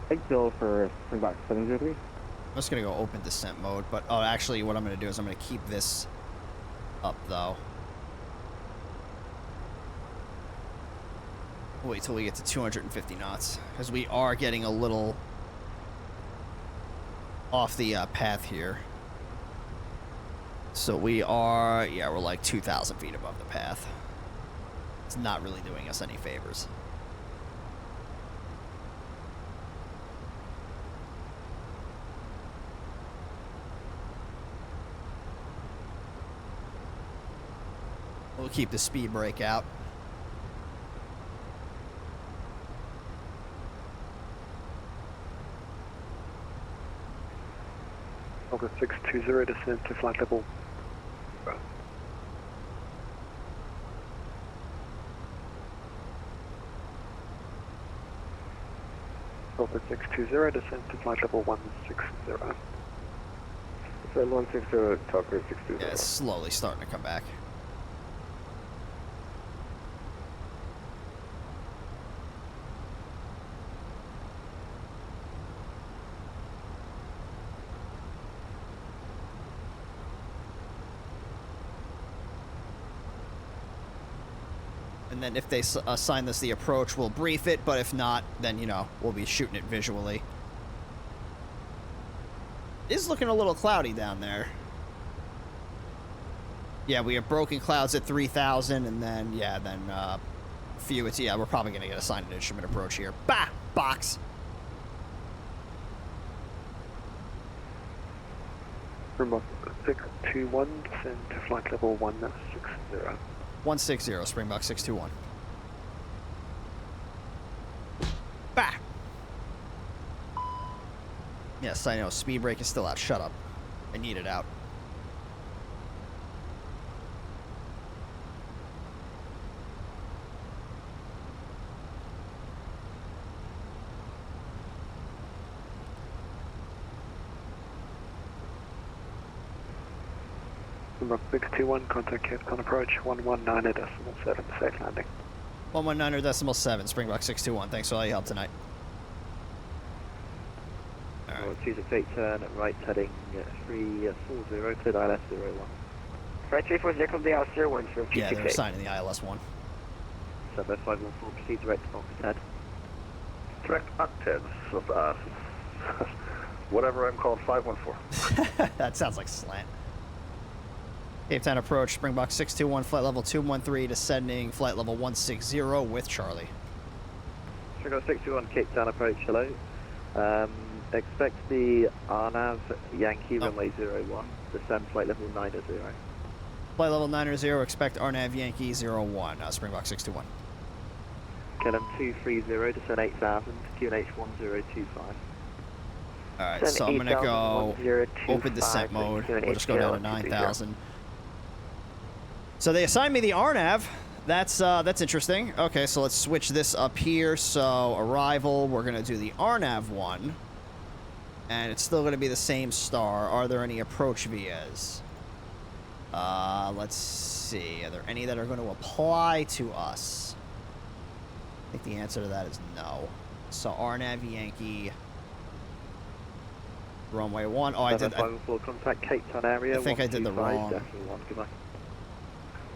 Egtal for Springbok 703. I'm just going to go open descent mode, but oh, actually what I'm going to do is I'm going to keep this up though. Wait till we get to 250 knots, because we are getting a little off the path here. So we are, yeah, we're like 2,000 feet above the path. It's not really doing us any favors. We'll keep the speed brake out. August 620, descend to flight level. August 620, descend to flight level 160. Descend 160, Tucker 620. Yeah, it's slowly starting to come back. And then if they assign this the approach, we'll brief it, but if not, then, you know, we'll be shooting it visually. It is looking a little cloudy down there. Yeah, we have broken clouds at 3,000, and then, yeah, then, few, it's, yeah, we're probably going to get assigned an instrument approach here. Bah! Box! Springbok 621, descend to flight level 160. 160, Springbok 621. Bah! Yes, I know. Speed brake is still out. Shut up. I need it out. Springbok 621, contact Cape Town approach 119.7, safe landing. 119.7, Springbok 621. Thanks for all your help tonight. Alright. 268, turn right heading 340, cleared ILS 01. Right 340, come the ILS 01 from 268. Yeah, they're assigning the ILS 1. 7514, proceed direct to Oxted. Direct Octed, so, whatever I'm called, 514. That sounds like slant. Cape Town approach, Springbok 621, flight level 213, descending flight level 160 with Charlie. Springbok 621, Cape Town approach, hello. Expect the RNAV Yankee runway 01, descend flight level 90. Flight level 90, expect RNAV Yankee 01, Springbok 621. KLM 230, descend 8000, QNH 1025. Alright, so I'm gonna go open descent mode. We'll just go down to 9,000. So they assigned me the RNAV. That's interesting. Okay, so let's switch this up here. So arrival, we're gonna do the RNAV one. And it's still gonna be the same star. Are there any approach VIAs? Let's see. Are there any that are going to apply to us? I think the answer to that is no. So RNAV Yankee. Runway 1. Oh, I did. Contact Cape Town area. I think I did the wrong.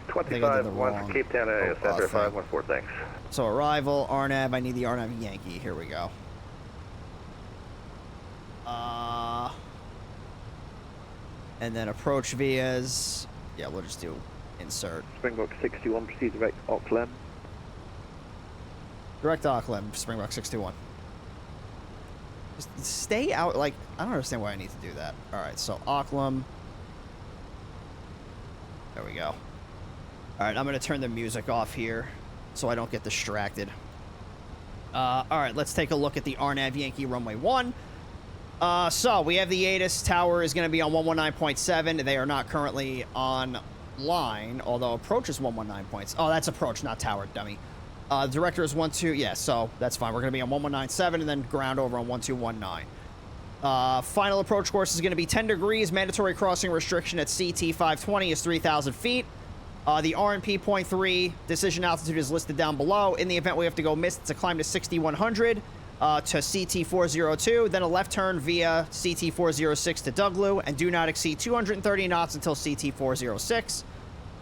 25-1 for Cape Town area, Center 514, thanks. So arrival, RNAV. I need the RNAV Yankee. Here we go. And then approach vias. Yeah, we'll just do insert. Springbok 61, proceed direct Auckland. Direct Auckland, Springbok 61. Just stay out, like, I don't understand why I need to do that. Alright, so Auckland. There we go. Alright, I'm going to turn the music off here so I don't get distracted. Alright, let's take a look at the RNAV Yankee Runway 1. So we have the ATIS tower is going to be on 119.7. They are not currently online, although approach is 119 points. Oh, that's approach, not tower, dummy. Director is 12, yeah, so that's fine. We're going to be on 1197 and then ground over on 1219. Final approach course is going to be 10 degrees. Mandatory crossing restriction at CT 520 is 3,000 feet. The RNP 0.3 decision altitude is listed down below. In the event we have to go missed, it's a climb to 6100 to CT 402, then a left turn via CT 406 to Douglas, and do not exceed 230 knots until CT 406.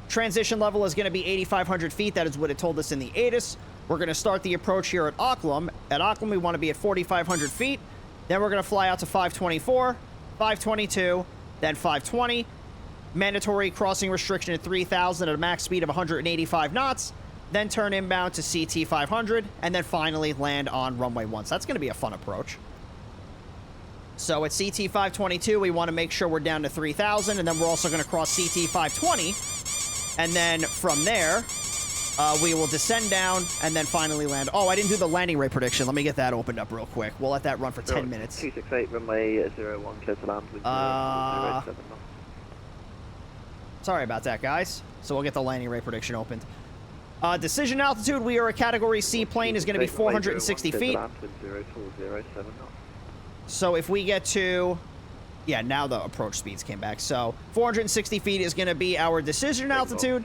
Transition level is going to be 8,500 feet. That is what it told us in the ATIS. We're going to start the approach here at Auckland. At Auckland, we want to be at 4,500 feet. Then we're going to fly out to 524, 522, then 520. Mandatory crossing restriction at 3,000 at a max speed of 185 knots. Then turn inbound to CT 500, and then finally land on runway 1. So that's going to be a fun approach. So at CT 522, we want to make sure we're down to 3,000, and then we're also going to cross CT 520. And then from there, we will descend down and then finally land. Oh, I didn't do the landing rate prediction. Let me get that opened up real quick. We'll let that run for 10 minutes. 268, runway 01, clear to land with 007 knots. Sorry about that, guys. So we'll get the landing rate prediction opened. Decision altitude, we are a Category C plane, is going to be 460 feet. So if we get to... Yeah, now the approach speeds came back. So 460 feet is going to be our decision altitude.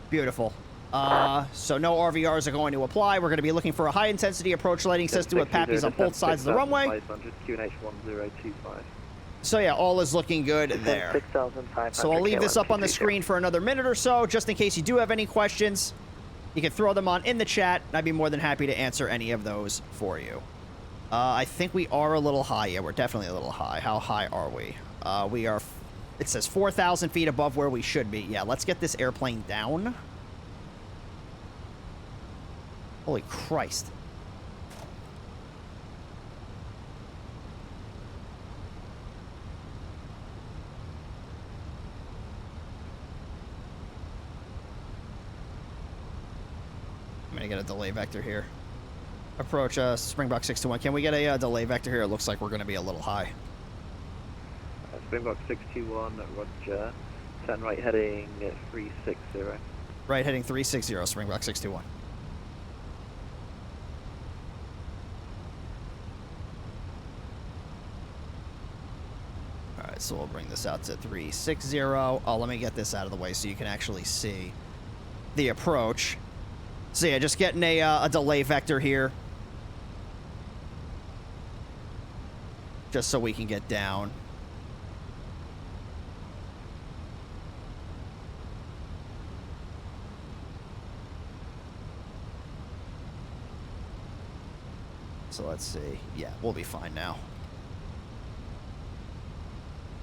Beautiful. So no RVRs are going to apply. We're going to be looking for a high-intensity approach lighting system with PAPIs on both sides of the runway. So yeah, all is looking good there. So I'll leave this up on the screen for another minute or so, just in case you do have any questions. You can throw them on in the chat, and I'd be more than happy to answer any of those for you. I think we are a little high. Yeah, we're definitely a little high. How high are we? We are, it says 4,000 feet above where we should be. Yeah, let's get this airplane down. Holy Christ. I'm going to get a delay vector here. Approach Springbok 621. Can we get a delay vector here? It looks like we're going to be a little high. Springbok 621, roger. 10 right heading 360. Right heading 360, Springbok 621. Alright, so we'll bring this out to 360. Oh, let me get this out of the way so you can actually see the approach. So yeah, just getting a delay vector here. Just so we can get down. So let's see. Yeah, we'll be fine now.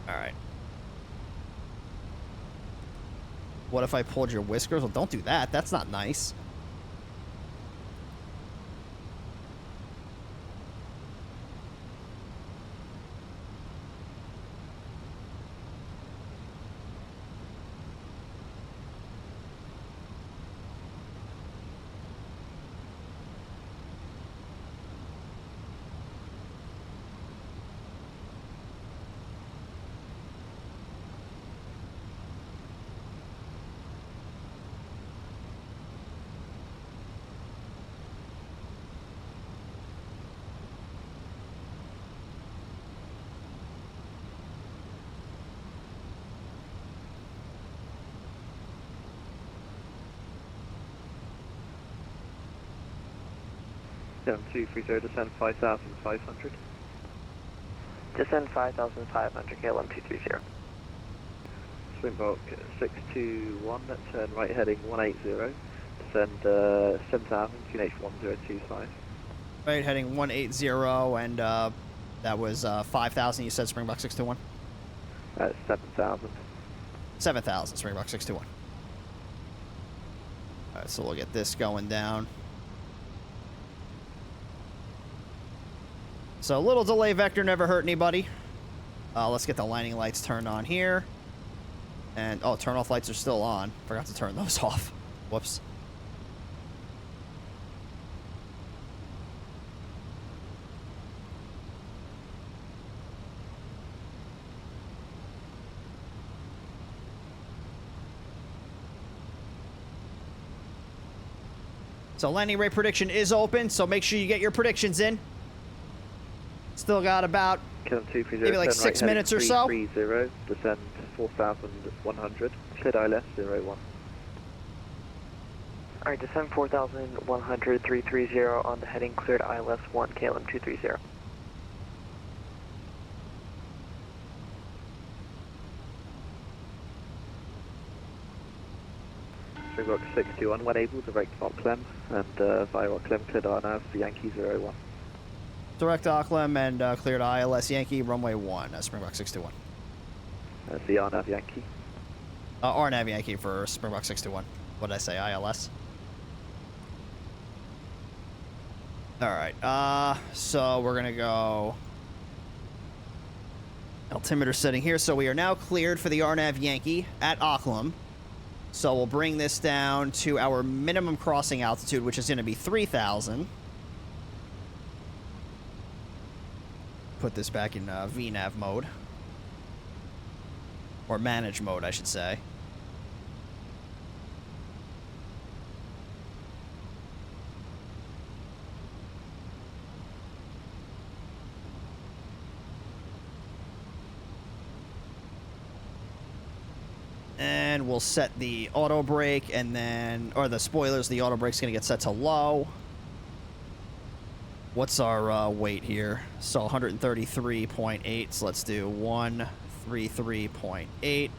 Alright. What if I pulled your whiskers? Well, don't do that. That's not nice. KLM 230, descend 5,500. Descend 5,500, KLM 230. Springbok 621, turn right heading 180, descend 7,000, QNH 1025. Right, heading 180, and that was 5,000, you said, Springbok 621? 7,000. 7,000, Springbok 621. Alright, so we'll get this going down. So a little delay vector never hurt anybody. Let's get the landing lights turned on here. And, oh, turn off lights are still on. Forgot to turn those off. Whoops. So landing rate prediction is open, so make sure you get your predictions in. Still got about maybe like 6 minutes or so. 330, descend 4,100, cleared ILS 01. Alright, descend 4,100, 330 on the heading cleared ILS 1, KLM 230. Springbok 621, when able, direct Auckland, and via Auckland, cleared RNAV, Yankee 01. Direct Auckland and cleared ILS Yankee, runway 1, Springbok 621. That's the RNAV Yankee. RNAV Yankee for Springbok 621. What did I say, ILS? Alright, so we're gonna go altimeter setting here. So we are now cleared for the RNAV Yankee at Auckland. So we'll bring this down to our minimum crossing altitude, which is going to be 3,000. Put this back in VNAV mode. Or manage mode, I should say. And we'll set the auto brake and then, or the spoilers, the auto brake's gonna get set to low. What's our weight here? So 133.8, so let's do 133.8.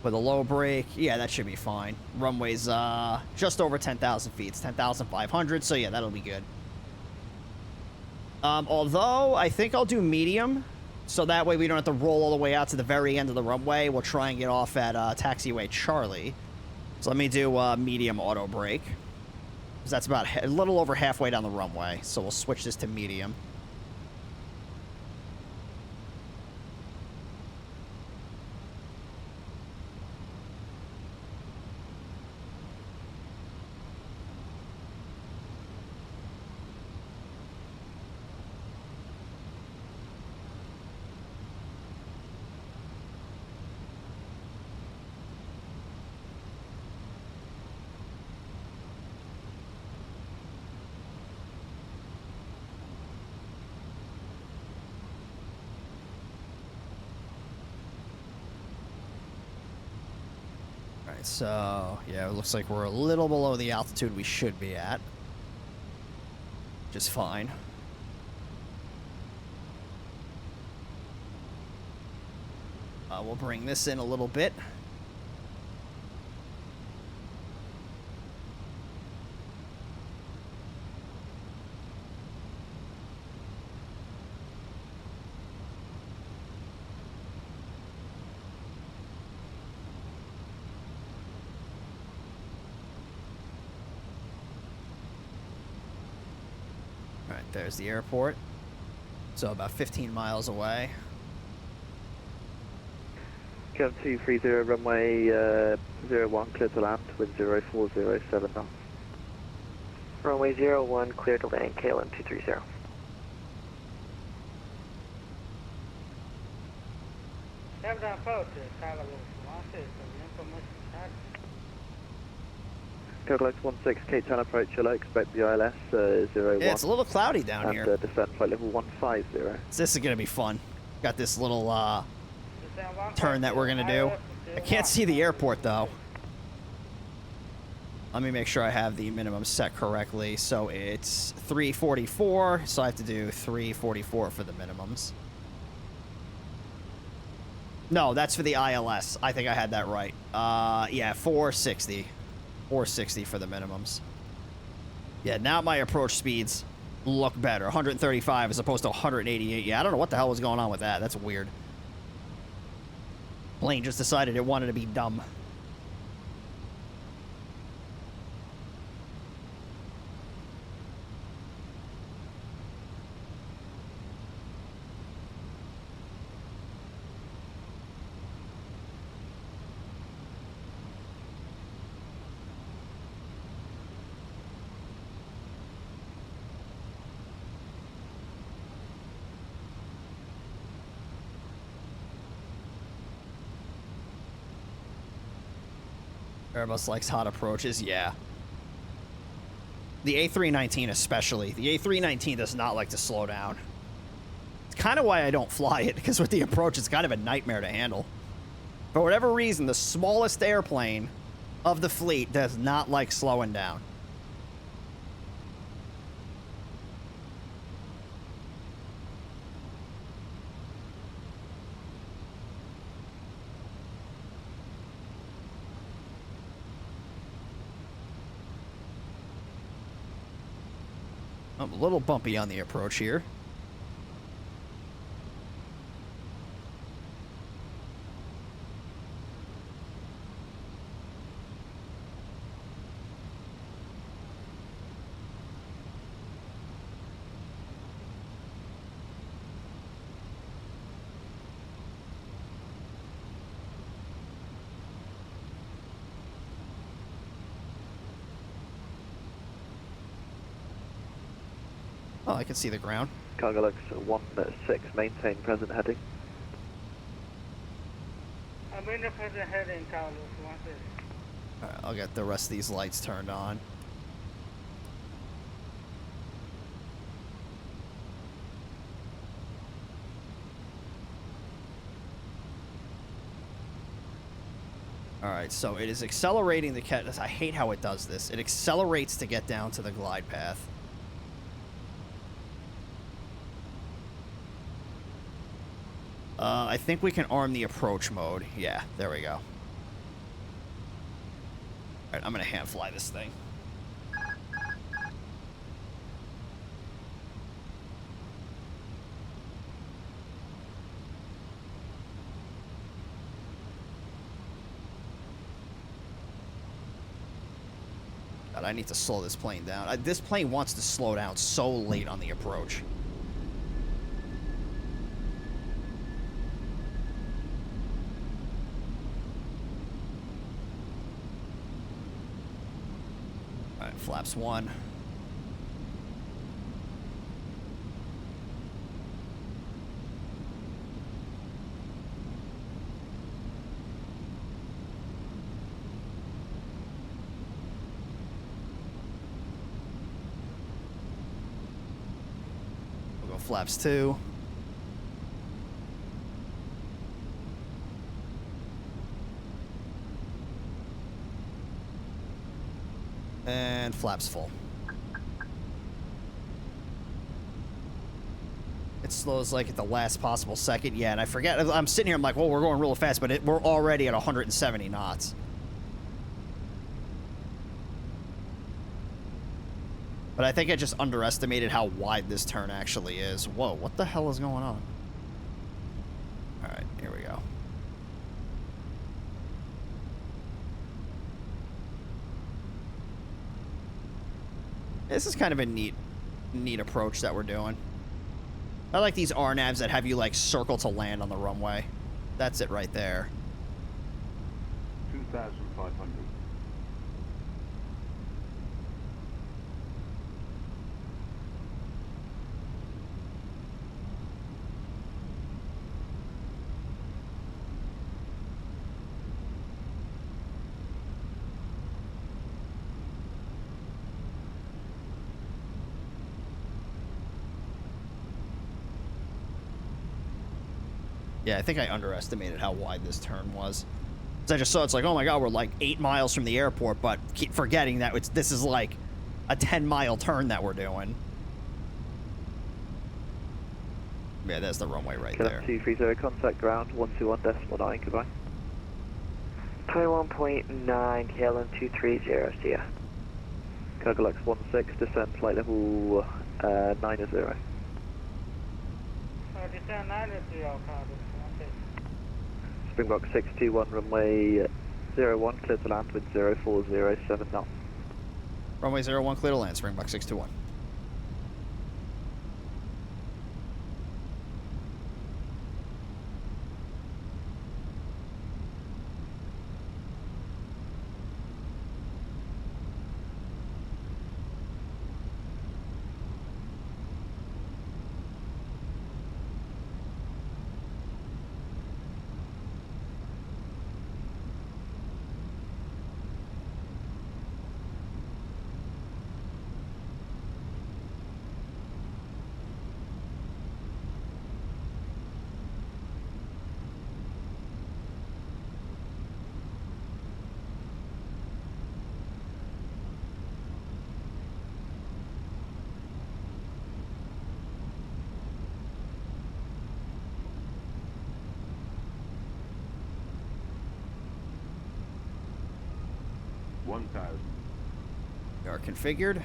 With a low brake, yeah, that should be fine. Runway's just over 10,000 feet, it's 10,500, so yeah, that'll be good. Although, I think I'll do medium. So that way we don't have to roll all the way out to the very end of the runway. We'll try and get off at taxiway Charlie. So let me do medium auto brake. Because that's about a little over halfway down the runway. So we'll switch this to medium. So, yeah, it looks like we're a little below the altitude we should be at. Just fine. We'll bring this in a little bit. There's the airport. So about 15 miles away. KLM 230, runway 01, clear to land with 0407 knots. Runway 01, clear to land, KLM 230. Cocolex 16, Cape Town approach, yellow, expect the ILS 01. Yeah, it's a little cloudy down here. And descend flight level 150. So this is going to be fun. Got this little turn that we're going to do. I can't see the airport, though. Let me make sure I have the minimum set correctly. So it's 344, so I have to do 344 for the minimums. No, that's for the ILS. I think I had that right. Yeah, 460. 460 for the minimums. Yeah, now my approach speeds look better. 135 as opposed to 188. Yeah, I don't know what the hell was going on with that. That's weird. Plane just decided it wanted to be dumb. Airbus likes hot approaches, yeah. The A319 especially. The A319 does not like to slow down. It's kind of why I don't fly it, because with the approach, it's kind of a nightmare to handle. For whatever reason, the smallest airplane of the fleet does not like slowing down. I'm a little bumpy on the approach here. Oh, I can see the ground. Cargo looks 16, maintain present heading. I'm in the present heading, Carlos. Alright, I'll get the rest of these lights turned on. Alright, so it is accelerating the cat. I hate how it does this. It accelerates to get down to the glide path. I think we can arm the approach mode. Yeah, there we go. Alright, I'm gonna hand fly this thing. God, I need to slow this plane down. This plane wants to slow down so late on the approach. Flaps 1. We'll go flaps 2. And flaps full. It slows like at the last possible second. Yeah, and I forget. I'm sitting here, I'm like, well, we're going real fast, but we're already at 170 knots. But I think I just underestimated how wide this turn actually is. Whoa, what the hell is going on? Alright, here we go. This is kind of a neat approach that we're doing. I like these RNAVs that have you, like, circle to land on the runway. That's it right there. 2,500. Yeah, I think I underestimated how wide this turn was. I just saw it's like, oh my god, we're like 8 miles from the airport, but keep forgetting that this is like a 10-mile turn that we're doing. Yeah, there's the runway right there. 230, contact ground 121.9, goodbye. 21.9, KLM 230, see ya. Cargolax 16, descend flight level 90. Descend 90, okay. Springbok 621, runway 01, clear to land with 0407 knots. Runway 01, clear to land, Springbok 621. We are configured.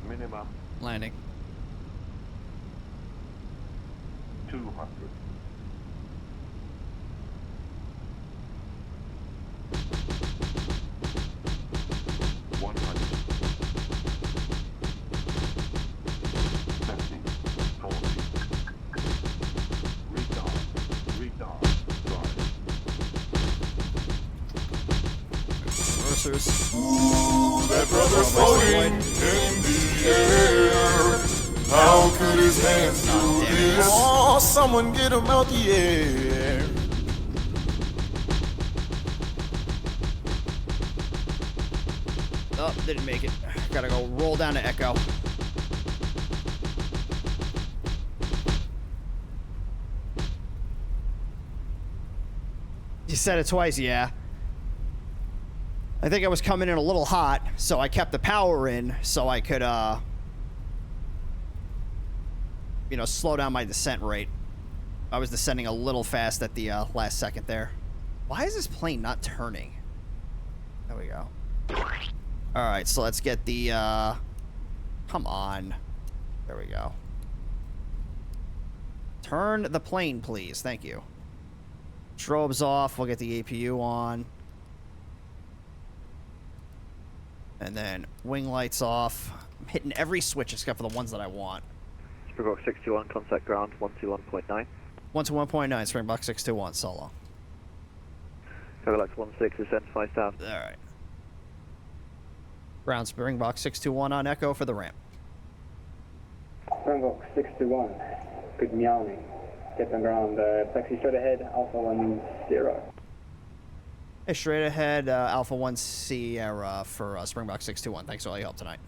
Minimum Landing. 200. 100. 50. 40. Retard. Drive. Reversers. Ooh, that brother's floating in the air. How could his hands do this? Oh, someone get him out the air. Oh, didn't make it. Gotta go roll down to Echo. You said it twice, yeah. I think I was coming in a little hot, so I kept the power in so I could, you know, slow down my descent rate. I was descending a little fast at the last second there. Why is this plane not turning? There we go. Alright, so let's get the, come on. There we go. Turn the plane, please. Thank you. Strobes off. We'll get the APU on. And then wing lights off. I'm hitting every switch except for the ones that I want. Springbok 621, contact ground 121.9. 121.9, Springbok 621, solo. Cargolax 16, descend 5000. Alright. Ground Springbok 621 on Echo for the ramp. Springbok 621, good morning. Captain ground, taxi straight ahead, Alpha 10. Hey, straight ahead, Alpha 1 Sierra for Springbok 621. Thanks for all your help tonight.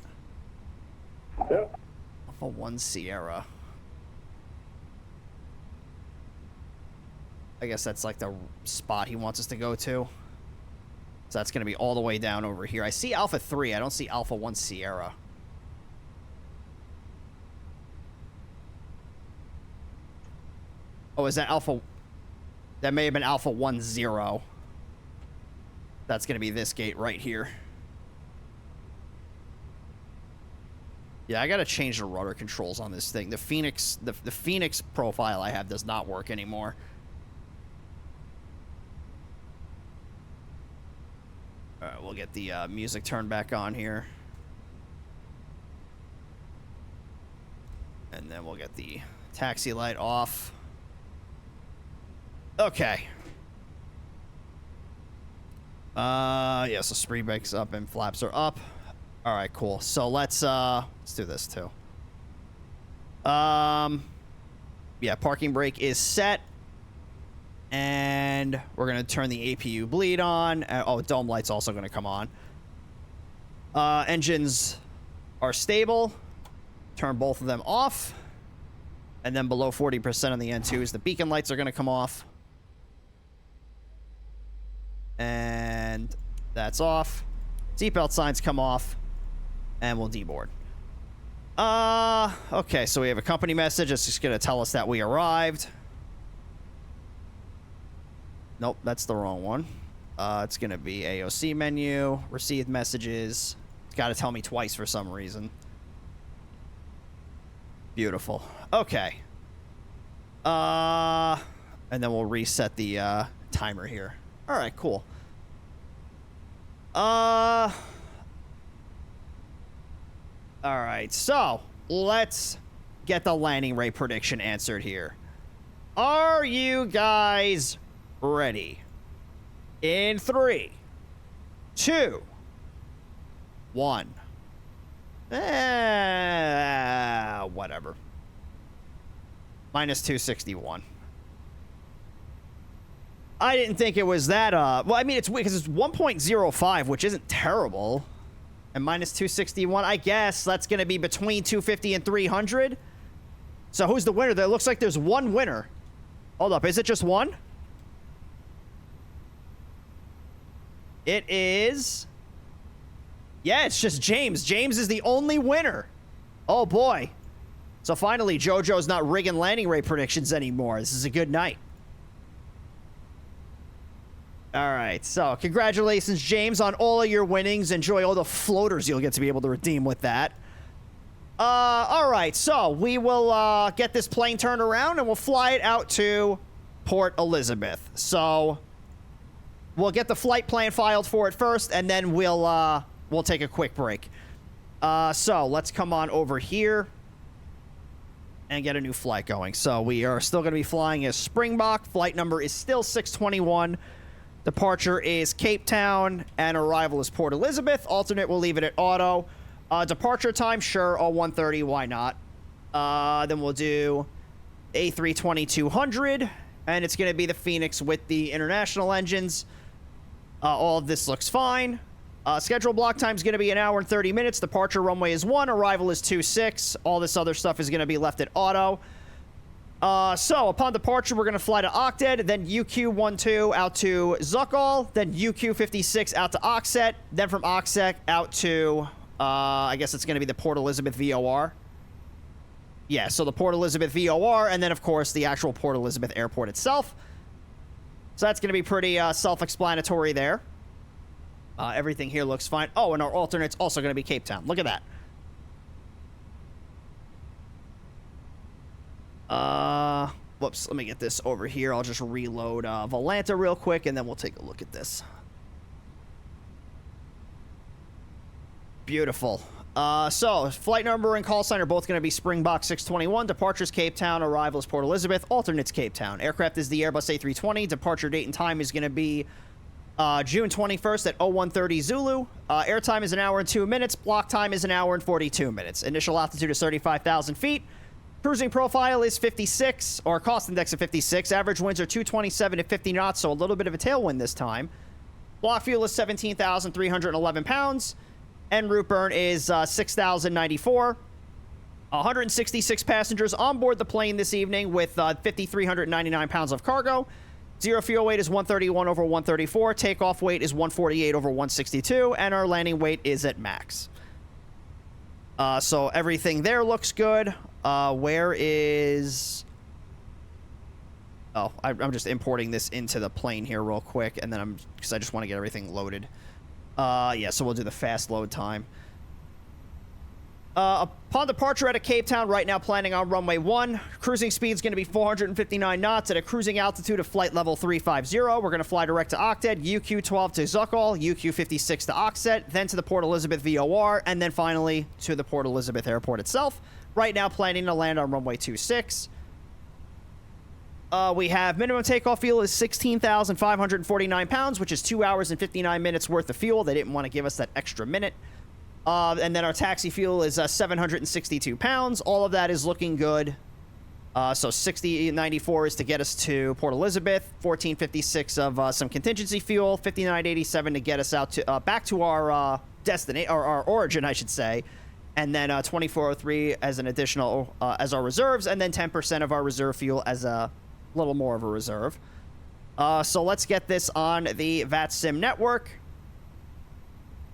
Yep. Alpha 1 Sierra. I guess that's like the spot he wants us to go to. So that's going to be all the way down over here. I see Alpha 3. I don't see Alpha 1 Sierra. Oh, is that Alpha? That may have been Alpha 10. That's going to be this gate right here. Yeah, I got to change the rudder controls on this thing. The Fenix, the Fenix profile I have does not work anymore. All right, we'll get the music turned back on here. And then we'll get the taxi light off. Okay. Yeah, so speed brakes up and flaps are up. All right, cool. So let's do this too. Yeah, parking brake is set. And we're going to turn the APU bleed on. Oh, dome light's also going to come on. Engines are stable. Turn both of them off. And then below 40% on the N2s, the beacon lights are going to come off. And that's off. Seatbelt signs come off. And we'll deboard. Okay, so we have a company message. It's just going to tell us that we arrived. Nope, that's the wrong one. It's going to be AOC menu, received messages. It's got to tell me twice for some reason. Beautiful. Okay. And then we'll reset the timer here. All right, cool. All right, so let's get the landing rate prediction answered here. Are you guys ready? In 3, 2, 1. Whatever. Minus 261. I didn't think it was that, well, I mean, it's weird because it's 1.05, which isn't terrible. And minus 261, I guess that's going to be between 250 and 300. So who's the winner? There looks like there's one winner. Hold up, is it just one? It is... Yeah, it's just James. James is the only winner. Oh, boy. So finally, JoJo's not rigging landing rate predictions anymore. This is a good night. All right, so congratulations, James, on all of your winnings. Enjoy all the floaters you'll get to be able to redeem with that. All right, so we will get this plane turned around and we'll fly it out to Port Elizabeth. So we'll get the flight plan filed for it first, and then we'll take a quick break. So let's come on over here and get a new flight going. So we are still going to be flying as Springbok. Flight number is still 621. Departure is Cape Town, and arrival is Port Elizabeth. Alternate, we'll leave it at auto. Departure time, sure, 0130, why not? Then we'll do A320-200, and it's going to be the Fenix with the international engines. All of this looks fine. Schedule block time is going to be 1 hour and 30 minutes. Departure runway is 1, arrival is 26. All this other stuff is going to be left at auto. So, upon departure, we're going to fly to Octed, then UQ-12 out to Zuckall, then UQ-56 out to Oxet, then from Oxet out to, I guess it's going to be the Port Elizabeth VOR. Yeah, so the Port Elizabeth VOR, and then, of course, the actual Port Elizabeth airport itself. So that's going to be pretty self-explanatory there. Everything here looks fine. Oh, and our alternate's also going to be Cape Town. Look at that. Whoops, let me get this over here. I'll just reload Volanta real quick, and then we'll take a look at this. Beautiful. So, flight number and call sign are both going to be Springbok 621. Departure's Cape Town. Arrival is Port Elizabeth. Alternate's Cape Town. Aircraft is the Airbus A320. Departure date and time is going to be June 21st at 0130 Zulu. Airtime is 1 hour and 2 minutes. Block time is 1 hour and 42 minutes. Initial altitude is 35,000 feet. Cruising profile is 56, or cost index of 56. Average winds are 227 to 50 knots, so a little bit of a tailwind this time. Block fuel is 17,311 pounds. En route burn is 6,094. 166 passengers on board the plane this evening with 5,399 pounds of cargo. Zero fuel weight is 131 over 134. Takeoff weight is 148 over 162. And our landing weight is at max. So everything there looks good. Where is... Oh, I'm just importing this into the plane here real quick, and then because I just want to get everything loaded. Yeah, so we'll do the fast load time. Upon departure out of Cape Town, right now planning on runway 1. Cruising speed is going to be 459 knots at a cruising altitude of flight level 350. We're going to fly direct to Octed, UQ-12 to Zuccoul, UQ-56 to Oxet, then to the Port Elizabeth VOR, and then finally to the Port Elizabeth Airport itself. Right now planning to land on runway 26. We have minimum takeoff fuel is 16,549 pounds, which is 2 hours and 59 minutes worth of fuel. They didn't want to give us that extra minute. And then our taxi fuel is 762 pounds. All of that is looking good. So 6094 is to get us to Port Elizabeth, 1456 of some contingency fuel, 5987 to get us out to back to our destination, or our origin, I should say, and then 2403 as an additional as our reserves, and then 10% of our reserve fuel as a little more of a reserve. So let's get this on the VATSIM network.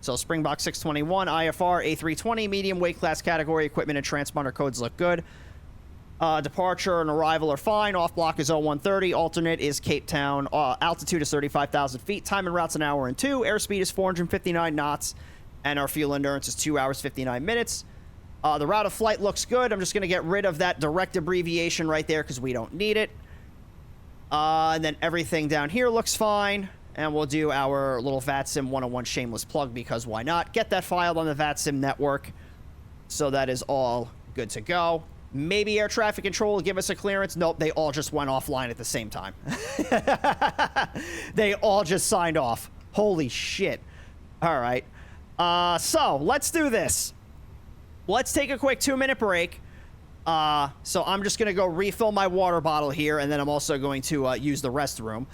So Springbok 621, IFR, A320, medium weight class category, equipment and transponder codes look good. Departure and arrival are fine. Off block is 0130. Alternate is Cape Town. Altitude is 35,000 feet. Time and route's 1 hour and 2. Airspeed is 459 knots. And our fuel endurance is 2 hours, 59 minutes. The route of flight looks good. I'm just going to get rid of that direct abbreviation right there because we don't need it. And then everything down here looks fine. And we'll do our little VATSIM 101 shameless plug because why not? Get that filed on the VATSIM network. So that is all good to go. Maybe air traffic control will give us a clearance. Nope, they all just went offline at the same time. They all just signed off. Holy shit. All right. So let's do this. Let's take a quick 2-minute break. So I'm just going to go refill my water bottle here, and then I'm also going to use the restroom.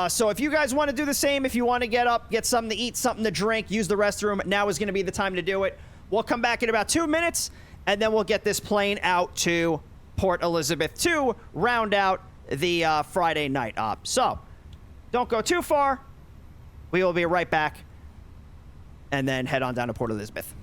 So if you guys want to do the same, if you want to get up, get something to eat, something to drink, use the restroom, now is going to be the time to do it. We'll come back in about 2 minutes, and then we'll get this plane out to Port Elizabeth to round out the Friday night op. So don't go too far. We will be right back, and then head on down to Port Elizabeth.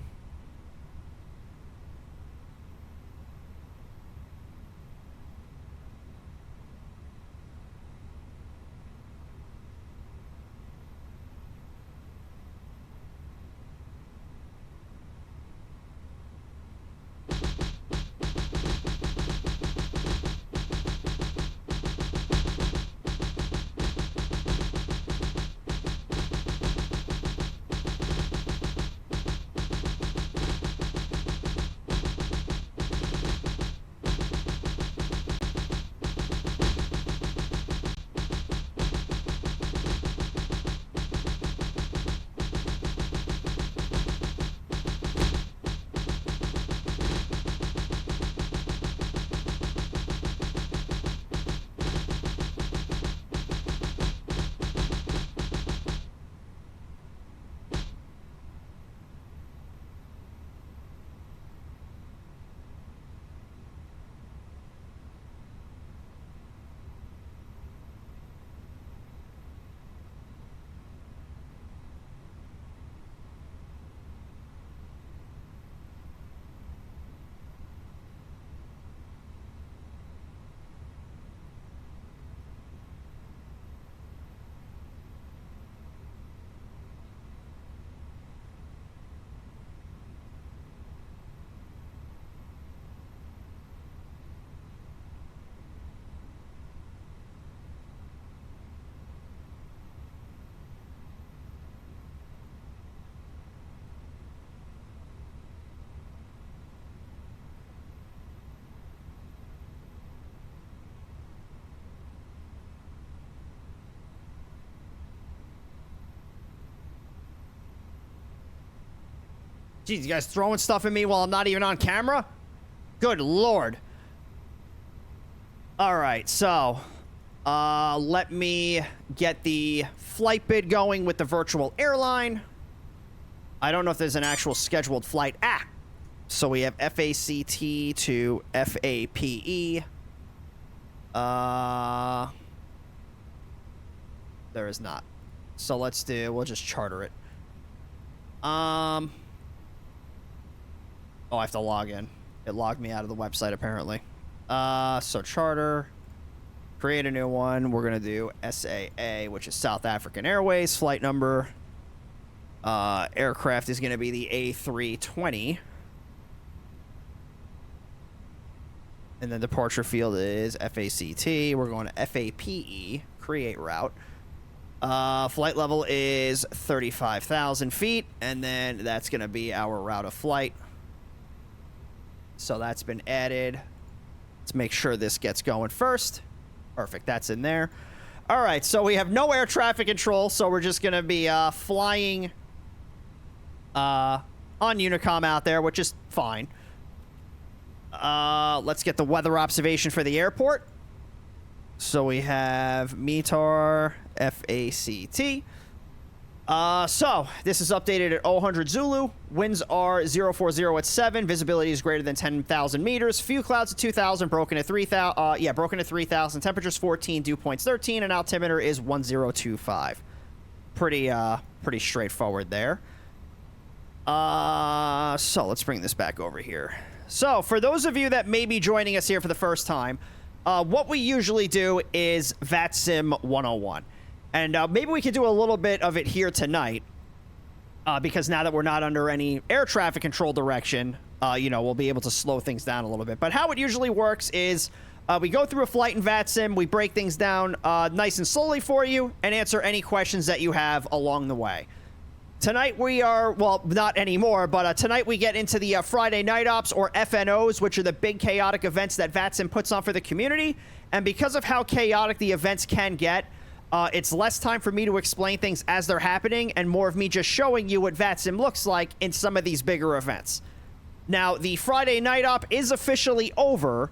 Jeez, you guys throwing stuff at me while I'm not even on camera? Good Lord. All right, so let me get the flight bid going with the virtual airline. I don't know if there's an actual scheduled flight. So we have FACT to FAPE. There is not. So we'll just charter it. Oh, I have to log in. It logged me out of the website, apparently. So charter. Create a new one. We're going to do SAA, which is South African Airways. Flight number. Aircraft is going to be the A320. And then departure field is FACT. We're going to FAPE. Create route. Flight level is 35,000 feet. And then that's going to be our route of flight. So that's been added. Let's make sure this gets going first. Perfect. That's in there. All right. So we have no air traffic control. So we're just going to be flying on Unicom out there, which is fine. Let's get the weather observation for the airport. So we have METAR FACT. So this is updated at 000 Zulu. Winds are 040 at 7. Visibility is greater than 10,000 meters. Few clouds at 2,000. Broken at 3,000. Broken at 3,000. Temperatures 14. Dew points 13. And altimeter is 1025. Pretty straightforward there. So let's bring this back over here. So for those of you that may be joining us here for the first time, what we usually do is VATSIM 101. And maybe we could do a little bit of it here tonight, because now that we're not under any air traffic control direction, we'll be able to slow things down a little bit. But how it usually works is we go through a flight in VATSIM, we break things down nice and slowly for you, and answer any questions that you have along the way. Tonight we are, well, not anymore, but tonight we get into the Friday Night Ops, or FNOs, which are the big chaotic events that VATSIM puts on for the community. And because of how chaotic the events can get, it's less time for me to explain things as they're happening and more of me just showing you what VATSIM looks like in some of these bigger events. Now, the Friday Night Op is officially over,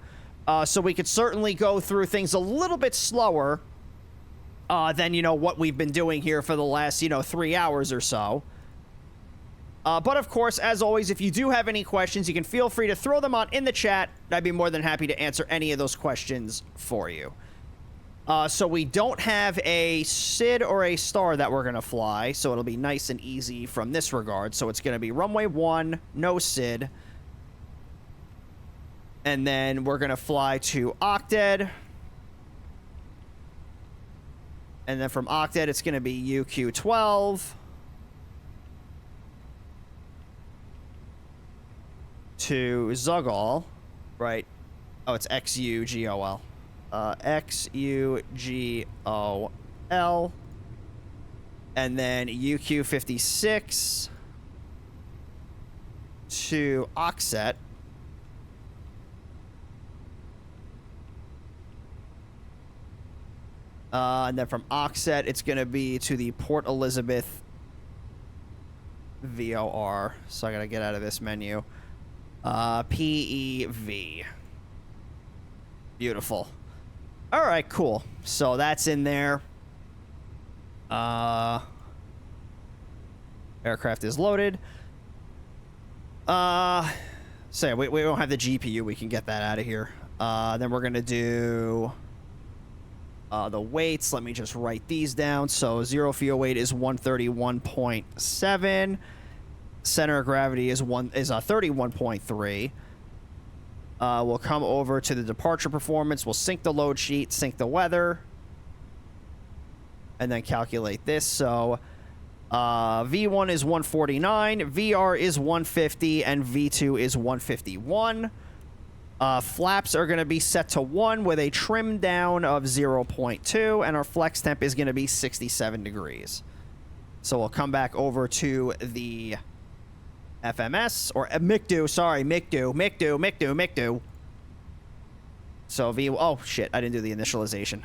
so we could certainly go through things a little bit slower than, what we've been doing here for the last, 3 hours or so. But of course, as always, if you do have any questions, you can feel free to throw them on in the chat. I'd be more than happy to answer any of those questions for you. So we don't have a SID or a star that we're going to fly, so it'll be nice and easy from this regard. So it's going to be runway 1, no SID. And then we're going to fly to Octed. And then from Octed, it's going to be UQ12 to Zugol, right? Oh, it's XUGOL. XUGOL. And then UQ56 to Oxet. And then from Oxet, it's going to be to the Port Elizabeth VOR. So I got to get out of this menu. PEV. Beautiful. All right, cool. So that's in there. Aircraft is loaded. So we don't have the GPU. We can get that out of here. Then we're going to do... the weights, let me just write these down. So zero fuel weight is 131.7. Center of gravity is 31.3. We'll come over to the departure performance. We'll sync the load sheet, sync the weather, and then calculate this. So V1 is 149, VR is 150, and V2 is 151. Flaps are going to be set to 1 with a trim down of 0.2, and our flex temp is going to be 67 degrees. So we'll come back over to the FMS, or MICDO, sorry, MICDO. So oh shit, I didn't do the initialization.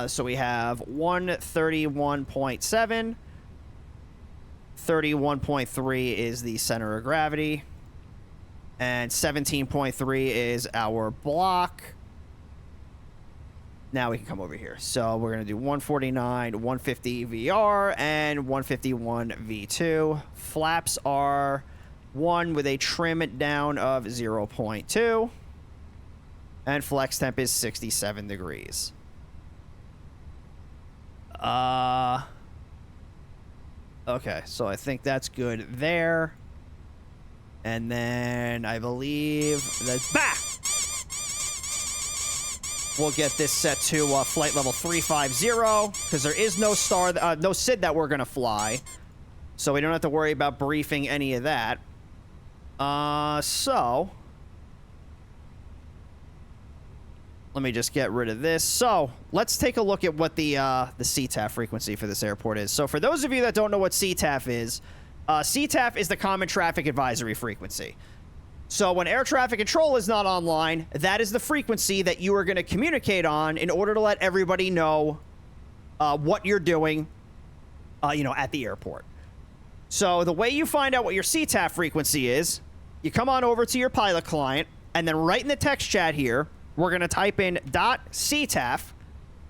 So we have 131.7, 31.3 is the center of gravity, and 17.3 is our block. Now we can come over here. So we're going to do 149, 150 VR, and 151 V2. Flaps are 1 with a trim down of 0.2. And flex temp is 67 degrees. Okay, so I think that's good there. And then I believe that's back. We'll get this set to flight level 350 because there is no no SID that we're going to fly. So we don't have to worry about briefing any of that. So let me just get rid of this. So let's take a look at what the CTAF frequency for this airport is. So for those of you that don't know what CTAF is the Common Traffic Advisory frequency. So when air traffic control is not online, that is the frequency that you are going to communicate on in order to let everybody know what you're doing, at the airport. So the way you find out what your CTAF frequency is, you come on over to your pilot client, and then right in the text chat here, we're going to type in .CTAF,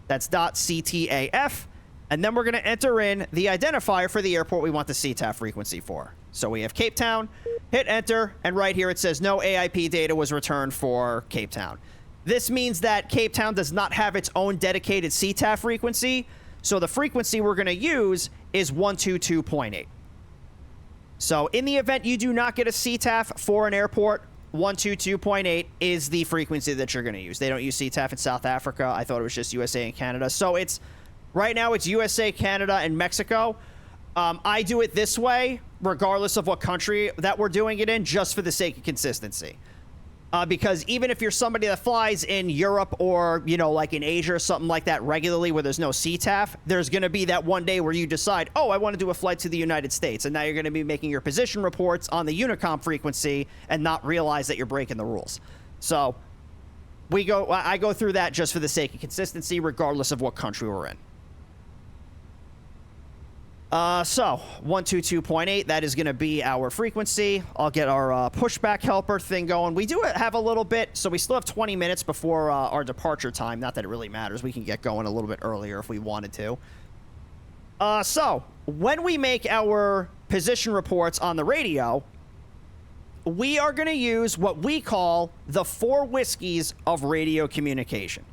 that's .CTAF, and then we're going to enter in the identifier for the airport we want the CTAF frequency for. So we have Cape Town, hit enter, and right here it says no AIP data was returned for Cape Town. This means that Cape Town does not have its own dedicated CTAF frequency, so the frequency we're going to use is 122.8. So in the event you do not get a CTAF for an airport, 122.8 is the frequency that you're going to use. They don't use CTAF in South Africa. I thought it was just USA and Canada. So right now it's USA, Canada, and Mexico. I do it this way, regardless of what country that we're doing it in, just for the sake of consistency. Because even if you're somebody that flies in Europe or, like in Asia or something like that regularly where there's no CTAF, there's going to be that one day where you decide, oh, I want to do a flight to the United States. And now you're going to be making your position reports on the Unicom frequency and not realize that you're breaking the rules. So I go through that just for the sake of consistency, regardless of what country we're in. So 122.8, that is going to be our frequency. I'll get our pushback helper thing going. We do have a little bit, so we still have 20 minutes before our departure time. Not that it really matters. We can get going a little bit earlier if we wanted to. So when we make our position reports on the radio, we are going to use what we call the 4 whiskeys of radio communication.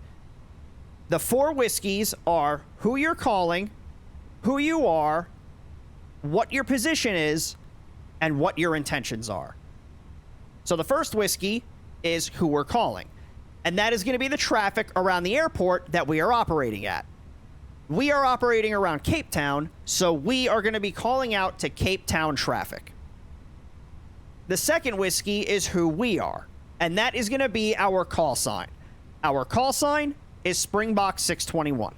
The 4 whiskeys are who you're calling, who you are, what your position is, and what your intentions are. So the first whiskey is who we're calling, and that is going to be the traffic around the airport that we are operating at. We are operating around Cape Town, so we are going to be calling out to Cape Town traffic. The second whiskey is who we are, and that is going to be our call sign. Our call sign is Springbok 621.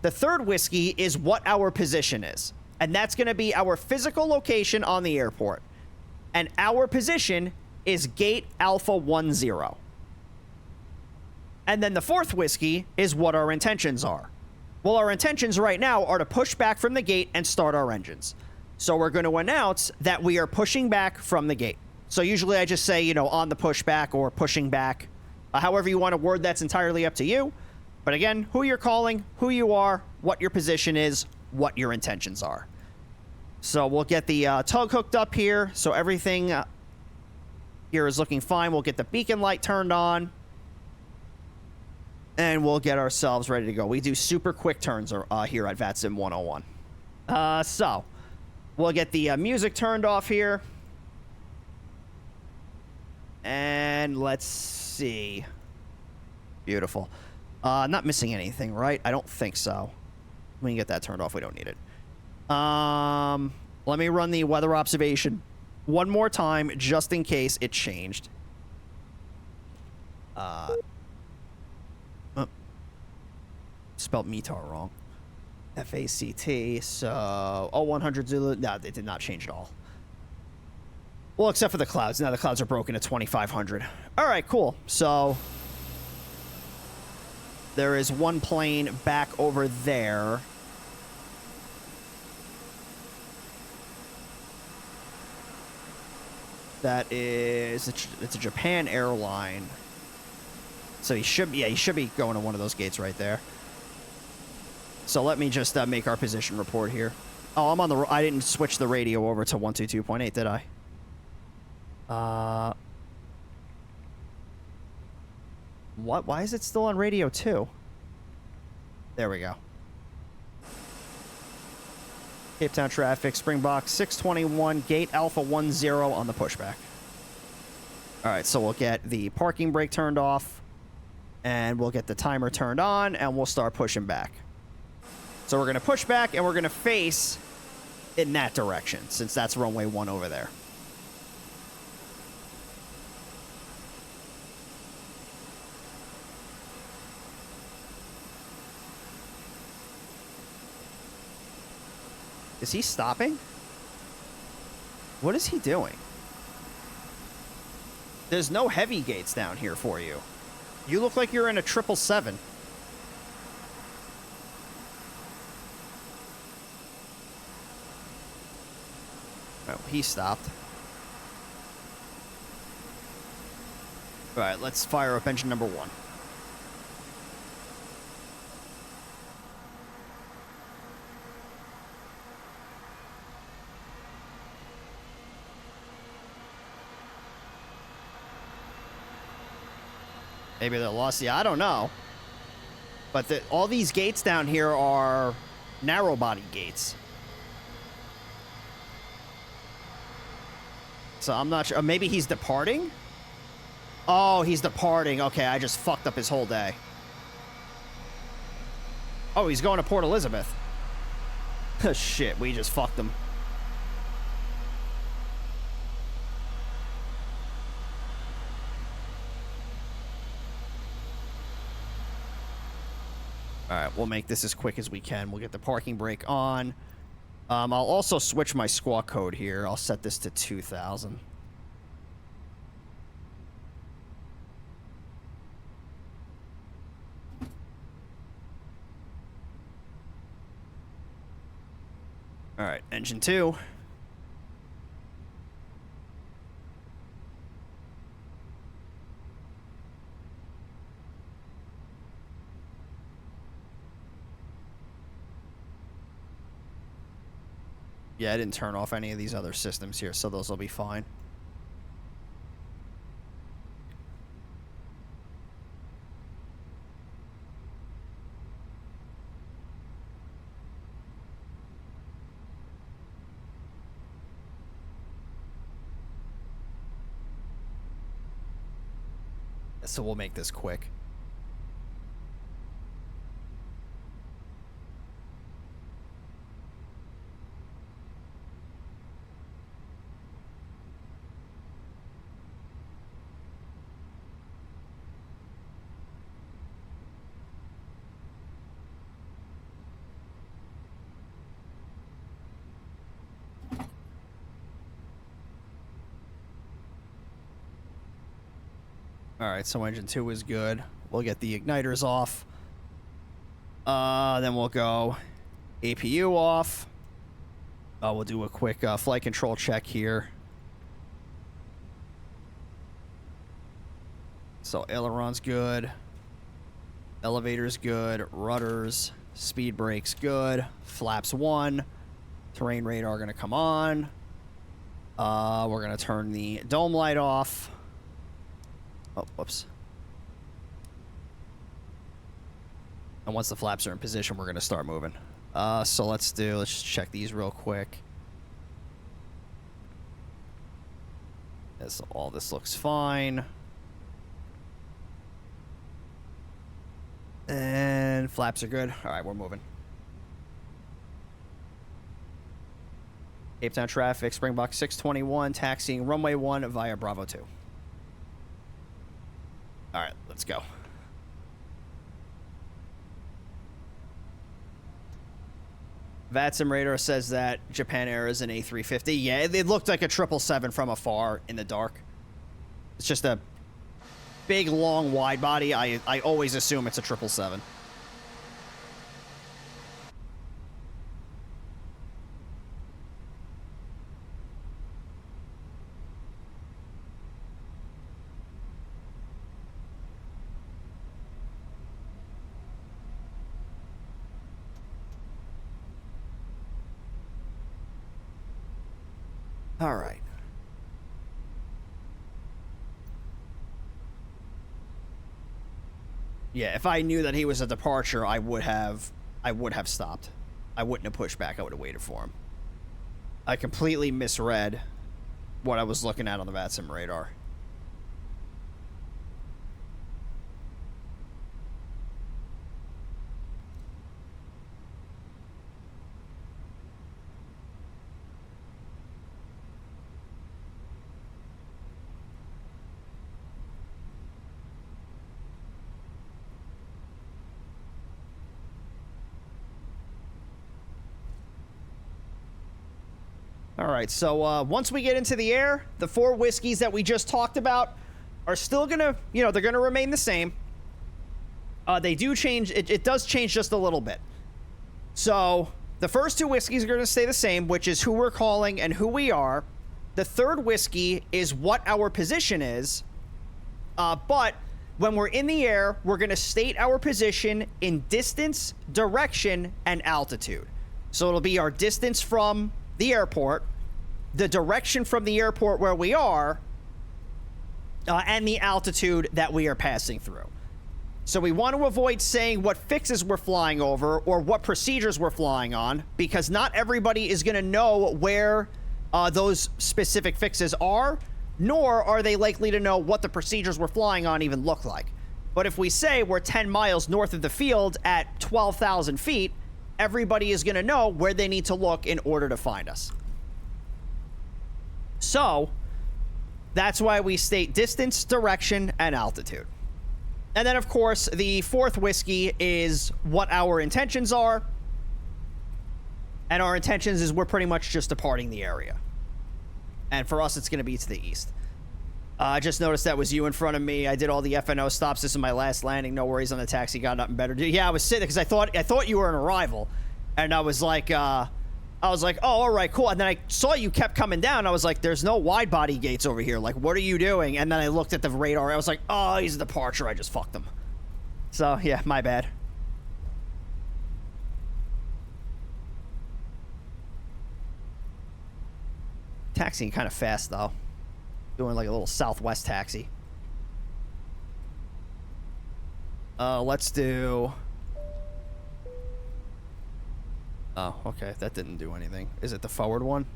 The third whiskey is what our position is, and that's going to be our physical location on the airport. And our position is Gate Alpha 10. And then the fourth whiskey is what our intentions are. Well, our intentions right now are to push back from the gate and start our engines. So we're going to announce that we are pushing back from the gate. So usually I just say, on the pushback or pushing back. However you want to word, that's entirely up to you. But again, who you're calling, who you are, what your position is, what your intentions are. So we'll get the tug hooked up here. So everything here is looking fine. We'll get the beacon light turned on. And we'll get ourselves ready to go. We do super quick turns here at VATSIM 101. So we'll get the music turned off here. And let's see. Beautiful. Not missing anything, right? I don't think so. We can get that turned off. We don't need it. Let me run the weather observation one more time, just in case it changed. Spelled METAR wrong. FACT. So, 100 Zulu. No, they did not change at all. Well, except for the clouds. Now the clouds are broken at 2,500. All right, cool. So there is one plane back over there. That is, it's a Japan airline. So he should be going to one of those gates right there. So let me just make our position report here. Oh, I'm on the, I didn't switch the radio over to 122.8, did I? What? Why is it still on radio 2? There we go. Cape Town traffic, Springbok 621, Gate Alpha 10 on the pushback. All right, so we'll get the parking brake turned off. And we'll get the timer turned on, and we'll start pushing back. So we're going to push back, and we're going to face in that direction, since that's runway 1 over there. Is he stopping? What is he doing? There's no heavy gates down here for you. You look like you're in a 777. Oh, he stopped. All right, let's fire up engine number 1. Maybe they're lost. Yeah, I don't know. But all these gates down here are narrow body gates. So I'm not sure. Maybe he's departing? Oh, he's departing. Okay, I just fucked up his whole day. Oh, he's going to Port Elizabeth. Shit, we just fucked him. Alright, we'll make this as quick as we can. We'll get the parking brake on. I'll also switch my squawk code here. I'll set this to 2000. Alright, engine 2. Yeah, I didn't turn off any of these other systems here, so those will be fine. So we'll make this quick. Alright, so engine 2 is good. We'll get the igniters off. Then we'll go APU off. We'll do a quick flight control check here. So aileron's good. Elevator's good. Rudders. Speed brake's good. Flaps 1. Terrain radar gonna come on. We're gonna turn the dome light off. Oh, whoops. And once the flaps are in position, we're going to start moving. So let's just check these real quick. All this looks fine. And flaps are good. All right, we're moving. Cape Town traffic, Springbok 621, taxiing runway 1 via Bravo 2. All right, let's go. VATSIM radar says that Japan Air is an A350. Yeah, it looked like a 777 from afar in the dark. It's just a big, long, wide body. I always assume it's a 777. All right. Yeah, if I knew that he was a departure, I would have stopped. I wouldn't have pushed back. I would have waited for him. I completely misread what I was looking at on the VATSIM radar. All right, so once we get into the air, the 4 whiskeys that we just talked about are still gonna, you know, they're gonna remain the same. They do change, it does change just a little bit. So the first 2 whiskeys are gonna stay the same, which is who we're calling and who we are. The 3rd whiskey is what our position is, but when we're in the air, we're gonna state our position in distance, direction, and altitude. So it'll be our distance from the airport, the direction from the airport where we are, and the altitude that we are passing through. So we want to avoid saying what fixes we're flying over or what procedures we're flying on, because not everybody is going to know where those specific fixes are, nor are they likely to know what the procedures we're flying on even look like. But if we say we're 10 miles north of the field at 12,000 feet, everybody is going to know where they need to look in order to find us. So that's why we state distance, direction, and altitude. And then, of course, the 4th whiskey is what our intentions are. And our intentions is we're pretty much just departing the area. And for us, it's going to be to the east. I just noticed that was you in front of me. I did all the FNO stops. This is my last landing. No worries on the taxi. Got nothing better to do. Yeah, I was sitting because I thought you were an arrival. And I was like, oh, all right, cool. And then I saw you kept coming down. I was like, there's no wide body gates over here. Like, what are you doing? And then I looked at the radar. I was like, oh, he's a departure. I just fucked him. So, yeah, my bad. Taxiing kind of fast, though. Doing like a little Southwest taxi. Let's do... Oh, okay. That didn't do anything. Is it the forward one?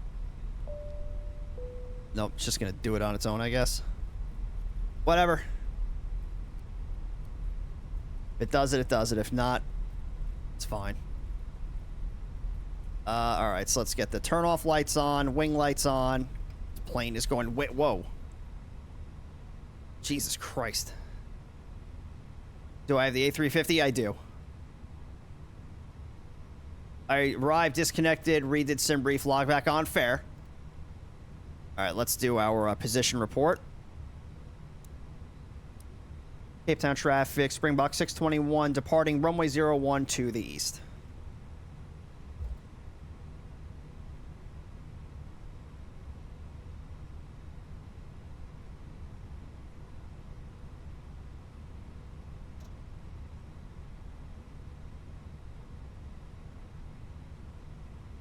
Nope. It's just going to do it on its own, I guess. Whatever. If it does it, it does it. If not, it's fine. Alright, so let's get the turn-off lights on, wing lights on. The plane is going... Whoa. Jesus Christ. Do I have the A350? I do. I arrived, disconnected, redid sim brief, log back on. Fair. Alright, let's do our position report. Cape Town traffic, Springbok 621, departing runway 01 to the east.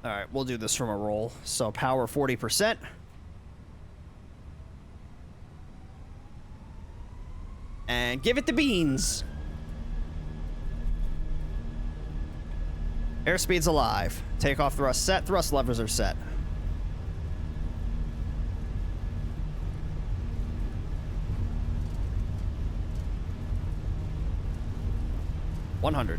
Alright, we'll do this from a roll. So power 40%. And give it the beans. Airspeed's alive. Takeoff thrust set. Thrust levers are set. $100.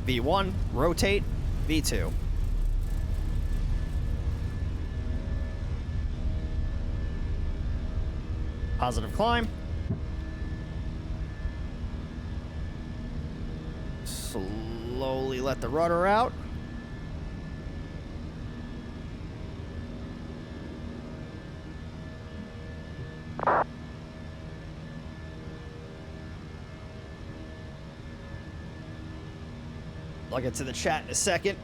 V1, rotate, V2. Positive climb. Slowly let the rudder out. I'll get to the chat in a second.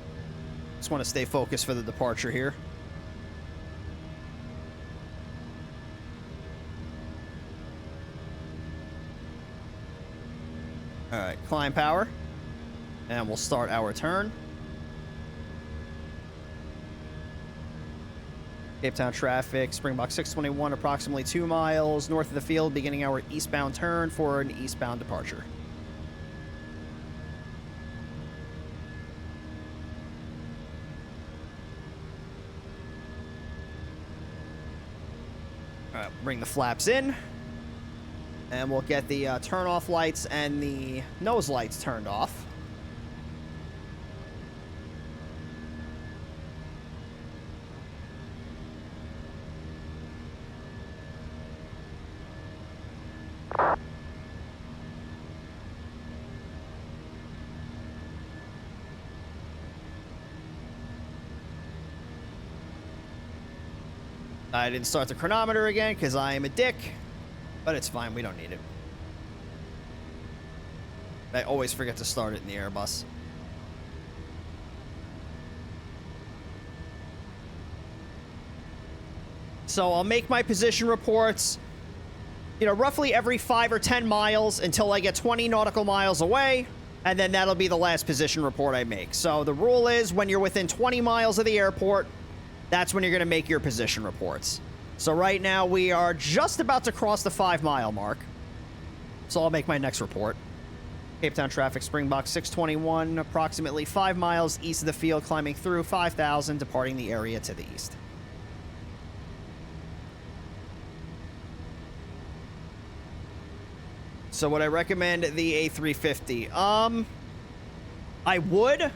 Just want to stay focused for the departure here. All right, climb power. And we'll start our turn. Cape Town traffic, Springbok 621, approximately 2 miles north of the field, beginning our eastbound turn for an eastbound departure. Bring the flaps in, and we'll get the turn-off lights and the nose lights turned off. I didn't start the chronometer again because I am a dick, but it's fine. We don't need it. I always forget to start it in the Airbus. So I'll make my position reports, you know, roughly every 5 or 10 miles until I get 20 nautical miles away, and then that'll be the last position report I make. So the rule is when you're within 20 miles of the airport, that's when you're going to make your position reports. So right now we are just about to cross the 5-mile mark. So I'll make my next report. Cape Town traffic, Springbok 621, approximately 5 miles east of the field, climbing through 5,000, departing the area to the east. So would I recommend the A350? I would,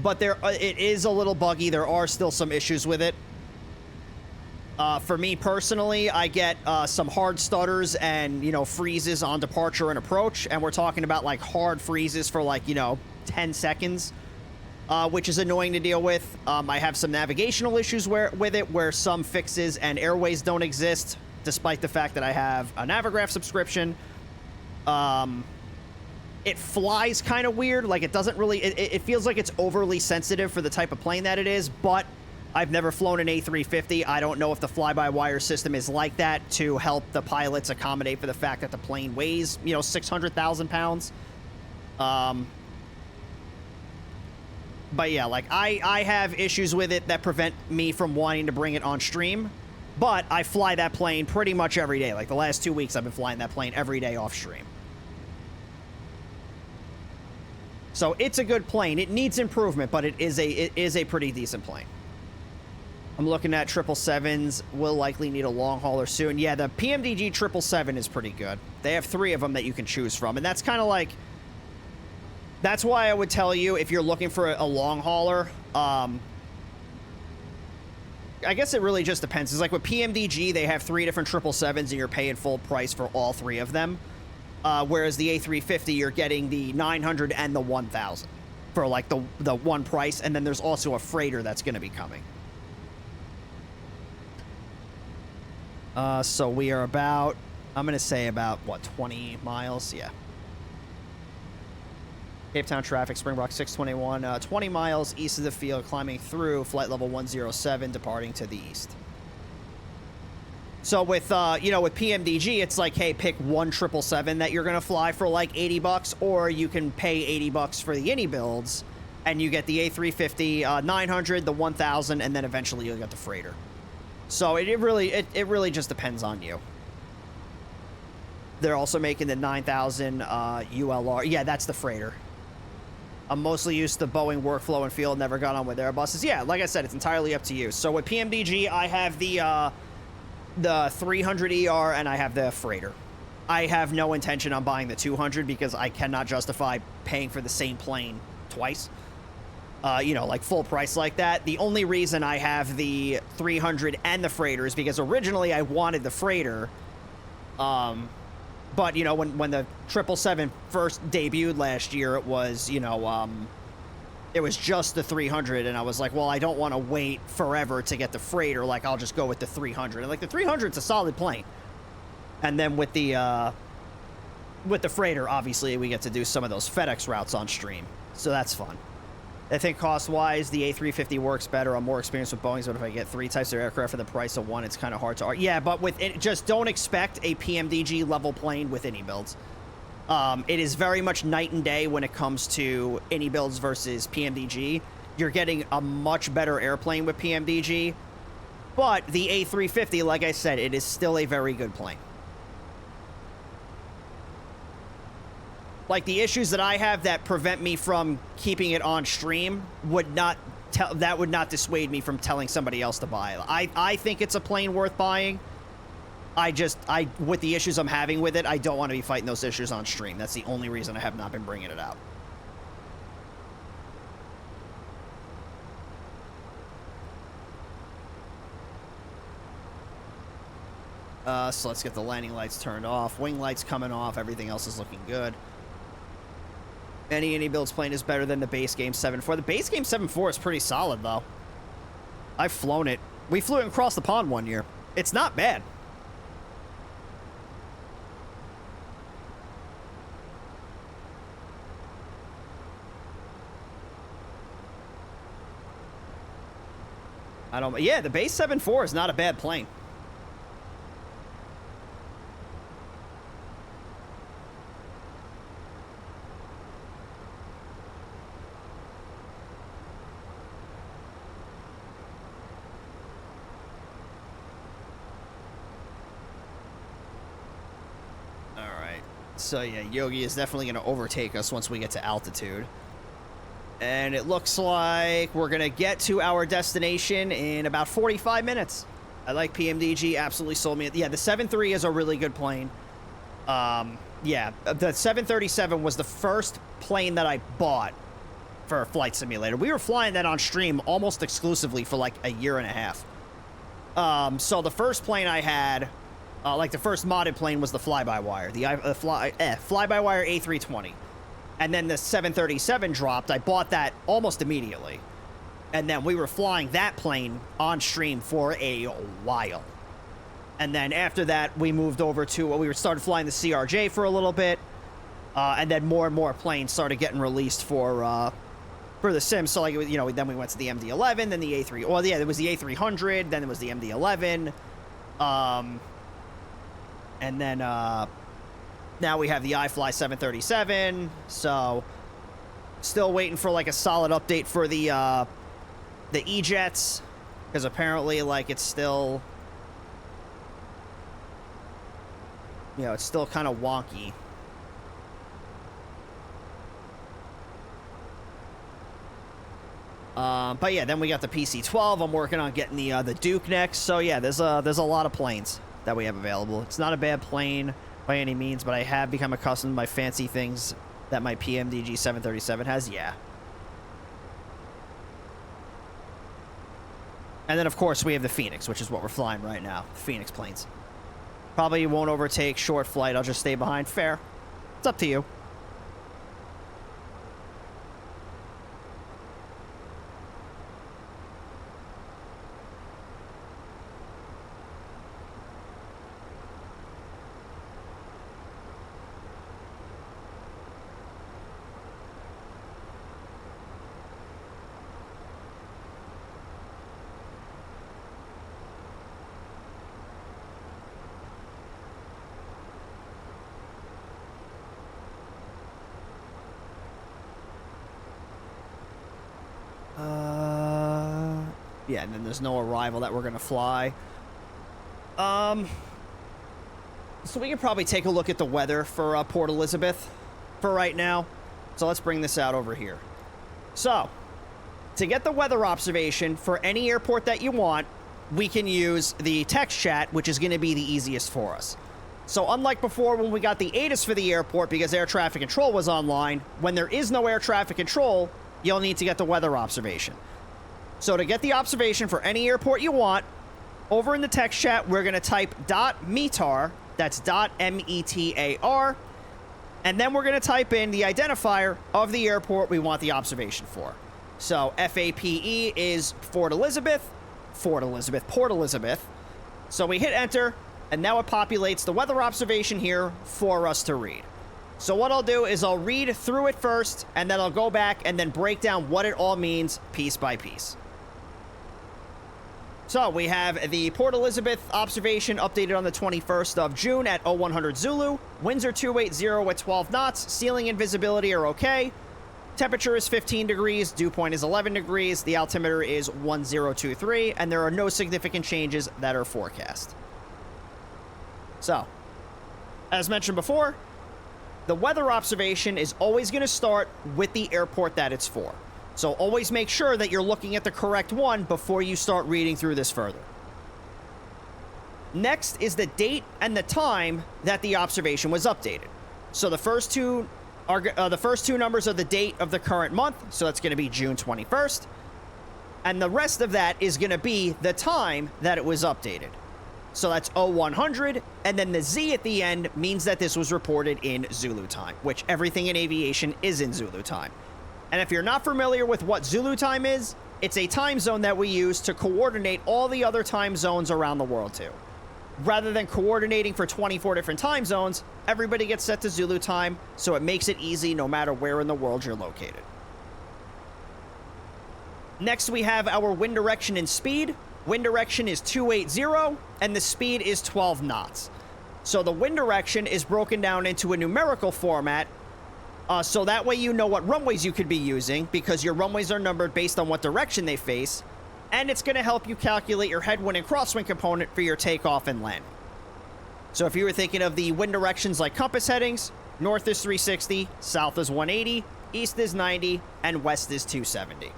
but it is a little buggy. There are still some issues with it. For me personally, I get some hard stutters and, you know, freezes on departure and approach, and we're talking about like hard freezes for like, you know, 10 seconds, which is annoying to deal with. I have some navigational issues with it, where some fixes and airways don't exist, despite the fact that I have a Navigraph subscription. It flies kind of weird. Like, it doesn't really... It feels like it's overly sensitive for the type of plane that it is, but I've never flown an A350. I don't know if the fly-by-wire system is like that to help the pilots accommodate for the fact that the plane weighs, you know, 600,000 pounds. But yeah, like, I have issues with it that prevent me from wanting to bring it on stream. But I fly that plane pretty much every day. Like, the last 2 weeks, I've been flying that plane every day off stream. So it's a good plane. It needs improvement, but it is a pretty decent plane. I'm looking at 777s. Will likely need a long hauler soon. Yeah, the PMDG 777 is pretty good. They have 3 of them that you can choose from, and that's kind of like... That's why I would tell you, if you're looking for a long hauler, I guess it really just depends. It's like with PMDG, they have 3 different 777s, and you're paying full price for all 3 of them. Whereas the A350, you're getting the 900 and the 1000 for like the one price, and then there's also a freighter that's going to be coming. So we are about, I'm going to say about, what, 20 miles? Yeah. Cape Town traffic, Springbok 621, 20 miles east of the field, climbing through flight level 107, departing to the east. So with, you know, with PMDG, it's like, hey, pick one 777 that you're going to fly for like $80, or you can pay $80 for the Innie builds, and you get the A350, 900, the 1000, and then eventually you'll get the freighter. So it really just depends on you. They're also making the 9000 ULR. Yeah, that's the freighter. I'm mostly used to Boeing workflow and field, never got on with Airbuses. Yeah, like I said, it's entirely up to you. So with PMDG, I have the 300ER, and I have the freighter. I have no intention on buying the 200 because I cannot justify paying for the same plane twice. You know, like full price like that. The only reason I have the 300 and the freighter is because originally I wanted the freighter. But, you know, when the 777 first debuted last year, it was, you know, it was just the 300, and I was like, well, I don't want to wait forever to get the freighter. Like, I'll just go with the 300. And, like, the 300's a solid plane. And then with the freighter, obviously, we get to do some of those FedEx routes on stream. So that's fun. I think cost-wise, the A350 works better. I'm more experienced with Boeings, but if I get 3 types of aircraft for the price of 1, it's kind of hard to argue. Yeah, but with it, just don't expect a PMDG level plane with Innie builds. It is very much night and day when it comes to Innie builds versus PMDG. You're getting a much better airplane with PMDG, but the A350, like I said, it is still a very good plane. Like, the issues that I have that prevent me from keeping it on stream would not dissuade me from telling somebody else to buy it. I think it's a plane worth buying. With the issues I'm having with it, I don't want to be fighting those issues on stream. That's the only reason I have not been bringing it out. So let's get the landing lights turned off. Wing lights coming off. Everything else is looking good. Any Innie builds plane is better than the base game 7.4. The base game 7.4 is pretty solid, though. I've flown it We flew it across the pond one year. It's not bad. Yeah, the base 7.4 is not a bad plane. All right. So yeah, Yogi is definitely going to overtake us once we get to altitude. And it looks like we're going to get to our destination in about 45 minutes. I like PMDG. Absolutely sold me. Yeah, the 7.3 is a really good plane. Yeah, the 737 was the first plane that I bought for a flight simulator. We were flying that on stream almost exclusively for like a year and a half. So the first plane I had, like the first modded plane was the fly-by-wire. The fly-by-wire A320. And then the 737 dropped. I bought that almost immediately. And then we were flying that plane on stream for a while. And then after that, we moved over to, we started flying the CRJ for a little bit. And then more and more planes started getting released for the sim. So, like, you know, then we went to the MD-11, then the A3. Well, yeah, there was the A300, then there was the MD-11. And then, now we have the iFly 737, so still waiting for like a solid update for the E-Jets, because apparently like it's still, you know, it's still kind of wonky. But yeah, then we got the PC-12. I'm working on getting the Duke next. So yeah, there's a lot of planes that we have available. It's not a bad plane by any means, but I have become accustomed to my fancy things that my PMDG 737 has. Yeah. And then, of course, we have the Fenix, which is what we're flying right now. The Fenix planes. Probably won't overtake short flight. I'll just stay behind. Fair. It's up to you. Yeah, and then there's no arrival that we're going to fly. So we can probably take a look at the weather for Port Elizabeth for right now. So let's bring this out over here. So, to get the weather observation for any airport that you want, we can use the text chat, which is going to be the easiest for us. So unlike before when we got the ATIS for the airport because air traffic control was online, when there is no air traffic control, you'll need to get the weather observation. So to get the observation for any airport you want, over in the text chat, we're going to type .METAR, that's .METAR, and then we're going to type in the identifier of the airport we want the observation for. So FAPE is Port Elizabeth. So we hit enter, and now it populates the weather observation here for us to read. So what I'll do is I'll read through it first, and then I'll go back and then break down what it all means piece by piece. So we have the Port Elizabeth observation updated on the 21st of June at 0100 Zulu. Winds are 280 at 12 knots. Ceiling and visibility are okay. Temperature is 15 degrees. Dew point is 11 degrees. The altimeter is 1023. And there are no significant changes that are forecast. So, as mentioned before, the weather observation is always going to start with the airport that it's for. So always make sure that you're looking at the correct one before you start reading through this further. Next is the date and the time that the observation was updated. So the first two numbers are the date of the current month, so that's going to be June 21st. And the rest of that is going to be the time that it was updated. So that's 0100, and then the Z at the end means that this was reported in Zulu time, which everything in aviation is in Zulu time. And if you're not familiar with what Zulu time is, it's a time zone that we use to coordinate all the other time zones around the world too. Rather than coordinating for 24 different time zones, everybody gets set to Zulu time, so it makes it easy no matter where in the world you're located. Next, we have our wind direction and speed. Wind direction is 280, and the speed is 12 knots. So the wind direction is broken down into a numerical format, so that way you know what runways you could be using, because your runways are numbered based on what direction they face, and it's going to help you calculate your headwind and crosswind component for your takeoff and landing. So if you were thinking of the wind directions like compass headings, north is 360, south is 180, east is 90, and west is 270.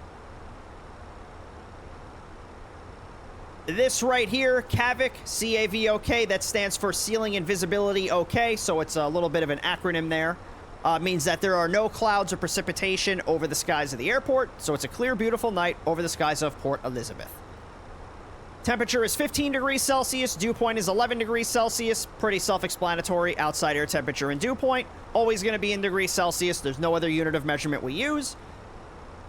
This right here, CAVOK, C-A-V-O-K, that stands for Ceiling and Visibility OK, so it's a little bit of an acronym there. Means that there are no clouds or precipitation over the skies of the airport, so it's a clear, beautiful night over the skies of Port Elizabeth. Temperature is 15 degrees Celsius, dew point is 11 degrees Celsius, pretty self-explanatory, outside air temperature and dew point, always going to be in degrees Celsius, there's no other unit of measurement we use.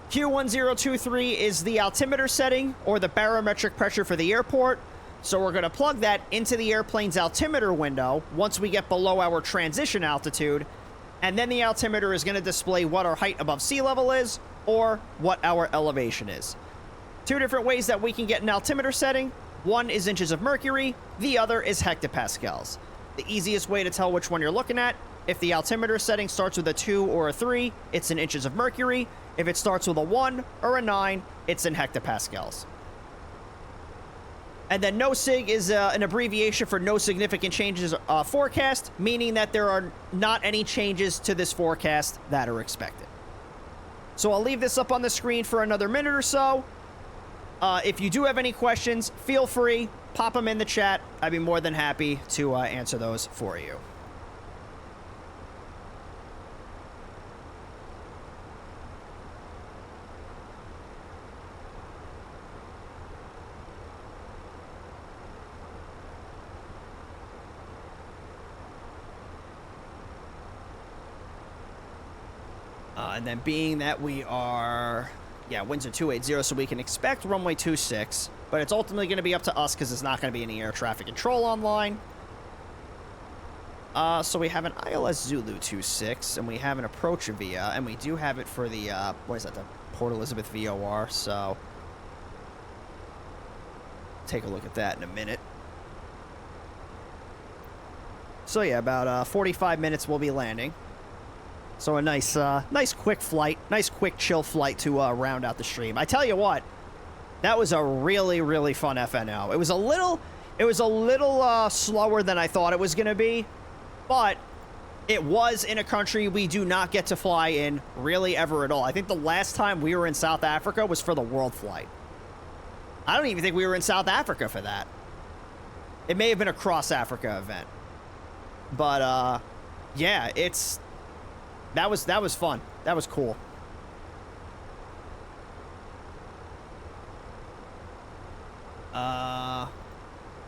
Q1023 is the altimeter setting, or the barometric pressure for the airport. So we're going to plug that into the airplane's altimeter window once we get below our transition altitude. And then the altimeter is going to display what our height above sea level is, or what our elevation is. Two different ways that we can get an altimeter setting. One is inches of mercury, the other is hectopascals. The easiest way to tell which one you're looking at, if the altimeter setting starts with a 2 or a 3, it's in inches of mercury. If it starts with a 1 or a 9, it's in hectopascals. And then NOSIG is an abbreviation for no significant changes forecast, meaning that there are not any changes to this forecast that are expected. So I'll leave this up on the screen for another minute or so. If you do have any questions, feel free, pop them in the chat. I'd be more than happy to answer those for you. And then being that we are, winds are 280, so we can expect runway 26, but it's ultimately going to be up to us because there's not going to be any air traffic control online. So we have an ILS Zulu 26, and we have an approach via, and we do have it for the, the Port Elizabeth VOR, so take a look at that in a minute. So yeah, about 45 minutes we'll be landing. So a nice quick flight, nice quick chill flight to round out the stream. I tell you what, that was a really, really fun FNO. It was a little slower than I thought it was going to be, but it was in a country we do not get to fly in really ever at all. I think the last time we were in South Africa was for the World Flight. I don't even think we were in South Africa for that. It may have been a cross Africa event, but yeah, that was fun. That was cool. I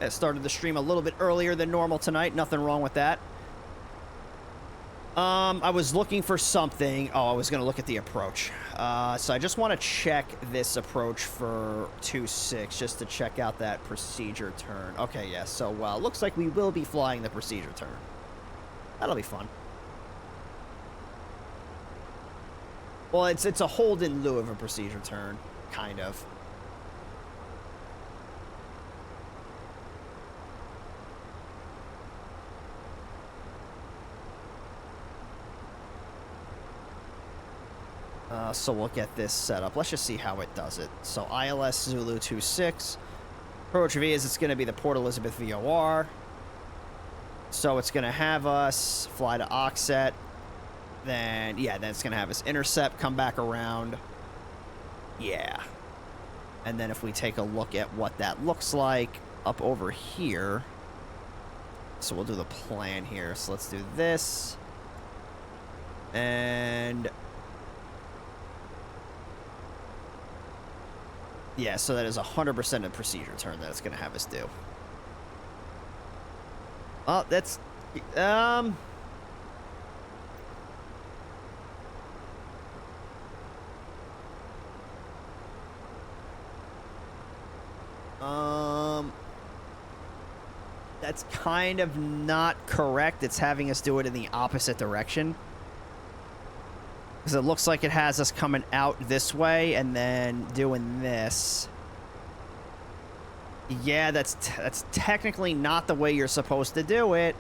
started the stream a little bit earlier than normal tonight. Nothing wrong with that. I was looking for something. Oh, I was going to look at the approach. So I just want to check this approach for 26, just to check out that procedure turn. Okay, yeah. So, looks like we will be flying the procedure turn. That'll be fun. Well, it's a hold in lieu of a procedure turn, kind of. So we'll get this set up. Let's just see how it does it. So ILS Zulu 26. Approach V is it's going to be the Port Elizabeth VOR. So it's going to have us fly to Oxet. Then it's going to have us intercept, come back around. Yeah. And then if we take a look at what that looks like up over here. So we'll do the plan here. So let's do this. And yeah, so that is 100% a procedure turn that it's going to have us do. Oh, that's That's kind of not correct. It's having us do it in the opposite direction. Because it looks like it has us coming out this way and then doing this. Yeah, that's technically not the way you're supposed to do it.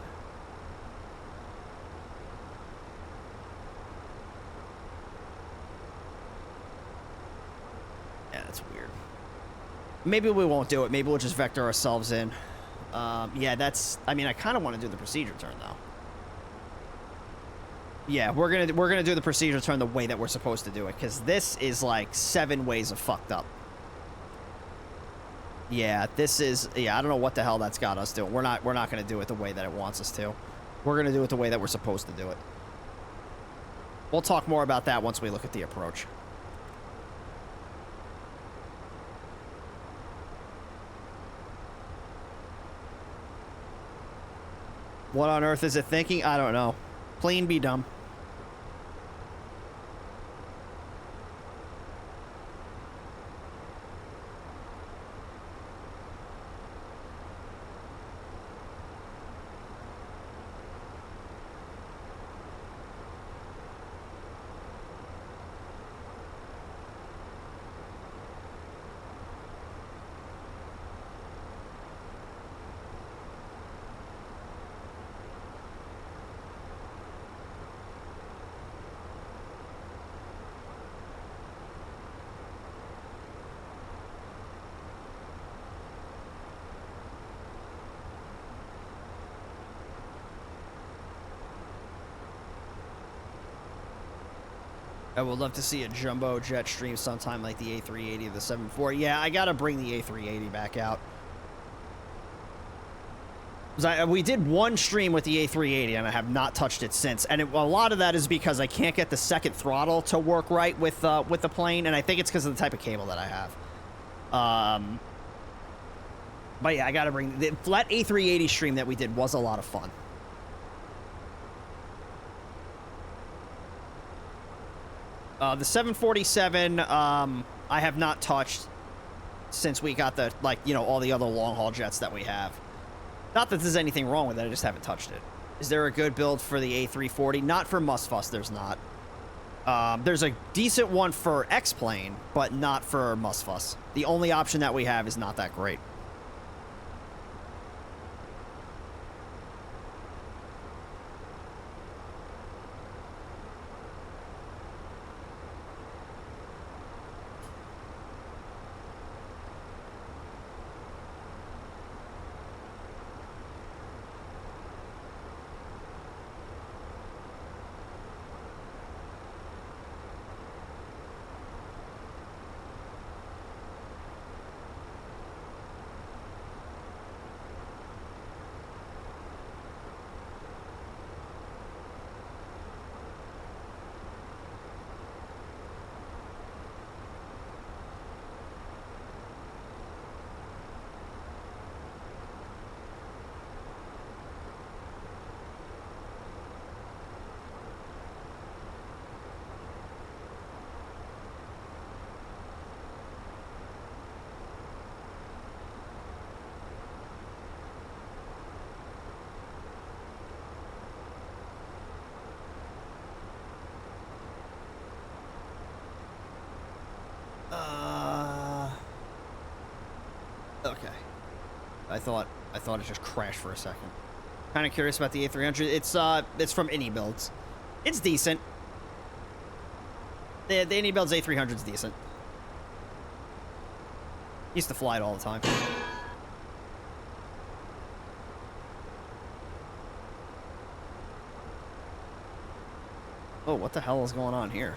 Yeah, that's weird. Maybe we won't do it. Maybe we'll just vector ourselves in. Yeah, that's... I mean, I kind of want to do the procedure turn, though. Yeah, we're gonna do the procedure turn the way that we're supposed to do it, because this is like 7 ways of fucked up. Yeah, this is... Yeah, I don't know what the hell that's got us doing. We're not gonna do it the way that it wants us to. We're gonna do it the way that we're supposed to do it. We'll talk more about that once we look at the approach. What on earth is it thinking? I don't know. Plain be dumb. I would love to see a jumbo jet stream sometime like the A380 or the 74. Yeah, I gotta bring the A380 back out. We did one stream with the A380 and I have not touched it since. And a lot of that is because I can't get the second throttle to work right with the plane. And I think it's because of the type of cable that I have. But yeah, I gotta bring... The flat A380 stream that we did was a lot of fun. The 747, I have not touched since we got the, like, you know, all the other long-haul jets that we have. Not that there's anything wrong with it, I just haven't touched it. Is there a good build for the A340? Not for Musfuss, there's not. There's a decent one for X-Plane, but not for Musfuss. The only option that we have is not that great. Okay. I thought it just crashed for a second. Kind of curious about the A300. It's from Any Builds. It's decent. The Any Builds A300 is decent. Used to fly it all the time. Oh, what the hell is going on here?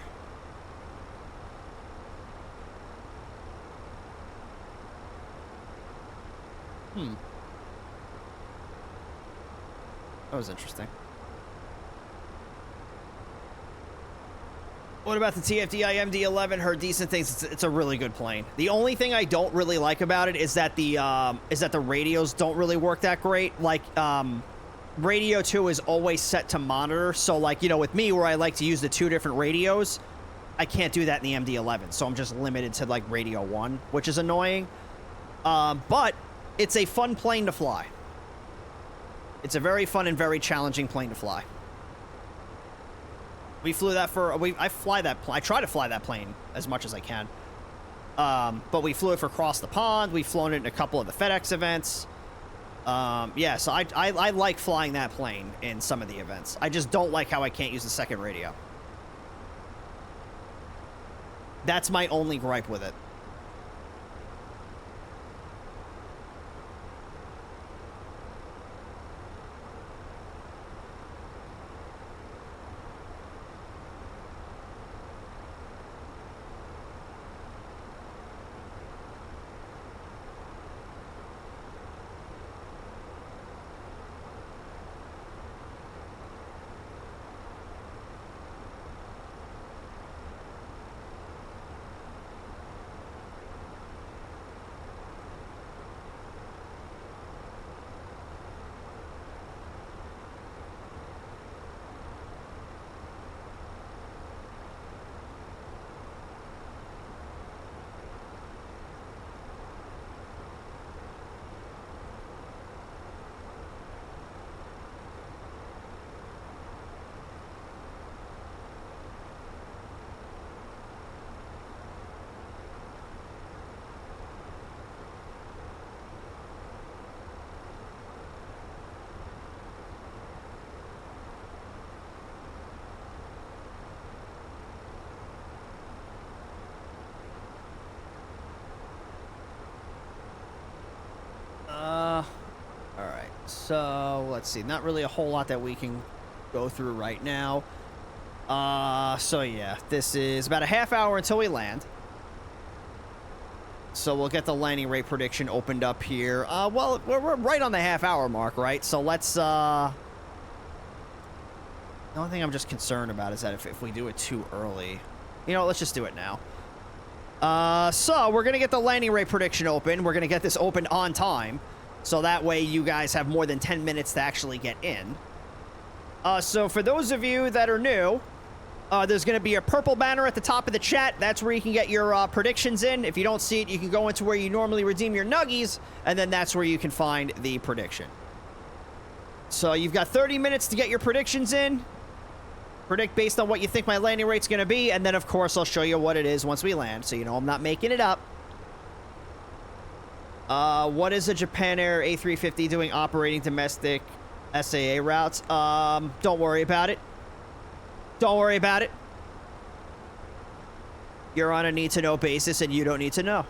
That was interesting. What about the TFDI MD-11? Heard decent things. It's a really good plane. The only thing I don't really like about it is that the radios don't really work that great. Like, radio 2 is always set to monitor. So, like, you know, with me, where I like to use the 2 different radios, I can't do that in the MD-11. So I'm just limited to, like, radio 1, which is annoying. But it's a fun plane to fly. It's a very fun and very challenging plane to fly. We flew that for, I try to fly that plane as much as I can. But we flew it for Cross the Pond. We've flown it in a couple of the FedEx events. Yeah, so I like flying that plane in some of the events. I just don't like how I can't use the second radio. That's my only gripe with it. Alright, so let's see. Not really a whole lot that we can go through right now. So yeah, this is about a half hour until we land. So we'll get the landing rate prediction opened up here. Well, we're right on the half hour mark, right? So let's, the only thing I'm just concerned about is that if we do it too early, you know, let's just do it now. So we're going to get the landing rate prediction open. We're going to get this opened on time. So that way you guys have more than 10 minutes to actually get in. So for those of you that are new, there's going to be a purple banner at the top of the chat. That's where you can get your predictions in. If you don't see it, you can go into where you normally redeem your nuggies, and then that's where you can find the prediction. So you've got 30 minutes to get your predictions in. Predict based on what you think my landing rate's going to be, and then, of course, I'll show you what it is once we land, so you know I'm not making it up. What is a Japan Air A350 doing operating domestic SAA routes? Don't worry about it. Don't worry about it. You're on a need-to-know basis, and you don't need to know.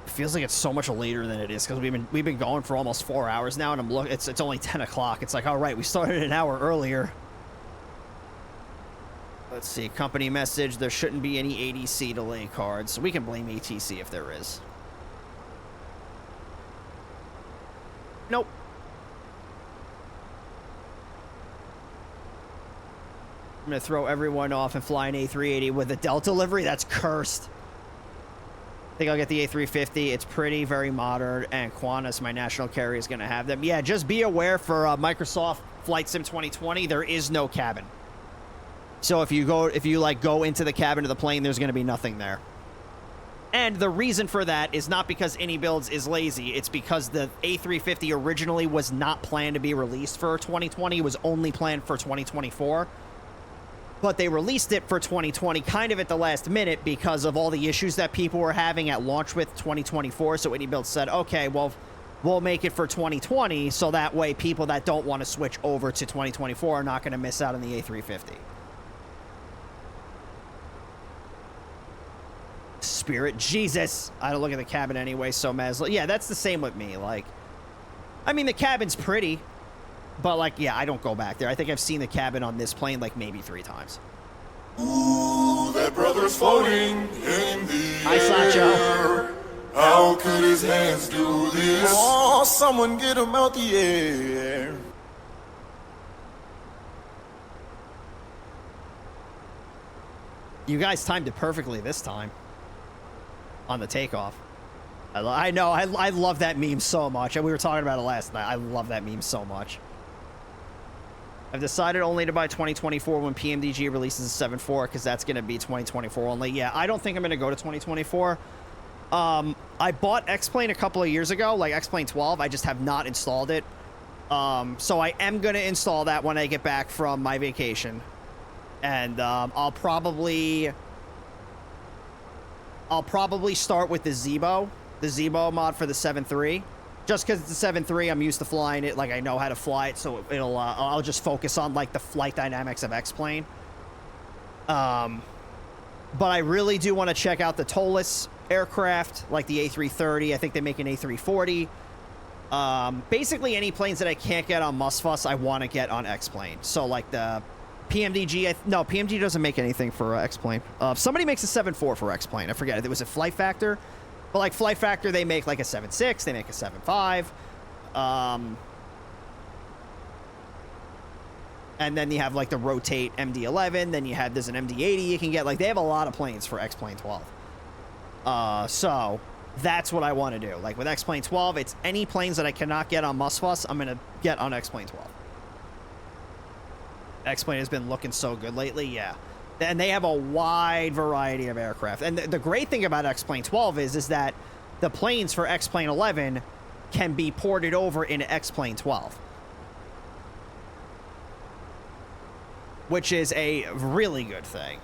Feels like it's so much later than it is because we've been going for almost 4 hours now, and I'm look. It's only 10 o'clock. It's like, all right, we started an hour earlier. Let's see, company message. There shouldn't be any ADC delay cards, so we can blame ATC if there is. Nope. I'm gonna throw everyone off and fly an A380 with a Delta delivery. That's cursed. I think I'll get the A350. It's pretty, very modern, and Qantas, my national carrier, is going to have them. Yeah, just be aware for Microsoft Flight Sim 2020, there is no cabin. So if you go into the cabin of the plane, there's going to be nothing there. And the reason for that is not because Any Builds is lazy. It's because the A350 originally was not planned to be released for 2020. It was only planned for 2024. But they released it for 2020 kind of at the last minute because of all the issues that people were having at launch with 2024. So Any Build said, okay, well, we'll make it for 2020 so that way people that don't want to switch over to 2024 are not going to miss out on the A350. Spirit, Jesus. I don't look at the cabin anyway, so Maslow. Yeah, that's the same with me. Like, I mean, the cabin's pretty. But, like, yeah, I don't go back there. I think I've seen the cabin on this plane, like, maybe 3 times. Ooh, that brother's floating in the Hi, air. How could his hands do this? Oh, someone get him out the air. You guys timed it perfectly this time on the takeoff. I know, I love that meme so much. And we were talking about it last night. I love that meme so much. I've decided only to buy 2024 when PMDG releases a 7.4 because that's going to be 2024 only. Yeah, I don't think I'm going to go to 2024. I bought X-Plane a couple of years ago, like X-Plane 12. I just have not installed it. So I am going to install that when I get back from my vacation. And I'll probably start with the Zebo mod for the 7.3. Just because it's a 7.3, I'm used to flying it. Like, I know how to fly it, so it'll I'll just focus on like the flight dynamics of X-Plane. But I really do want to check out the towless aircraft, like the A330. I think they make an A340. Basically, any planes that I can't get on Musfuss, I want to get on X-Plane. So, like the PMDG, no, PMDG doesn't make anything for X-Plane. Somebody makes a 7.4 for X-Plane. I forget it. It was a Flight Factor. But like Flight Factor, they make like a 7.6. They make a 7.5. And then you have like the Rotate MD-11. Then you have, there's an MD-80 you can get. Like, they have a lot of planes for X-Plane 12. So that's what I want to do. Like with X-Plane 12, it's any planes that I cannot get on Musfuss, I'm going to get on X-Plane 12. X-Plane has been looking so good lately, yeah. And they have a wide variety of aircraft. And the great thing about X-Plane 12 is that the planes for X-Plane 11 can be ported over into X-Plane 12. Which is a really good thing.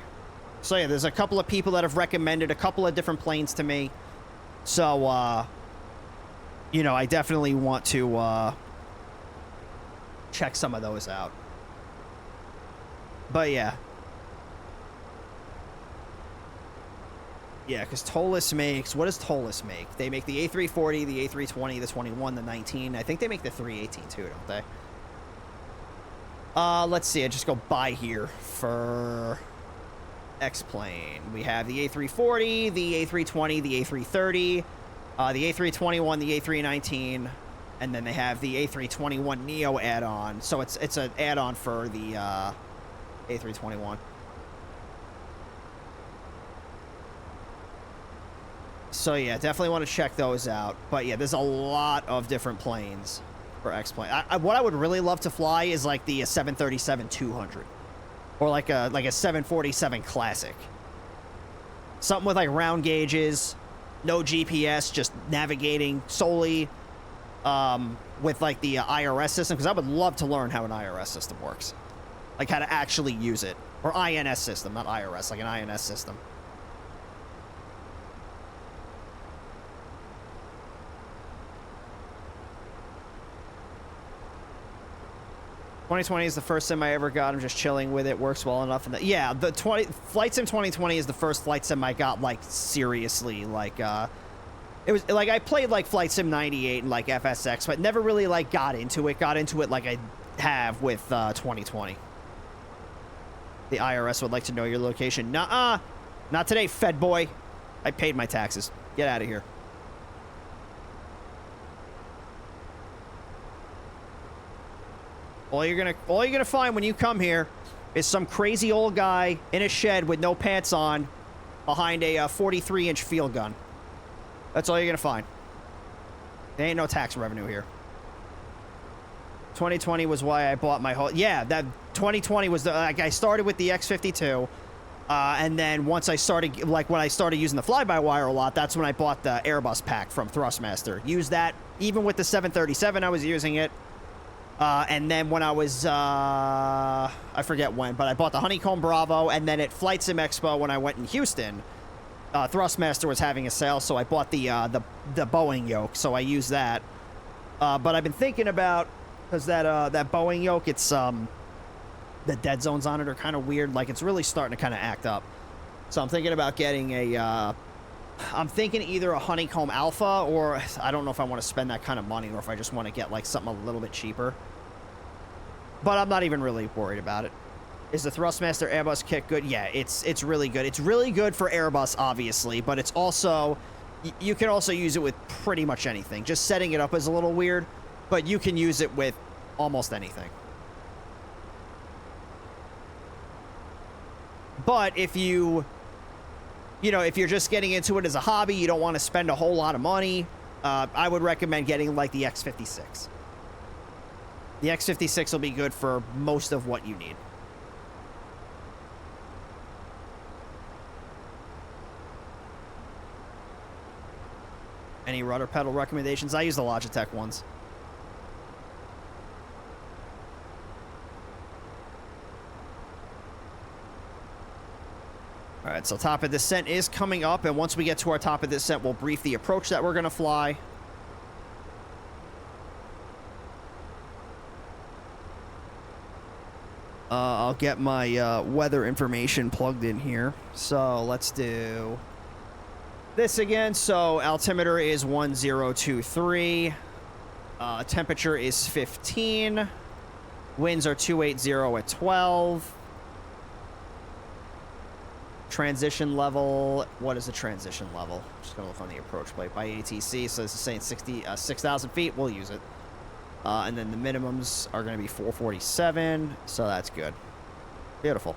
So yeah, there's a couple of people that have recommended a couple of different planes to me. So, you know, I definitely want to check some of those out. But yeah. Yeah, because Tolus makes... What does Tolus make? They make the A340, the A320, the 21, the 19. I think they make the 318 too, don't they? Let's see. I just go by here for X-Plane. We have the A340, the A320, the A330, the A321, the A319, and then they have the A321 Neo add-on. So it's an add-on for the A321. So yeah, definitely want to check those out. But yeah, there's a lot of different planes for X-Plane. What I would really love to fly is like the 737-200. Or like a 747 Classic. Something with like round gauges, no GPS, just navigating solely with like the IRS system. Because I would love to learn how an IRS system works. Like how to actually use it. Or INS system, not IRS, like an INS system. .2020 is the first sim I ever got. I'm just chilling with it. Works well enough. And yeah, the Flight Sim 2020 is the first Flight Sim I got, like, seriously. Like, it was, like, I played, like, Flight Sim 98 and, like, FSX, but never really, like, got into it like I have with 2020. The IRS would like to know your location. Nuh-uh. Not today, Fed boy. I paid my taxes. Get out of here. All you're gonna find when you come here is some crazy old guy in a shed with no pants on behind a 43-inch field gun. That's all you're gonna find. There ain't no tax revenue here. 2020 was why I bought my whole... Yeah, that 2020 was the... Like, I started with the X-52, and then once I started... Like, when I started using the fly-by-wire a lot, that's when I bought the Airbus pack from Thrustmaster. Used that, even with the 737, I was using it. And then when I was, I forget when, but I bought the Honeycomb Bravo, and then at Flight Sim Expo when I went in Houston, Thrustmaster was having a sale, so I bought the Boeing yoke, so I used that. But I've been thinking about, because that Boeing yoke, it's, the dead zones on it are kind of weird, like it's really starting to kind of act up. So I'm thinking about getting I'm thinking either a Honeycomb Alpha, or I don't know if I want to spend that kind of money, or if I just want to get like something a little bit cheaper. But I'm not even really worried about it. Is the Thrustmaster Airbus kit good? Yeah, it's really good. It's really good for Airbus, obviously, but it's also You can also use it with pretty much anything. Just setting it up is a little weird, but you can use it with almost anything. But if you know, if you're just getting into it as a hobby, you don't want to spend a whole lot of money, I would recommend getting like the X56. The X56 will be good for most of what you need. Any rudder pedal recommendations? I use the Logitech ones. All right, so top of descent is coming up, and once we get to our top of descent, we'll brief the approach that we're going to fly. I'll get my weather information plugged in here. So let's do this again. So altimeter is 1023. Temperature is 15. Winds are 280 at 12. Transition level. What is the transition level? Just gonna look on the approach plate by ATC. So this is saying 6,000 feet. We'll use it. And then the minimums are going to be 447. So that's good. Beautiful.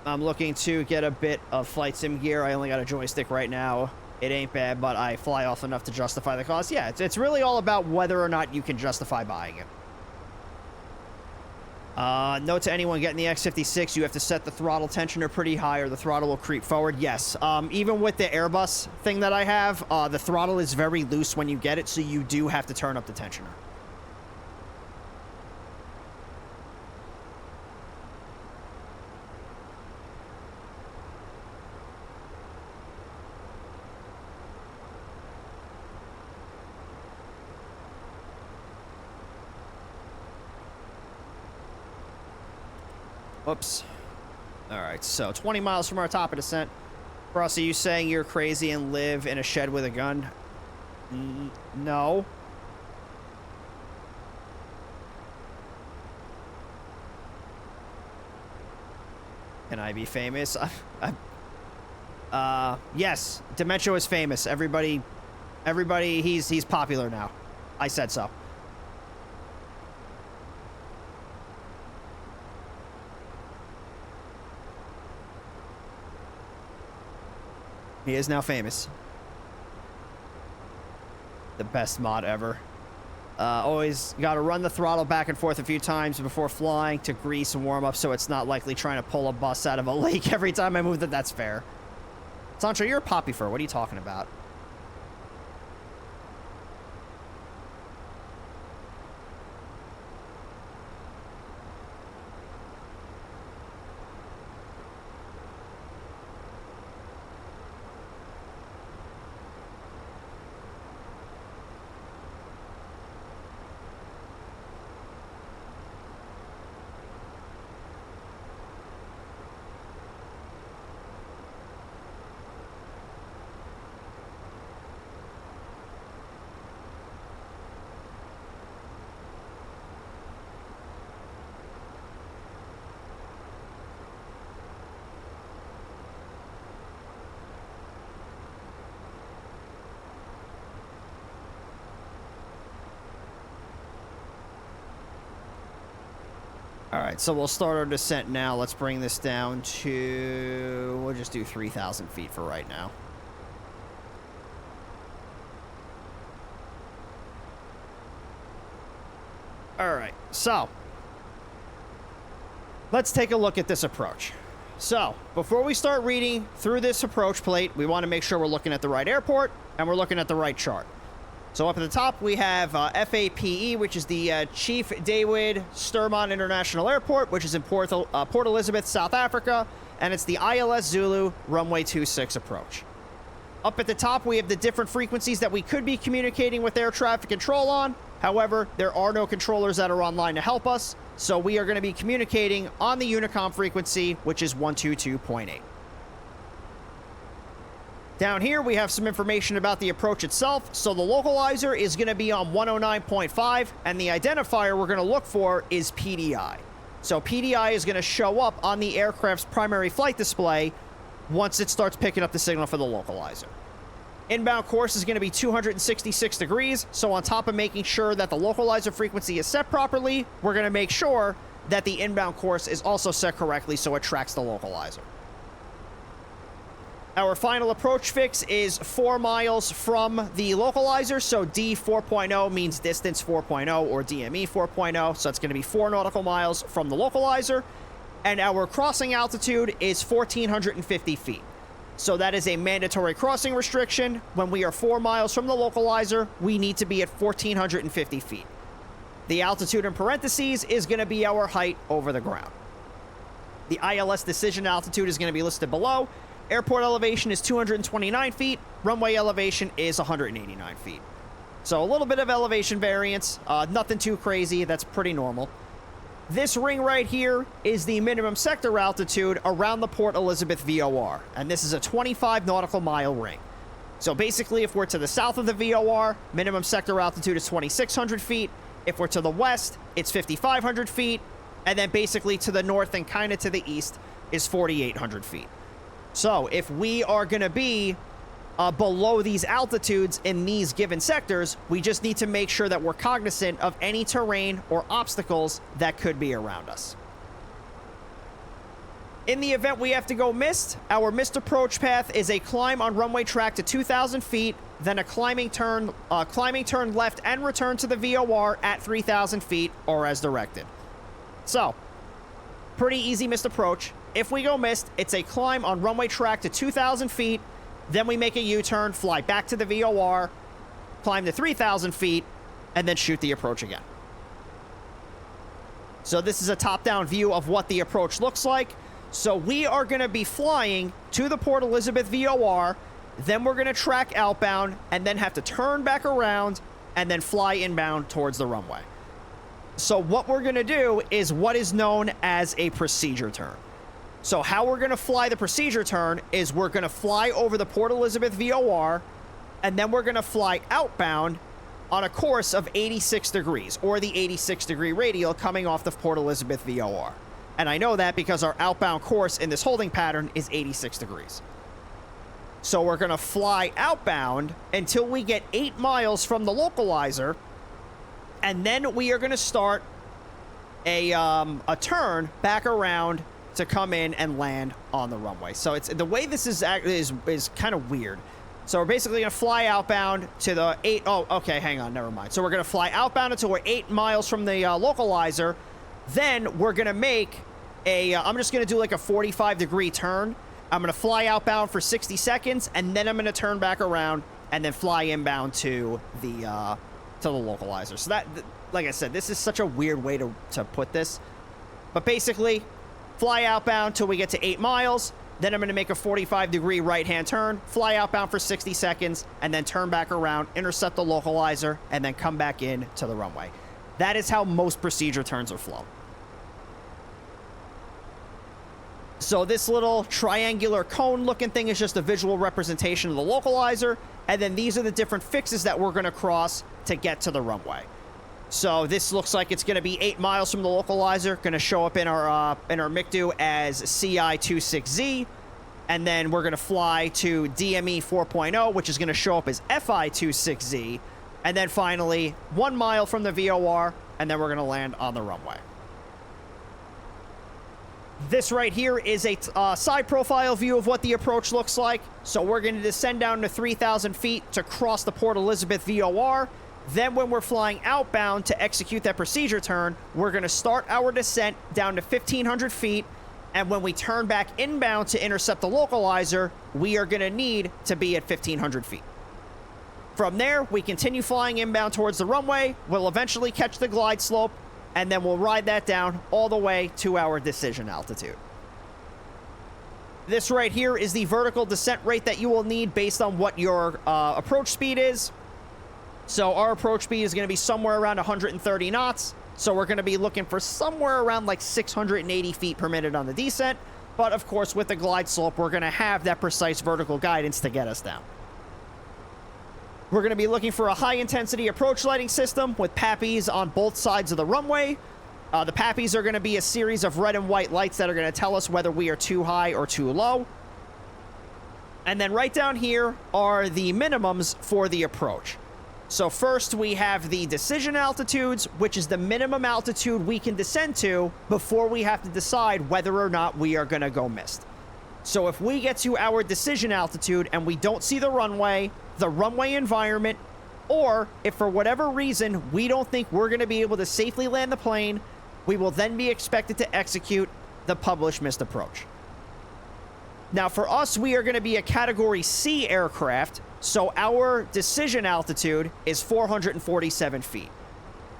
I'm looking to get a bit of flight sim gear. I only got a joystick right now. It ain't bad, but I fly off enough to justify the cost. Yeah, it's really all about whether or not you can justify buying it. Note to anyone getting the X56, you have to set the throttle tensioner pretty high or the throttle will creep forward. Yes, even with the Airbus thing that I have, the throttle is very loose when you get it, so you do have to turn up the tensioner. Whoops. Alright, so 20 miles from our top of descent. Ross, are you saying you're crazy and live in a shed with a gun? No. Can I be famous? Yes, Dementia is famous. Everybody, he's popular now. I said so. He is now famous. The best mod ever. Always got to run the throttle back and forth a few times before flying to grease and warm up so it's not likely trying to pull a bus out of a lake every time I move it. That's fair. Sancho, you're a poppy fur. What are you talking about? Alright, so we'll start our descent now. Let's bring this down to... We'll just do 3,000 feet for right now. Alright, so... let's take a look at this approach. So, before we start reading through this approach plate, we want to make sure we're looking at the right airport, and we're looking at the right chart. So up at the top, we have FAPE, which is the Chief David Sturman International Airport, which is in Port Elizabeth, South Africa, and it's the ILS Zulu runway 26 approach. Up at the top, we have the different frequencies that we could be communicating with air traffic control on. However, there are no controllers that are online to help us, so we are going to be communicating on the Unicom frequency, which is 122.8. Down here, we have some information about the approach itself. So the localizer is going to be on 109.5, and the identifier we're going to look for is PDI. So PDI is going to show up on the aircraft's primary flight display once it starts picking up the signal for the localizer. Inbound course is going to be 266 degrees, so on top of making sure that the localizer frequency is set properly, we're going to make sure that the inbound course is also set correctly so it tracks the localizer. Our final approach fix is 4 miles from the localizer, so D 4.0 means distance 4.0 or DME 4.0, so it's going to be 4 nautical miles from the localizer, and our crossing altitude is 1,450 feet. So that is a mandatory crossing restriction. When we are 4 miles from the localizer, we need to be at 1,450 feet. The altitude in parentheses is going to be our height over the ground. The ILS decision altitude is going to be listed below. Airport elevation is 229 feet. Runway elevation is 189 feet. So a little bit of elevation variance. Nothing too crazy. That's pretty normal. This ring right here is the minimum sector altitude around the Port Elizabeth VOR, and this is a 25 nautical mile ring. So basically, if we're to the south of the VOR, minimum sector altitude is 2,600 feet. If we're to the west, it's 5,500 feet, and then basically to the north and kind of to the east is 4,800 feet. So if we are going to be below these altitudes in these given sectors, we just need to make sure that we're cognizant of any terrain or obstacles that could be around us. In the event we have to go missed, our missed approach path is a climb on runway track to 2,000 feet, then a climbing turn left and return to the VOR at 3,000 feet or as directed. So, pretty easy missed approach. If we go missed, it's a climb on runway track to 2,000 feet, then we make a U-turn, fly back to the VOR, climb to 3,000 feet, and then shoot the approach again. So this is a top-down view of what the approach looks like. So we are going to be flying to the Port Elizabeth VOR, then we're going to track outbound, and then have to turn back around, and then fly inbound towards the runway. So what we're going to do is what is known as a procedure turn. So how we're going to fly the procedure turn is we're going to fly over the Port Elizabeth VOR, and then we're going to fly outbound on a course of 86 degrees, or the 86-degree radial coming off the Port Elizabeth VOR. And I know that because our outbound course in this holding pattern is 86 degrees. So we're going to fly outbound until we get 8 miles from the localizer, and then we are going to start a turn back around to come in and land on the runway. So it's the way this is kind of weird. So we're basically going to fly outbound to the 8... Oh, okay, hang on, never mind. So we're going to fly outbound until we're 8 miles from the localizer. Then we're going to make a... I'm just going to do like a 45-degree turn. I'm going to fly outbound for 60 seconds, and then I'm going to turn back around and then fly inbound to the localizer. So that, like I said, this is such a weird way to put this. But basically, fly outbound till we get to 8 miles. Then I'm going to make a 45-degree right-hand turn, fly outbound for 60 seconds, and then turn back around, intercept the localizer, and then come back in to the runway. That is how most procedure turns are flown. So this little triangular cone-looking thing is just a visual representation of the localizer, and then these are the different fixes that we're going to cross to get to the runway. So this looks like it's going to be 8 miles from the localizer, going to show up in our MICDU as CI26Z, and then we're going to fly to DME 4.0, which is going to show up as FI26Z, and then finally 1 mile from the VOR, and then we're going to land on the runway. This right here is a side profile view of what the approach looks like. So we're going to descend down to 3,000 feet to cross the Port Elizabeth VOR. Then when we're flying outbound to execute that procedure turn, we're going to start our descent down to 1,500 feet. And when we turn back inbound to intercept the localizer, we are going to need to be at 1,500 feet. From there, we continue flying inbound towards the runway. We'll eventually catch the glide slope, and then we'll ride that down all the way to our decision altitude. This right here is the vertical descent rate that you will need based on what your approach speed is. So our approach speed is going to be somewhere around 130 knots. So we're going to be looking for somewhere around like 680 feet per minute on the descent. But of course, with the glide slope, we're going to have that precise vertical guidance to get us down. We're going to be looking for a high-intensity approach lighting system with PAPEs on both sides of the runway. The PAPEs are going to be a series of red and white lights that are going to tell us whether we are too high or too low. And then right down here are the minimums for the approach. So first we have the decision altitudes, which is the minimum altitude we can descend to before we have to decide whether or not we are going to go missed. So if we get to our decision altitude and we don't see the runway environment, or if for whatever reason we don't think we're going to be able to safely land the plane, we will then be expected to execute the published missed approach. Now for us, we are going to be a Category C aircraft, so our decision altitude is 447 feet.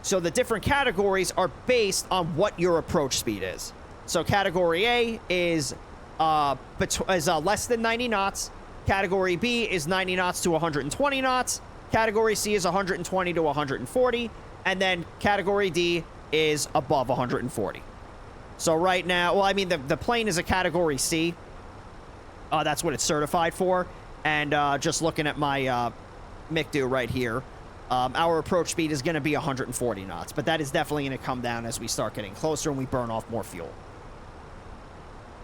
So the different categories are based on what your approach speed is. So Category A is less than 90 knots. Category B is 90 knots to 120 knots. Category C is 120 to 140. And then Category D is above 140. So right now, well, I mean, the plane is a Category C. That's what it's certified for. And just looking at my MICDO right here, our approach speed is going to be 140 knots. But that is definitely going to come down as we start getting closer and we burn off more fuel.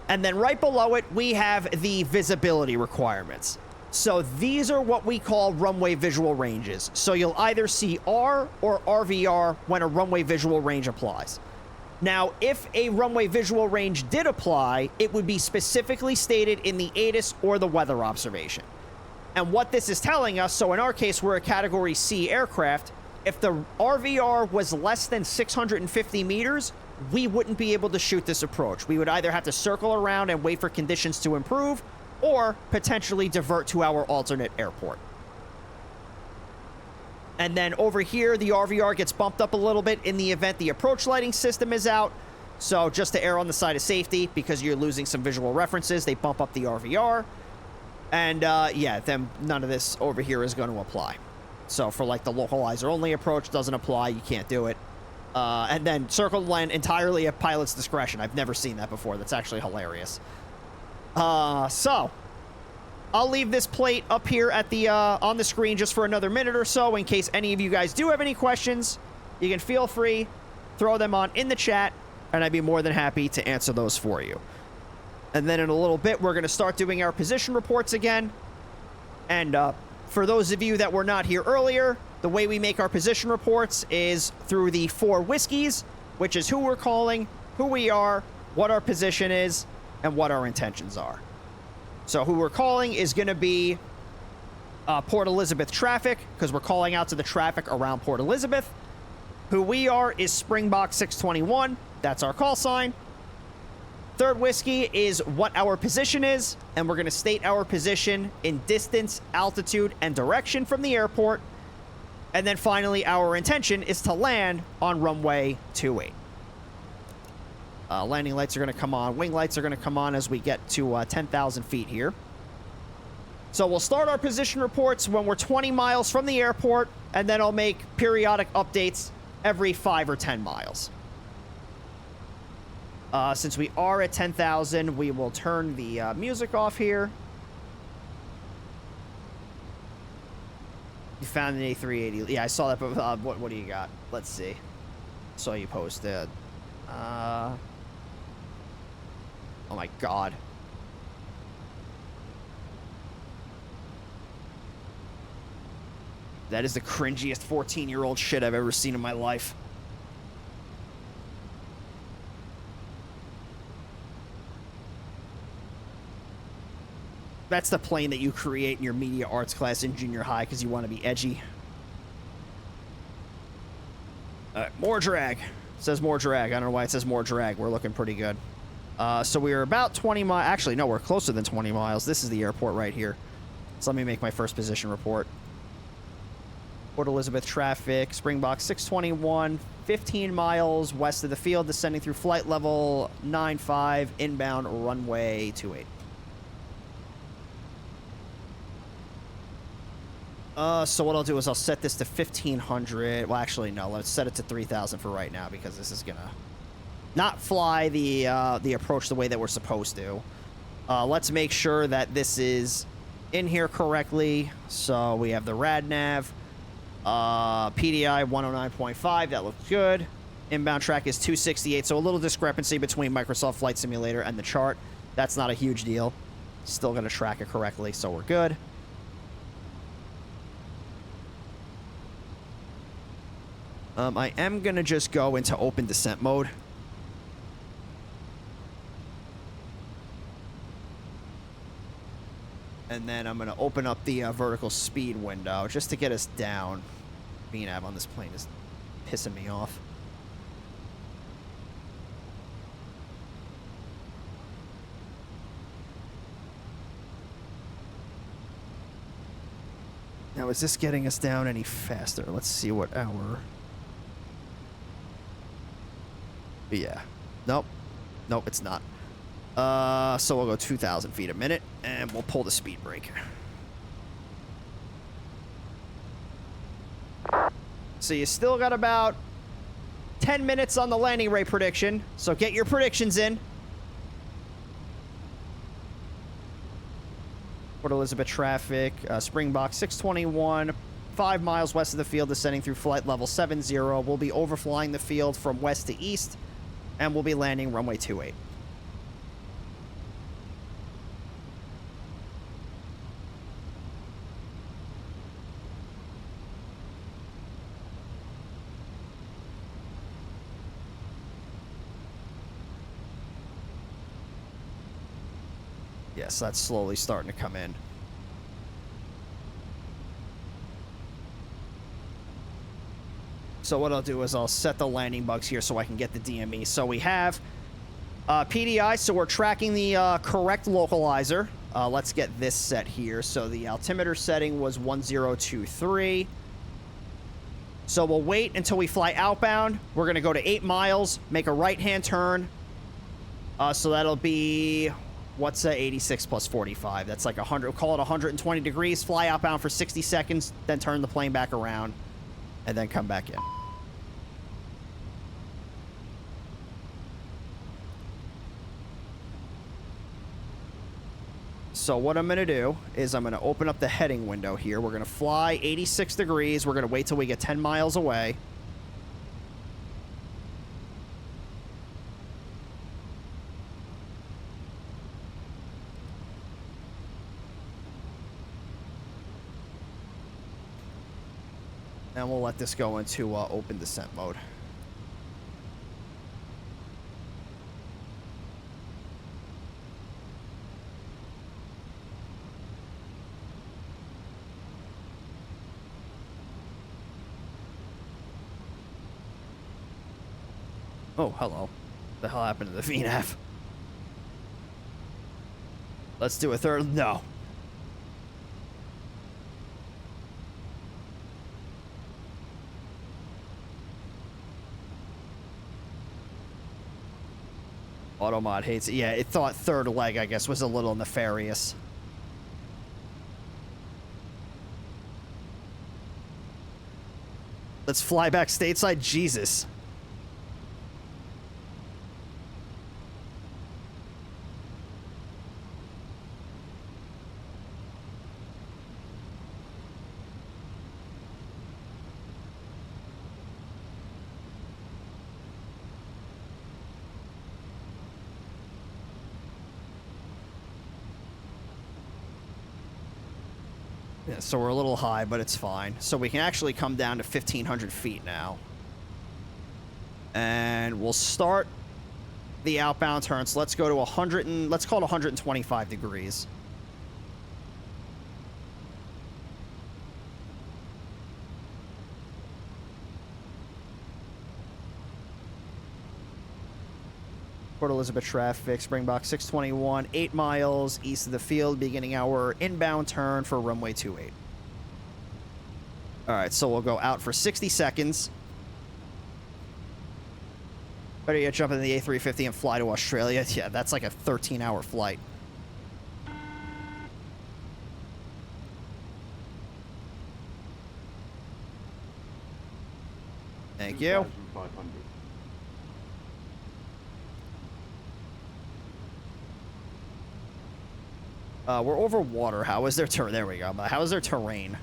And then right below it, we have the visibility requirements. So these are what we call runway visual ranges. So you'll either see R or RVR when a runway visual range applies. Now, if a runway visual range did apply, it would be specifically stated in the ATIS or the weather observation. And what this is telling us, so in our case, we're a Category C aircraft. If the RVR was less than 650 meters, we wouldn't be able to shoot this approach. We would either have to circle around and wait for conditions to improve, or potentially divert to our alternate airport. And then over here, the RVR gets bumped up a little bit in the event the approach lighting system is out. So just to err on the side of safety, because you're losing some visual references, they bump up the RVR. And yeah, then none of this over here is going to apply. So for like the localizer only approach, doesn't apply, you can't do it. And then circle land entirely at pilot's discretion. I've never seen that before. That's actually hilarious. So I'll leave this plate up here at the on the screen just for another minute or so in case any of you guys do have any questions. You can feel free, throw them on in the chat, and I'd be more than happy to answer those for you. And then in a little bit, we're going to start doing our position reports again. And for those of you that were not here earlier, the way we make our position reports is through the 4 whiskeys, which is who we're calling, who we are, what our position is, and what our intentions are. So who we're calling is going to be Port Elizabeth traffic, because we're calling out to the traffic around Port Elizabeth. Who we are is Springbok 621. That's our call sign. Third whiskey is what our position is, and we're going to state our position in distance, altitude, and direction from the airport. And then finally, our intention is to land on runway 28. Landing lights are going to come on. Wing lights are going to come on as we get to 10,000 feet here. So we'll start our position reports when we're 20 miles from the airport, and then I'll make periodic updates every 5 or 10 miles. Since we are at 10,000, we will turn the music off here. You found an A380. Yeah, I saw that, but what do you got? Let's see. Saw you posted. Oh my god. That is the cringiest 14-year-old shit I've ever seen in my life. That's the plane that you create in your media arts class in junior high because you want to be edgy. More drag. It says more drag. I don't know why it says more drag. We're looking pretty good. So we are about 20 miles. Actually, no, we're closer than 20 miles. This is the airport right here. So let me make my first position report. Port Elizabeth traffic, Springbok 621, 15 miles west of the field, descending through flight level 95, inbound runway 28. So what I'll do is I'll set this to 1,500. Well, actually, no. Let's set it to 3,000 for right now because this is gonna not fly the approach the way that we're supposed to. Let's make sure that this is in here correctly. So we have the rad nav, PDI 109.5. That looks good. Inbound track is 268. So a little discrepancy between Microsoft Flight Simulator and the chart. That's not a huge deal. Still going to track it correctly, so we're good. I am going to just go into open descent mode. And then I'm going to open up the vertical speed window just to get us down. VNAV on this plane is pissing me off. Now, is this getting us down any faster? Let's see what our... Yeah. Nope. Nope, it's not. So we'll go 2,000 feet a minute, and we'll pull the speed brake. So you still got about 10 minutes on the landing rate prediction, so get your predictions in. Port Elizabeth traffic, Springbok 621, 5 miles west of the field, descending through flight level 70. We'll be overflying the field from west to east, and we'll be landing runway 28. Yes, that's slowly starting to come in. So what I'll do is I'll set the landing bugs here so I can get the DME. So we have PDI, so we're tracking the correct localizer. Let's get this set here. So the altimeter setting was 1023. So we'll wait until we fly outbound. We're going to go to 8 miles, make a right-hand turn. So that'll be... What's 86 plus 45? That's like 100, call it 120 degrees, fly outbound for 60 seconds, then turn the plane back around, and then come back in. So what I'm going to do is I'm going to open up the heading window here. We're going to fly 86 degrees. We're going to wait till we get 10 miles away. And we'll let this go into open descent mode. Oh, hello. What the hell happened to the VNAV? Let's do a third. No. Automod hates it. Yeah, it thought third leg, I guess, was a little nefarious. Let's fly back stateside. Jesus. Yeah, so we're a little high, but it's fine. So we can actually come down to 1,500 feet now. And we'll start the outbound turn. So let's go to 100 and let's call it 125 degrees. Port Elizabeth traffic, Springbok 621, 8 miles east of the field, beginning our inbound turn for runway 28. All right, so we'll go out for 60 seconds. Better yet, jump in the A350 and fly to Australia. Yeah, that's like a 13-hour flight. Thank you. We're over water. How is their terrain? There we go. How is their terrain?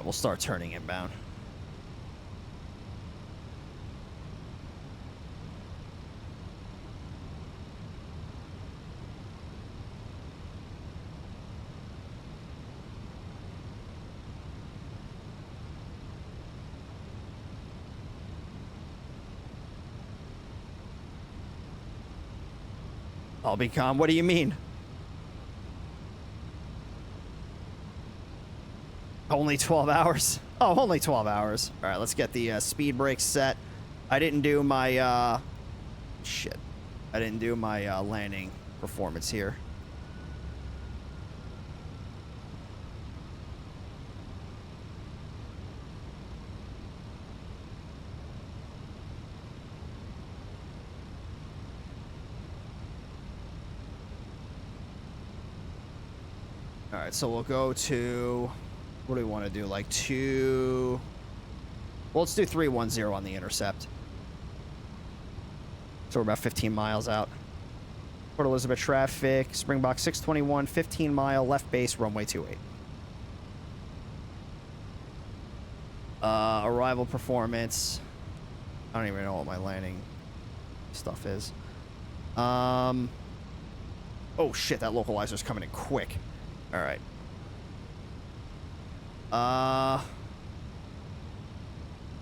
right, we'll start turning inbound. I'll be calm. What do you mean? Only 12 hours? Oh, only 12 hours. All right, let's get the speed brakes set. I didn't do my, shit. I didn't do my landing performance here. All right, so we'll go to, what do we want to do? Like well, let's do 310 on the intercept. So we're about 15 miles out. Port Elizabeth traffic, Springbok 621, 15 mile left base, runway 28. Arrival performance. I don't even know what my landing stuff is. Oh shit, that localizer's coming in quick. All right.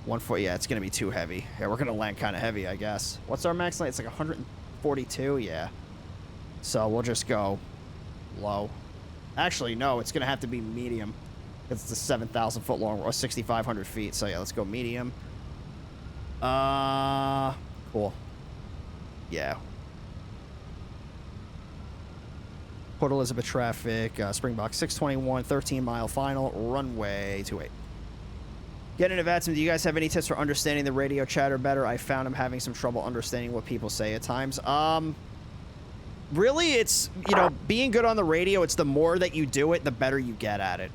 140. Yeah, it's gonna be too heavy. Yeah, we're gonna land kind of heavy, I guess. What's our max land? It's like 142. Yeah. So we'll just go low. Actually, no. It's gonna have to be medium. It's the 7,000 foot long or 6,500 feet. So yeah, let's go medium. Cool. Yeah. Port Elizabeth traffic, Springbok 621, 13 mile final, runway 28. Getting into VATSIM, do you guys have any tips for understanding the radio chatter better? I found I'm having some trouble understanding what people say at times. Really, it's, you know, being good on the radio, it's the more that you do it, the better you get at it.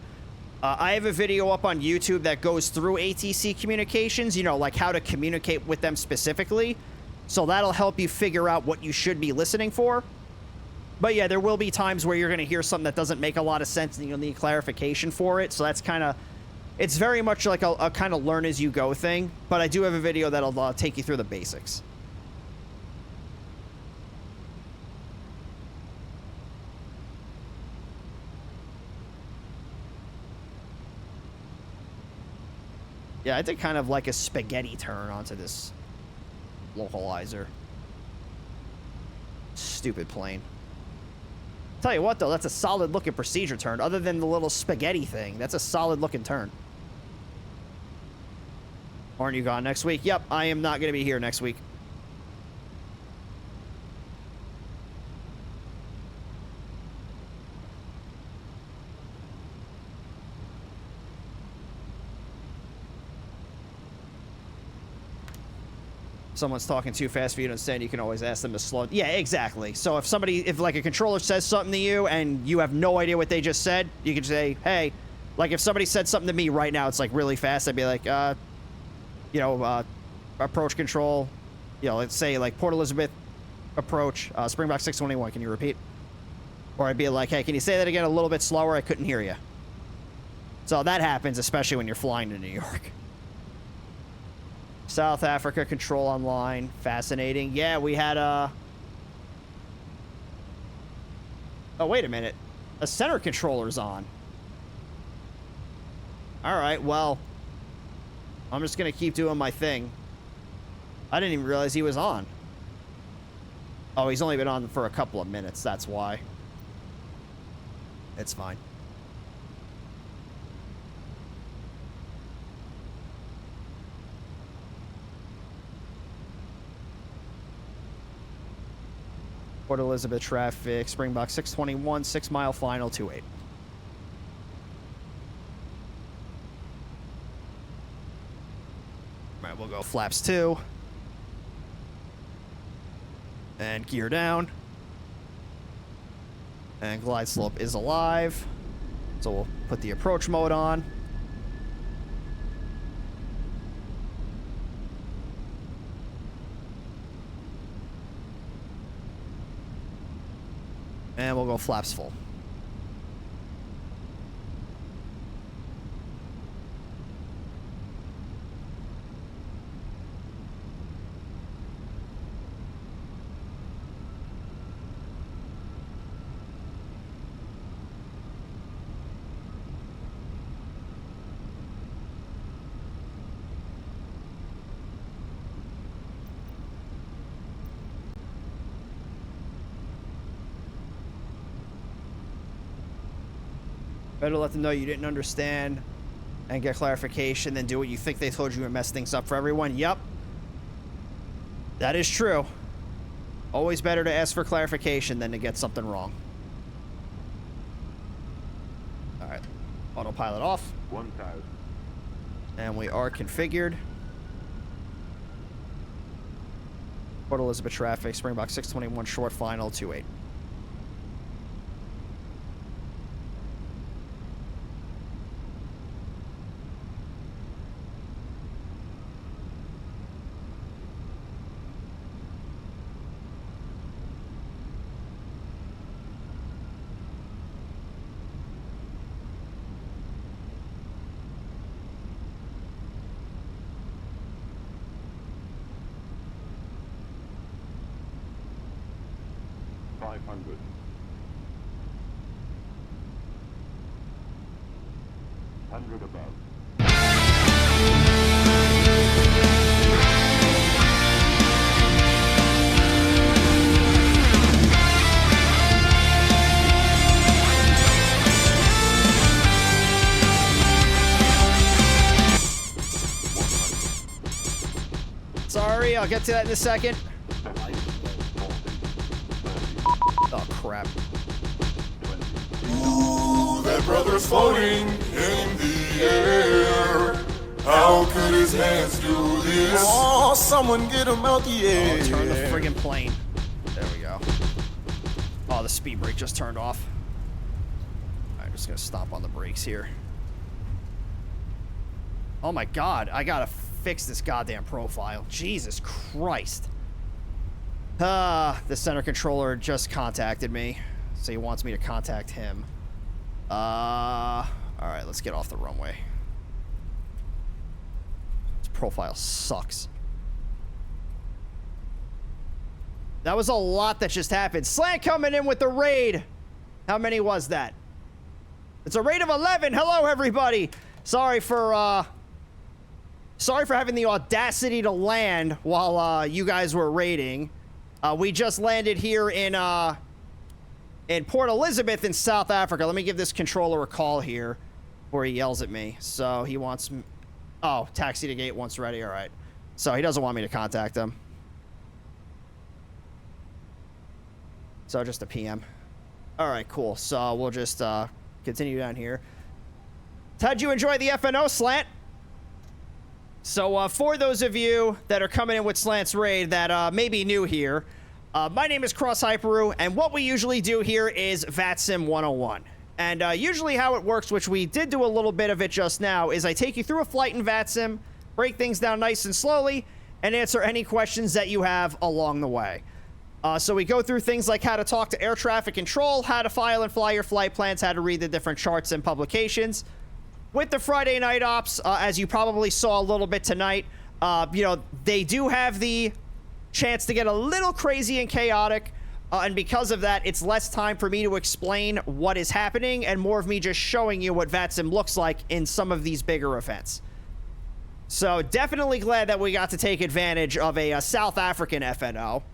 I have a video up on YouTube that goes through ATC communications, you know, like how to communicate with them specifically. So that'll help you figure out what you should be listening for. But yeah, there will be times where you're going to hear something that doesn't make a lot of sense and you'll need clarification for it. So that's kind of, it's very much like a kind of learn as you go thing. But I do have a video that'll take you through the basics. Yeah, I did kind of like a spaghetti turn onto this localizer. Stupid plane. Tell you what, though, that's a solid-looking procedure turn. Other than the little spaghetti thing, that's a solid-looking turn. Aren't you gone next week? Yep, I am not going to be here next week. Someone's talking too fast for you to understand, you can always ask them to slow. Yeah, exactly. So if like a controller says something to you and you have no idea what they just said, you can say, hey, like if somebody said something to me right now, it's like really fast, I'd be like, you know, approach control, you know, let's say like Port Elizabeth approach, Springbok 621, can you repeat? Or I'd be like, hey, can you say that again a little bit slower? I couldn't hear you. So that happens, especially when you're flying to New York. South Africa control online. Fascinating. Yeah, we had a... Oh, wait a minute. A center controller's on. Alright, well... I'm just gonna keep doing my thing. I didn't even realize he was on. Oh, he's only been on for a couple of minutes, that's why. It's fine. Port Elizabeth traffic, Springbok 621, 6 mile final, 28. Alright, we'll go flaps 2. And gear down. And glide slope is alive. So we'll put the approach mode on. And we'll go flaps full. Better let them know you didn't understand and get clarification than do what you think they told you and mess things up for everyone. Yep. That is true. Always better to ask for clarification than to get something wrong. All right. Autopilot off. 1,000. And we are configured. Port Elizabeth traffic, Springbok 621 short final 28. Sorry, I'll get to that in a second. Oh, crap. Ooh, that brother's floating in the air. How could his hands do this? Oh, someone get him out the air. Oh, turn the friggin' plane. There we go. Oh, the speed brake just turned off. I'm just gonna stop on the brakes here. Oh my god, I gotta fix this goddamn profile. Jesus Christ. The center controller just contacted me. So he wants me to contact him. Alright, let's get off the runway. This profile sucks. That was a lot that just happened. Slant coming in with the raid. How many was that? It's a raid of 11. Hello, everybody. Sorry for having the audacity to land while you guys were raiding. We just landed here in Port Elizabeth in South Africa. Let me give this controller a call here before he yells at me. So he wants... Oh, taxi to gate once ready. All right. So he doesn't want me to contact him. So just a PM. All right, cool. So we'll just continue down here. How'd you enjoy the FNO, Slant? So for those of you that are coming in with Slant's raid that may be new here, my name is Cross Hyperu, and what we usually do here is VATSIM 101. And usually how it works, which we did do a little bit of it just now, is I take you through a flight in VATSIM, break things down nice and slowly, and answer any questions that you have along the way. So we go through things like how to talk to air traffic control, how to file and fly your flight plans, how to read the different charts and publications. With the Friday night ops, as you probably saw a little bit tonight, you know, they do have the chance to get a little crazy and chaotic. And because of that, it's less time for me to explain what is happening and more of me just showing you what VATSIM looks like in some of these bigger events. So definitely glad that we got to take advantage of a South African FNO.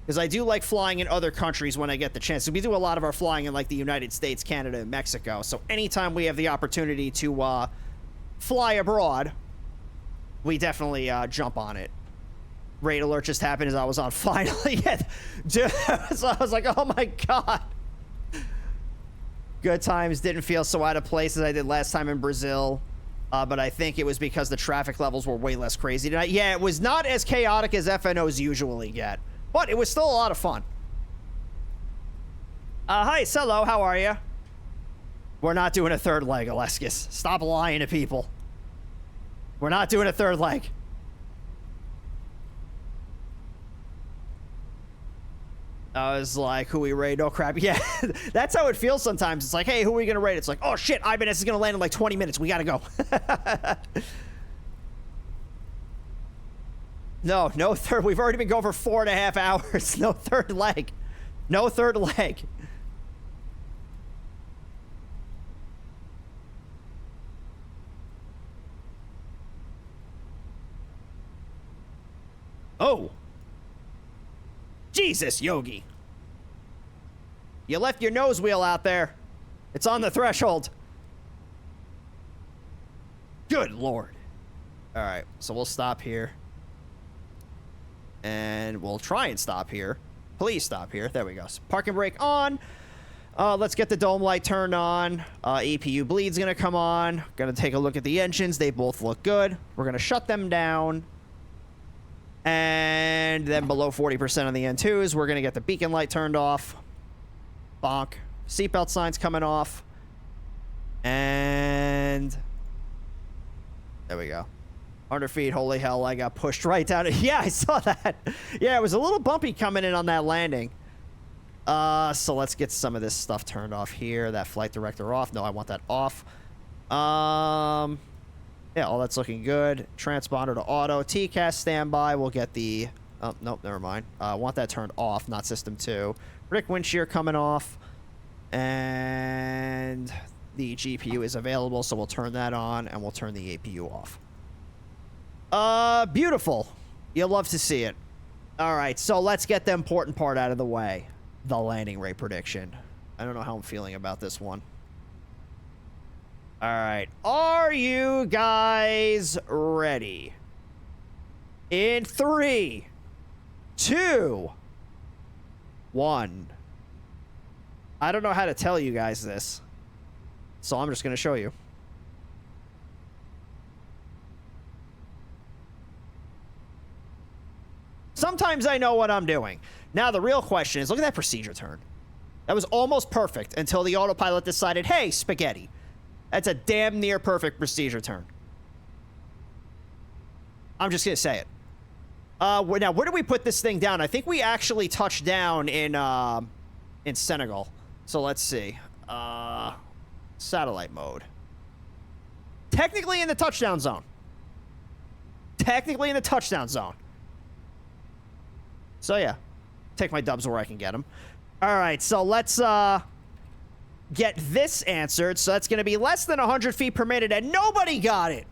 Because I do like flying in other countries when I get the chance. So we do a lot of our flying in like the United States, Canada, and Mexico. So anytime we have the opportunity to fly abroad, we definitely jump on it. Raid alert just happened as I was on finally. So I was like, oh my god. Good times. Didn't feel so out of place as I did last time in Brazil. But I think it was because the traffic levels were way less crazy tonight. Yeah, it was not as chaotic as FNOs usually get. But it was still a lot of fun. Hi, Cello, how are you? We're not doing a third leg, Aleskis. Stop lying to people. We're not doing a third leg. I was like, who we raid? Oh, crap. Yeah, that's how it feels sometimes. It's like, hey, who are we going to raid? It's like, oh, shit, Ibanez is going to land in like 20 minutes. We got to go. No third. We've already been going for 4.5 hours. No third leg. No third leg. Oh. Jesus, Yogi. You left your nose wheel out there. It's on the threshold. Good Lord. All right, so we'll stop here. And we'll try and stop here. Please stop here. There we go. So parking brake on. Let's get the dome light turned on. EPU bleed's going to come on. Going to take a look at the engines. They both look good. We're going to shut them down. And then below 40% on the N2s, we're going to get the beacon light turned off. Bonk. Seatbelt signs coming off. And there we go. 100 feet, holy hell, I got pushed right down. Yeah, I saw that. Yeah, it was a little bumpy coming in on that landing. So let's get some of this stuff turned off here. That flight director off. No, I want that off. Yeah, all that's looking good. Transponder to auto. TCAS standby. We'll get the... Oh, nope, never mind. I want that turned off, not system 2. Rick wind shear coming off. And the GPU is available, so we'll turn that on, and we'll turn the APU off. Beautiful. You'll love to see it. All right, so let's get the important part out of the way. The landing rate prediction. I don't know how I'm feeling about this one. All right. Are you guys ready? In 3, 2, 1. I don't know how to tell you guys this, so I'm just going to show you. Sometimes I know what I'm doing. Now, the real question is, look at that procedure turn. That was almost perfect until the autopilot decided, hey, spaghetti. That's a damn near perfect procedure turn. I'm just going to say it. Now, where do we put this thing down? I think we actually touched down in Senegal. So let's see. Satellite mode. Technically in the touchdown zone. Technically in the touchdown zone. So, yeah. Take my dubs where I can get them. All right, so let's get this answered. So that's going to be less than 100 feet per minute, and nobody got it.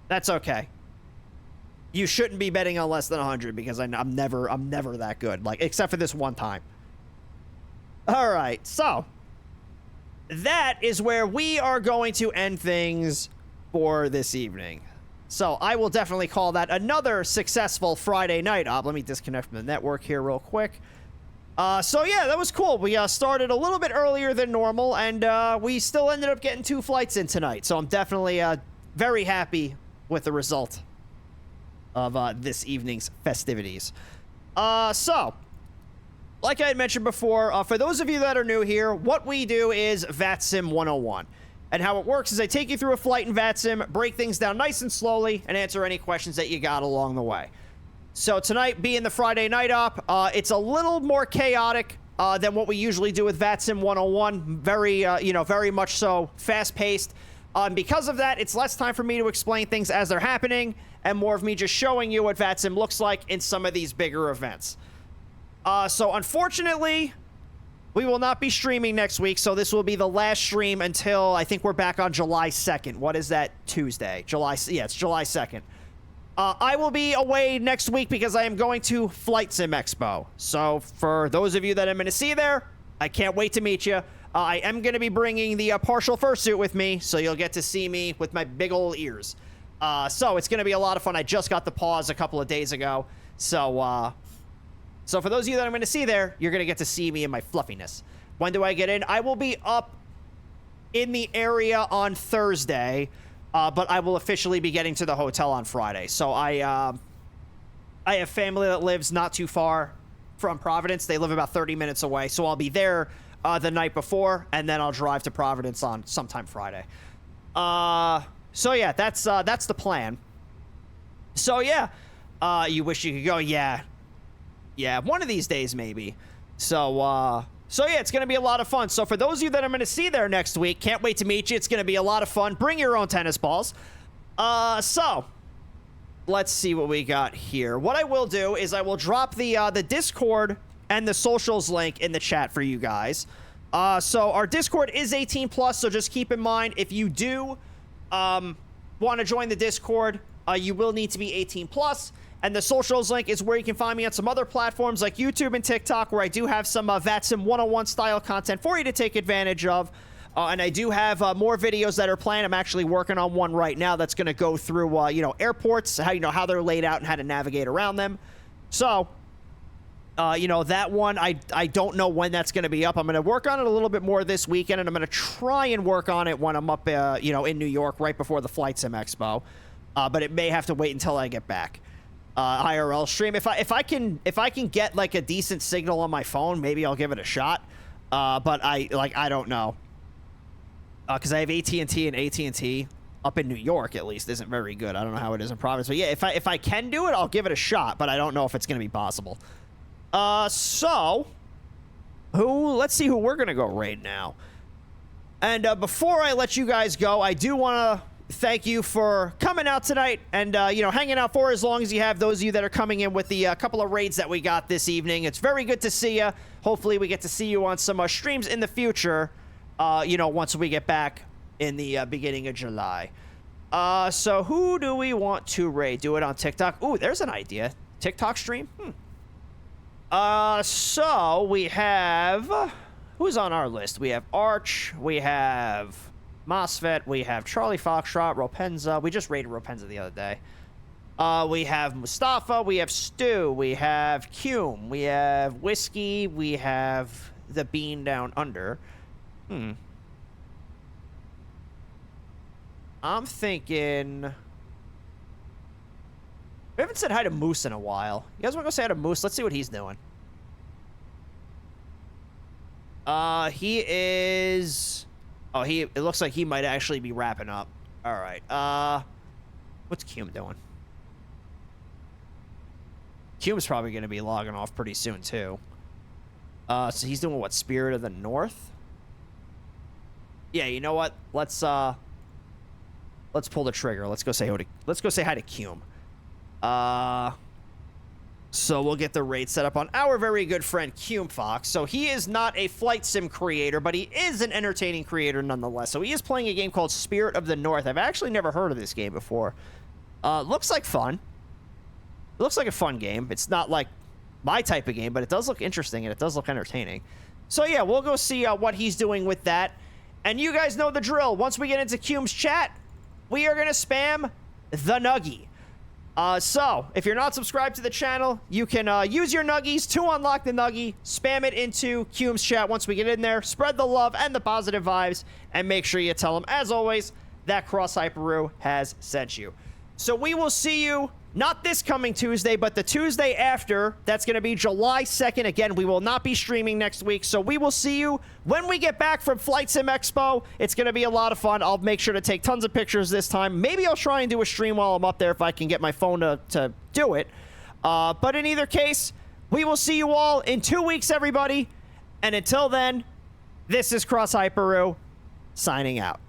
That's okay. You shouldn't be betting on less than 100 because I'm never that good, like, except for this one time. All right, so that is where we are going to end things for this evening. So I will definitely call that another successful Friday night. Let me disconnect from the network here real quick. So yeah, that was cool. We started a little bit earlier than normal, and we still ended up getting 2 flights in tonight. So I'm definitely very happy with the result of this evening's festivities. So, like I had mentioned before, for those of you that are new here, what we do is VATSIM 101. And how it works is I take you through a flight in VATSIM, break things down nice and slowly, and answer any questions that you got along the way. So tonight, being the Friday night op, it's a little more chaotic than what we usually do with VATSIM 101. Very, very much so fast-paced. Because of that, it's less time for me to explain things as they're happening, and more of me just showing you what VATSIM looks like in some of these bigger events. So unfortunately, we will not be streaming next week, so this will be the last stream until I think we're back on July 2nd. What is that? Tuesday. Yeah, it's July 2nd. I will be away next week because I am going to Flight Sim Expo. So for those of you that I'm going to see there, I can't wait to meet you. I am going to be bringing the partial fursuit with me, so you'll get to see me with my big old ears. So it's going to be a lot of fun. I just got the pause a couple of days ago. So for those of you that I'm going to see there, you're going to get to see me in my fluffiness. When do I get in? I will be up in the area on Thursday, but I will officially be getting to the hotel on Friday. So I have family that lives not too far from Providence. They live about 30 minutes away, so I'll be there the night before, and then I'll drive to Providence on sometime Friday. So yeah, that's the plan. So yeah, you wish you could go? Yeah, one of these days maybe. So yeah, it's going to be a lot of fun. So for those of you that I'm going to see there next week, can't wait to meet you. It's going to be a lot of fun. Bring your own tennis balls. So let's see what we got here. What I will do is I will drop the Discord and the socials link in the chat for you guys. So our Discord is 18+, so just keep in mind, if you do want to join the Discord, you will need to be 18+. And the socials link is where you can find me on some other platforms like YouTube and TikTok, where I do have some VATSIM 101 style content for you to take advantage of. And I do have more videos that are planned. I'm actually working on one right now that's going to go through, you know, airports, how they're laid out and how to navigate around them. So, you know, that one, I don't know when that's going to be up. I'm going to work on it a little bit more this weekend, and I'm going to try and work on it when I'm up, you know, in New York right before the Flight Sim Expo. But it may have to wait until I get back. IRL stream. If I can get like a decent signal on my phone, maybe I'll give it a shot. But I don't know. Because I have AT&T, and AT&T up in New York at least isn't very good. I don't know how it is in Providence, but yeah, if I can do it, I'll give it a shot. But I don't know if it's gonna be possible. So let's see who we're gonna go raid now. And before I let you guys go, I do want to thank you for coming out tonight and, you know, hanging out for as long as you have. Those of you that are coming in with the couple of raids that we got this evening. It's very good to see you. Hopefully we get to see you on some streams in the future, you know, once we get back in the beginning of July. So who do we want to raid? Do it on TikTok. Ooh, there's an idea. TikTok stream? So we have... Who's on our list? We have Arch. We have... MOSFET, we have Charlie Foxtrot, Ropenza. We just raided Ropenza the other day. We have Mustafa, we have Stu, we have Cume, we have Whiskey, we have the Bean Down Under. I'm thinking... We haven't said hi to Moose in a while. You guys want to go say hi to Moose? Let's see what he's doing. He is... Oh, it looks like he might actually be wrapping up. All right. What's Cume doing? Cume's probably going to be logging off pretty soon, too. So he's doing what? Spirit of the North? Yeah, you know what? Let's pull the trigger. Let's go say hi to Cume. So we'll get the raid set up on our very good friend Cume Fox. So he is not a flight sim creator, but he is an entertaining creator nonetheless. So he is playing a game called Spirit of the North. I've actually never heard of this game before. Looks like fun. It looks like a fun game. It's not like my type of game, but it does look interesting and it does look entertaining. So yeah, we'll go see what he's doing with that. And you guys know the drill. Once we get into Cume's chat, we are going to spam the Nuggie. So, if you're not subscribed to the channel, you can use your Nuggies to unlock the Nuggie, spam it into Cume's chat once we get in there, spread the love and the positive vibes, and make sure you tell them, as always, that Cross Hyperu has sent you. So we will see you, not this coming Tuesday, but the Tuesday after. That's going to be July 2nd. Again, we will not be streaming next week, so we will see you when we get back from Flight Sim Expo. It's going to be a lot of fun. I'll make sure to take tons of pictures this time. Maybe I'll try and do a stream while I'm up there if I can get my phone to do it. But in either case, we will see you all in 2 weeks, everybody. And until then, this is Cross Hyperu, signing out.